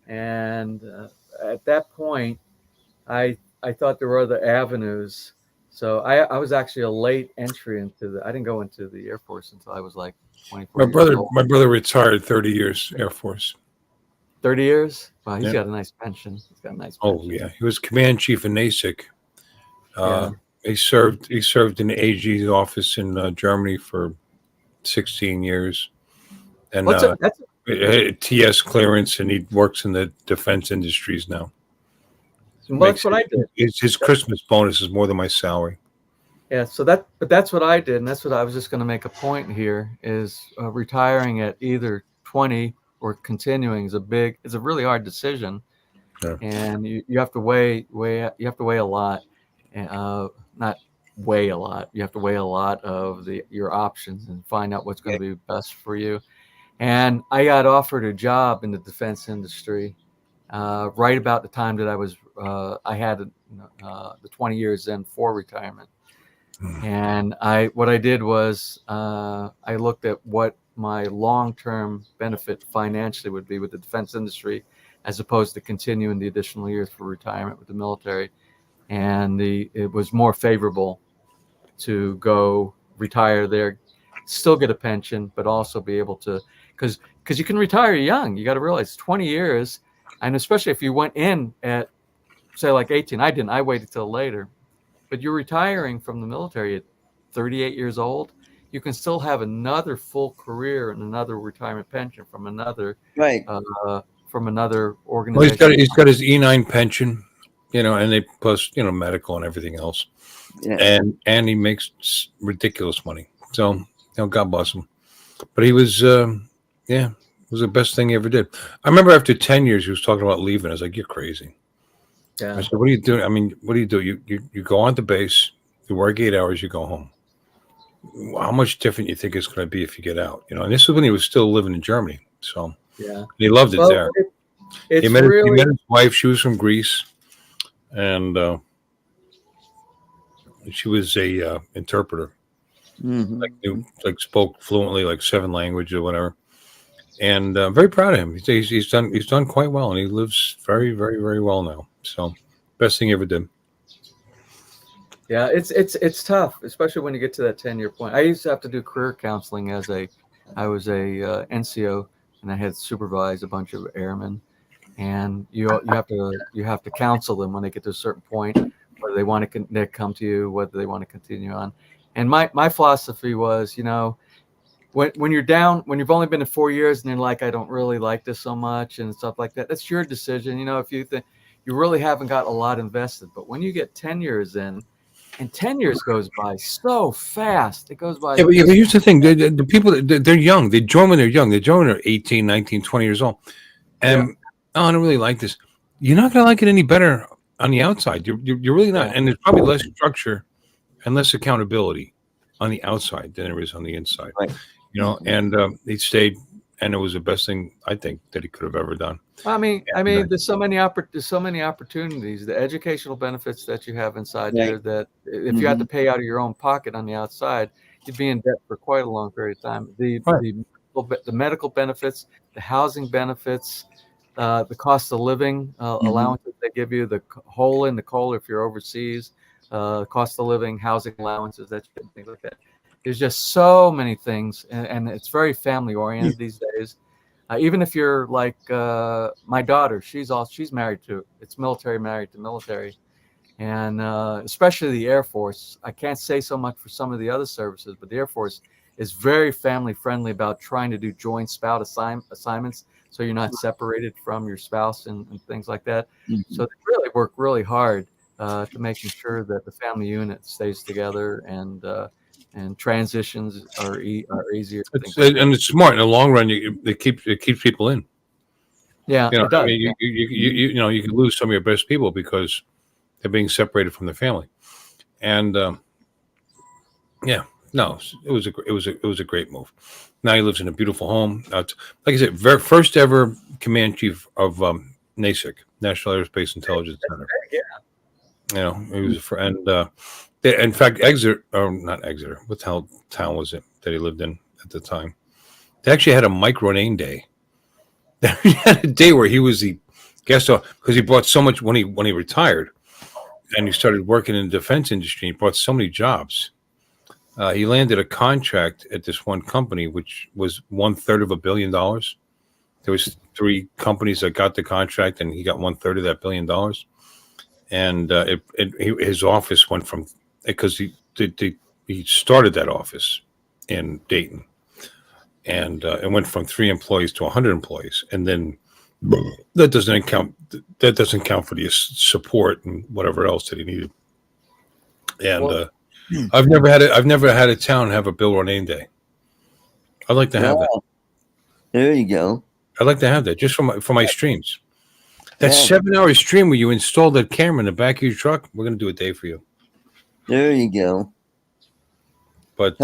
and at that point, I thought there were other avenues. So I was actually a late entry into I didn't go into the Air Force until I was like 24 years old. My brother retired 30 years Air Force. 30 years? Wow, he's got a nice pension. He's got a nice pension. Oh yeah, he was command chief in NASIC. He served in the AG's office in Germany for 16 years, and TS clearance, and he works in the defense industries now. Well, that's what I did. His Christmas bonus is more than my salary. Yeah, but that's what I did, and that's what I was just going to make a point here is retiring at either 20 or continuing is a really hard decision, and you have to weigh a lot, and not weigh a lot. You have to weigh a lot of your options and find out what's going to be best for you. And I got offered a job in the defense industry right about the time that I had the 20 years in for retirement. And what I did was I looked at what my long-term benefit financially would be with the defense industry, as opposed to continuing the additional years for retirement with the military. And it was more favorable to go retire there, still get a pension, but also be able to, because you can retire young. You got to realize 20 years, and especially if you went in at, say, like 18. I didn't. I waited till later. But you're retiring from the military at 38 years old. You can still have another full career and another retirement pension from another organization. Well, he's got his E9 pension, and they plus medical and everything else, and he makes ridiculous money. So God bless him. But he was it was the best thing he ever did. I remember after 10 years he was talking about leaving. I was like, you're crazy. Yeah. I said, what are you doing? I mean, what do you do? You go on to base, you work 8 hours, you go home. How much different you think it's going to be if you get out? And this is when he was still living in Germany. So he loved it there. He met his wife. She was from Greece, and she was a interpreter, like spoke fluently, like 7 languages or whatever. and very proud of him. He's done quite well, and he lives very, very, very well now. So, best thing he ever did. Yeah, it's tough, especially when you get to that 10-year point. I used to have to do career counseling I was a NCO, and I had to supervise a bunch of airmen, and you have to counsel them when they get to a certain point, whether they want to come to you, whether they want to continue on. And my philosophy was, when you're down, when you've only been in 4 years and you're like, I don't really like this so much and stuff like that, that's your decision. If you think you really haven't got a lot invested, but when you get 10 years in, and 10 years goes by so fast. It goes by. Yeah, but here's the thing. The people, they're young. They join when they're young. They join when they're 18, 19, 20 years old. And, I don't really like this. You're not going to like it any better on the outside. You're really not. And there's probably less structure and less accountability on the outside than there is on the inside. Right. And he stayed, and it was the best thing I think that he could have ever done. I mean, there's so many opportunities, the educational benefits that you have inside there, that if you had to pay out of your own pocket on the outside, you'd be in debt for quite a long period of time. The medical benefits, the housing benefits, the cost of living allowances they give you, the hole in the coal if you're overseas, cost of living, housing allowances, that things like that. There's just so many things, and it's very family oriented these days. Even if you're like my daughter, she's married to, it's military, married to military, and especially the Air Force. I can't say so much for some of the other services, but the Air Force is very family friendly about trying to do joint spouse assignments, so you're not separated from your spouse and things like that. So they really work really hard to making sure that the family unit stays together, and transitions are easier. And it's smart in the long run. It keeps people in. Yeah, it does. I mean, you can lose some of your best people because they're being separated from the family. And it was a great move. Now he lives in a beautiful home. Like I said, first ever command chief of NASIC, National Aerospace Intelligence Center. Yeah, he was a friend. In fact, not Exeter. What town was it that he lived in at the time? They actually had a Mike Ronayne day. They had a day where he was the guest because he brought so much when he retired, and he started working in the defense industry. He brought so many jobs. He landed a contract at this one company, which was 1/3 of $1 billion. There was 3 companies that got the contract, and he got 1/3 of that $1 billion. And his office went from, because he started that office in Dayton, and it went from 3 employees to 100 employees, and then that doesn't count for the support and whatever else that he needed. And I've never had a town have a Bill Ronayne Day. I'd like to have that. There you go. I'd like to have that just for my streams. That 7-hour stream where you install that camera in the back of your truck, we're going to do a day for you. There you go. But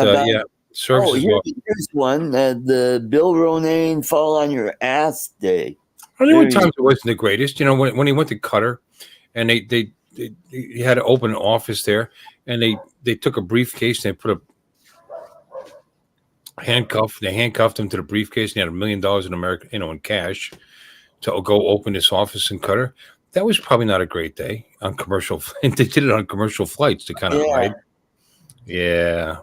services. Here's one. The Bill Ronayne Fall on Your Ass Day. I know at times it wasn't the greatest. When he went to Qatar, and he had an open office there, and they took a briefcase and they put a handcuff. They handcuffed him to the briefcase, and he had $1 million in American, in cash, to go open this office in Qatar. That was probably not a great day on commercial. They did it on commercial flights to kind of hide. Yeah.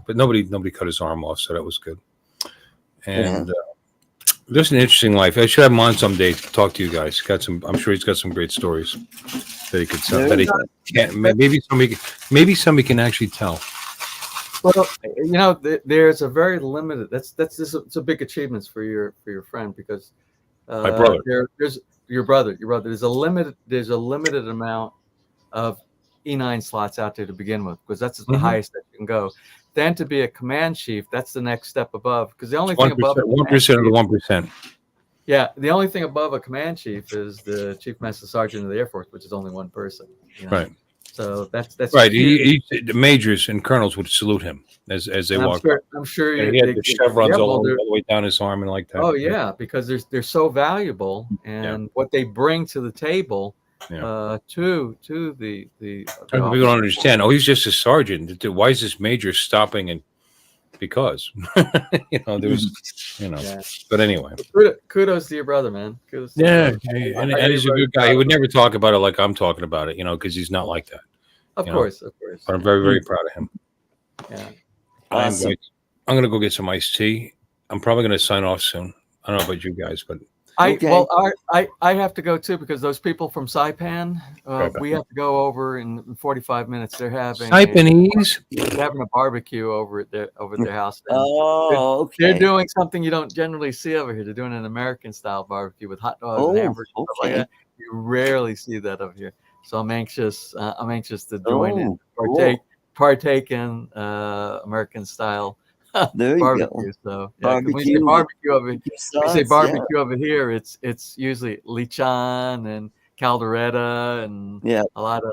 But nobody cut his arm off, so that was good. And just an interesting life. I should have him on someday to talk to you guys. I'm sure he's got some great stories that he could tell. That he can't. Maybe somebody can actually tell. Well, there's a very limited. It's a big achievement for your friend, because my brother. There's your brother. There's a limited amount of E9 slots out there to begin with, because that's the highest that you can go. Then to be a command chief, that's the next step above. Because the only thing above 1% of the 1%. Yeah, the only thing above a command chief is the chief master sergeant of the Air Force, which is only one person. Right. So that's right. The majors and colonels would salute him as they walk. I'm sure he had the chevrons all the way down his arm and like that. Oh yeah, because they're so valuable, and what they bring to the table. To the people don't understand. Oh, he's just a sergeant. Why is this major stopping and because there was Yeah. But anyway, Kudos to your brother, man. Kudos to yeah, your brother. and he's a good guy. He would never talk about it like I'm talking about it, because he's not like that. Of course. But I'm very, very proud of him. Yeah. Awesome. I'm going to go get some iced tea. I'm probably going to sign off soon. I don't know about you guys, but Well, I have to go too, because those people from Saipan, we have to go over in 45 minutes. They're having a barbecue over at their house. And they're doing something you don't generally see over here. They're doing an American style barbecue with hot dogs and hamburgers. Stuff like that. You rarely see that over here. So I'm anxious to join in, partake in American style There you barbecue. go. So when we say barbecue over here, it's usually lechon and caldereta and a lot of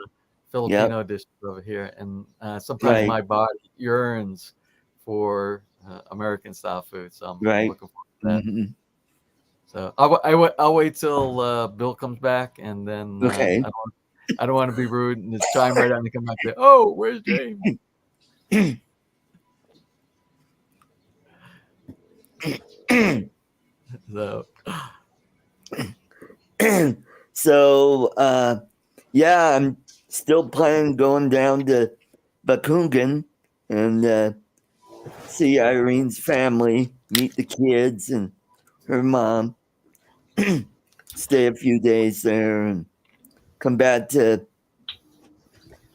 Filipino dishes over here. And sometimes my body yearns for American style food. So I'm looking forward to that. Mm-hmm. So I'll wait till Bill comes back, and then I don't want to be rude and just chime right out and come back there. Oh, where's James? So I'm still planning going down to Bakungan and see Irene's family, meet the kids and her mom, stay a few days there, and come back to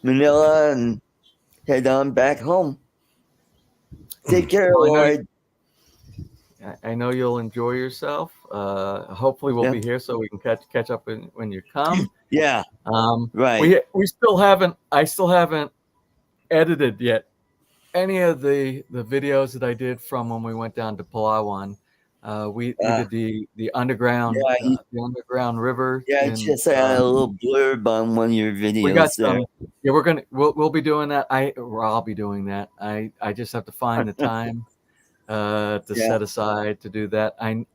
Manila and head on back home. Take care, Lloyd. I know you'll enjoy yourself. Hopefully we'll be here so we can catch up when you come. Yeah. Right. I still haven't edited yet any of the videos that I did from when we went down to Palawan. We did the underground the underground river. Yeah, I just had a little blurb on one of your videos. We got some. Yeah, we'll be doing that. I'll be doing that. I just have to find the time to set aside to do that. I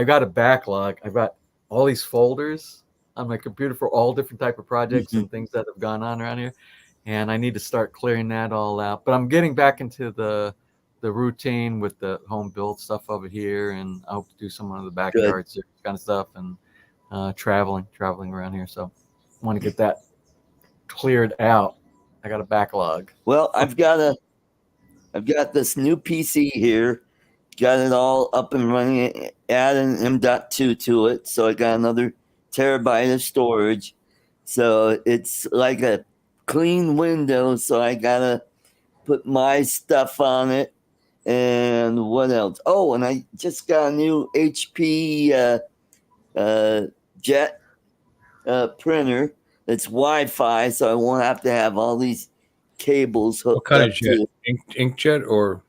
got a backlog. I've got all these folders on my computer for all different type of projects and things that have gone on around here, and I need to start clearing that all out. But I'm getting back into the routine with the home build stuff over here, and I hope to do some of the backyard kind of stuff and traveling around here. So I want to get that cleared out. I got a backlog. Well, I've got this new PC here, got it all up and running, adding M.2 to it, so I got another terabyte of storage. So it's like a clean Windows, so I gotta put my stuff on it. And what else? Oh, and I just got a new HP Jet printer. It's Wi-Fi, so I won't have to have all these cables hooked up. What kind of jet? Inkjet or?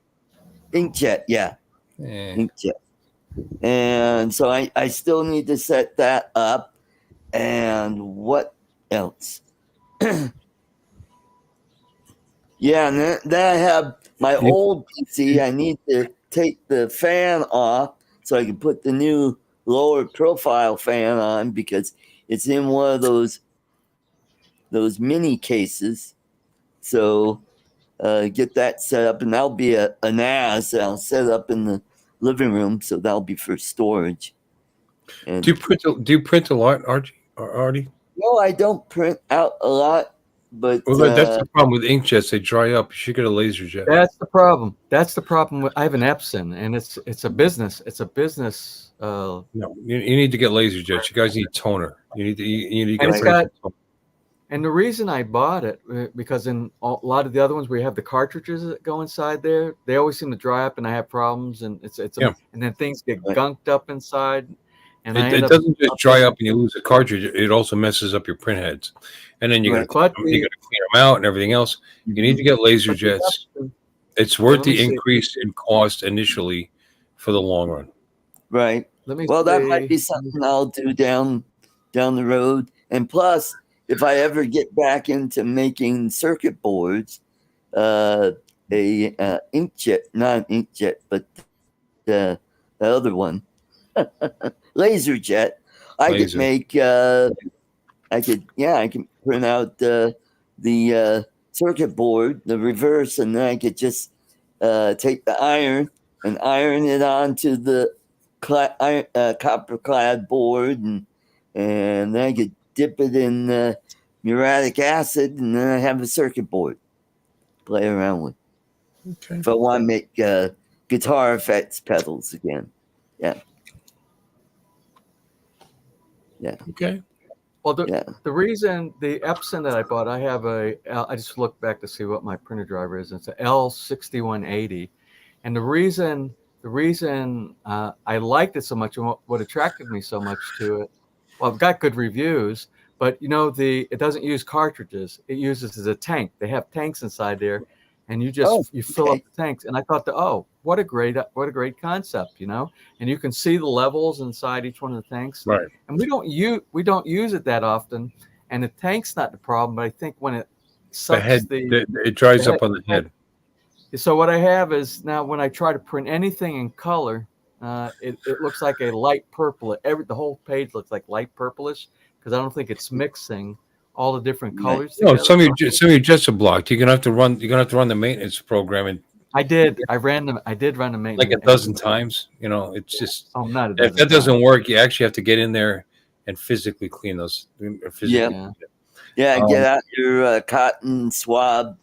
Inkjet, yeah. Inkjet. And so I still need to set that up. And what else? Yeah, and then I have my old PC. I need to take the fan off so I can put the new lower profile fan on because it's in one of those mini cases. So get that set up, and that'll be a NAS that I'll set up in the living room. So that'll be for storage. And do you print a lot, Artie? No, I don't print out a lot. But that's the problem with inkjets; they dry up. You should get a laser jet. That's the problem. I have an Epson, and it's a business. It's a business. No, you need to get laser jets. You guys need toner. You need to get. Toner. And the reason I bought it because in a lot of the other ones where you have the cartridges that go inside there, they always seem to dry up, and I have problems, and and then things get gunked up inside. And it doesn't just dry up and you lose a cartridge. It also messes up your print heads, and then you got to clean them out and everything else. You need to get laser jets. It's worth the increase in cost initially for the long run. Right. That might be something I'll do down the road. And plus, if I ever get back into making circuit boards, inkjet, not an inkjet, but the other one. Laser jet. I can print out the circuit board, the reverse, and then I could just take the iron and iron it onto the copper clad board, and then I could dip it in muriatic acid, and then I have a circuit board play around with. Okay. If I want to make guitar effects pedals again. Yeah. Okay. Well, the reason the Epson that I bought, I just looked back to see what my printer driver is. It's an L6180, and the reason I liked it so much and what attracted me so much to it, well, I've got good reviews, but it doesn't use cartridges. It uses as a tank. They have tanks inside there, and you fill up the tanks. And I thought, what a great concept, and you can see the levels inside each one of the tanks. Right. And we don't use it that often, and the tank's not the problem. But I think when it sucks it dries up on the head. So what I have is now when I try to print anything in color, it looks like a light purple. The whole page looks like light purplish because I don't think it's mixing all the different colors. No, some of you just are blocked. You're gonna have to run the maintenance program, and I did run the maintenance like a dozen times. It's just not a if that doesn't work, you actually have to get in there and physically clean those. Get out your cotton swab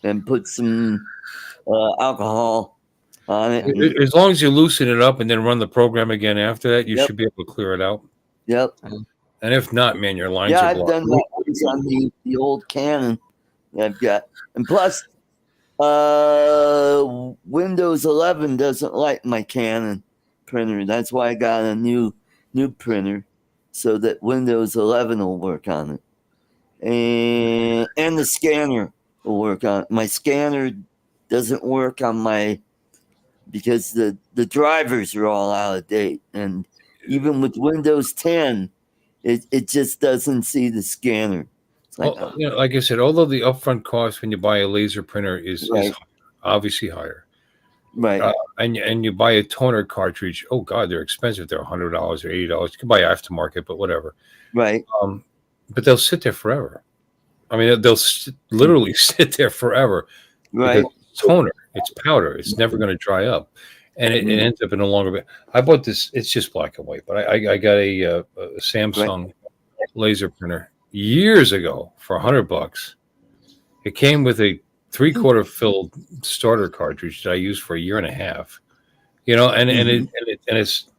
and put some alcohol on it. As long as you loosen it up and then run the program again after that, you should be able to clear it out. Yep. And if not, man, your lines are I've blocked. done that once on the old Canon that I've got. And plus, Windows 11 doesn't like my Canon printer. That's why I got a new printer so that Windows 11 will work on it. And the scanner will work on it. My scanner doesn't work on because the drivers are all out of date. And even with Windows 10, it just doesn't see the scanner. It's like, like I said, although the upfront cost when you buy a laser printer is obviously higher, right? And you buy a toner cartridge. Oh God, they're expensive. They're $100 or $80. You can buy aftermarket, but whatever. Right. But they'll sit there forever. I mean, they'll literally sit there forever. Right. It's toner. It's powder. It's never going to dry up. And it ends up in a longer bit. I bought this. It's just black and white, but I got a Samsung laser printer years ago for $100. It came with a 3/4 filled starter cartridge that I used for a year and a half. It's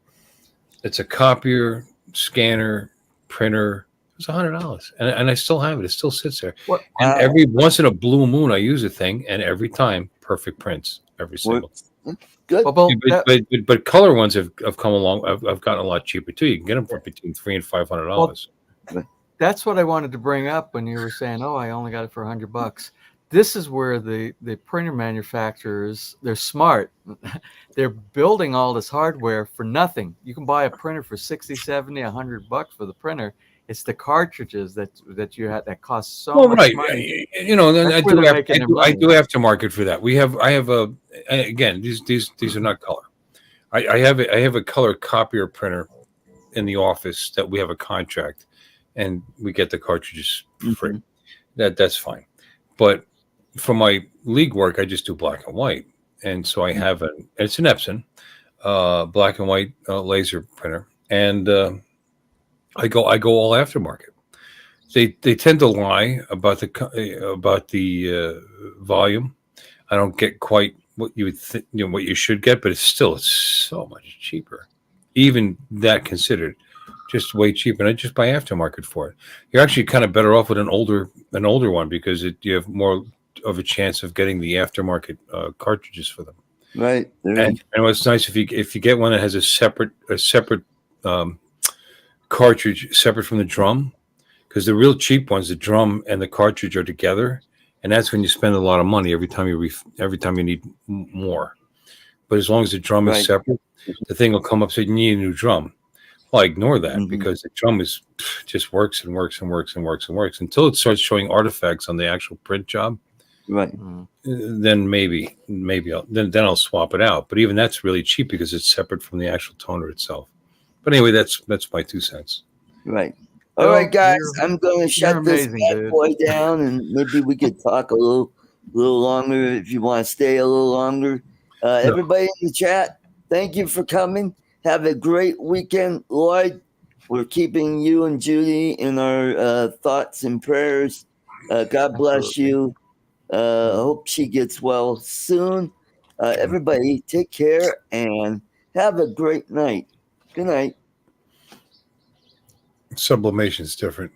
a copier, scanner, printer. It's $100, and I still have it. It still sits there. And every once in a blue moon, I use a thing, and every time, perfect prints. Every single. Good. But color ones have come along. I've gotten a lot cheaper too. You can get them for between $300 and $500. That's what I wanted to bring up when you were saying, I only got it for $100. This is where the printer manufacturers, they're smart. They're building all this hardware for nothing. You can buy a printer for $60, $70, $100 for the printer. It's the cartridges that you have that cost so much money. I do aftermarket for that. Again, these are not color. I have a color copier printer in the office that we have a contract, and we get the cartridges for free. That's fine. But for my league work, I just do black and white, and so I have it's an Epson black and white laser printer, and I go all aftermarket. They tend to lie about the volume. I don't get quite what you would think, what you should get, but it's so much cheaper. Even that considered, just way cheaper. And I just buy aftermarket for it. You're actually kind of better off with an older one because you have more of a chance of getting the aftermarket cartridges for them. Right. And what's nice if you get one that has a separate cartridge separate from the drum, because the real cheap ones, the drum and the cartridge are together, and that's when you spend a lot of money every time you need more. But as long as the drum is separate, the thing will come up saying you need a new drum. Well, I ignore that because the drum just works and works and works and works and works until it starts showing artifacts on the actual print job. Right. Then maybe I'll swap it out. But even that's really cheap because it's separate from the actual toner itself. But anyway, that's my 2 cents. Right. All right, guys. I'm going to shut this bad boy down, and maybe we could talk a little a little longer if you want to stay a little longer. Everybody in the chat, thank you for coming. Have a great weekend, Lloyd. We're keeping you and Judy in our thoughts and prayers. God bless you. Hope she gets well soon. Everybody, take care and have a great night. Good night. Sublimation is different.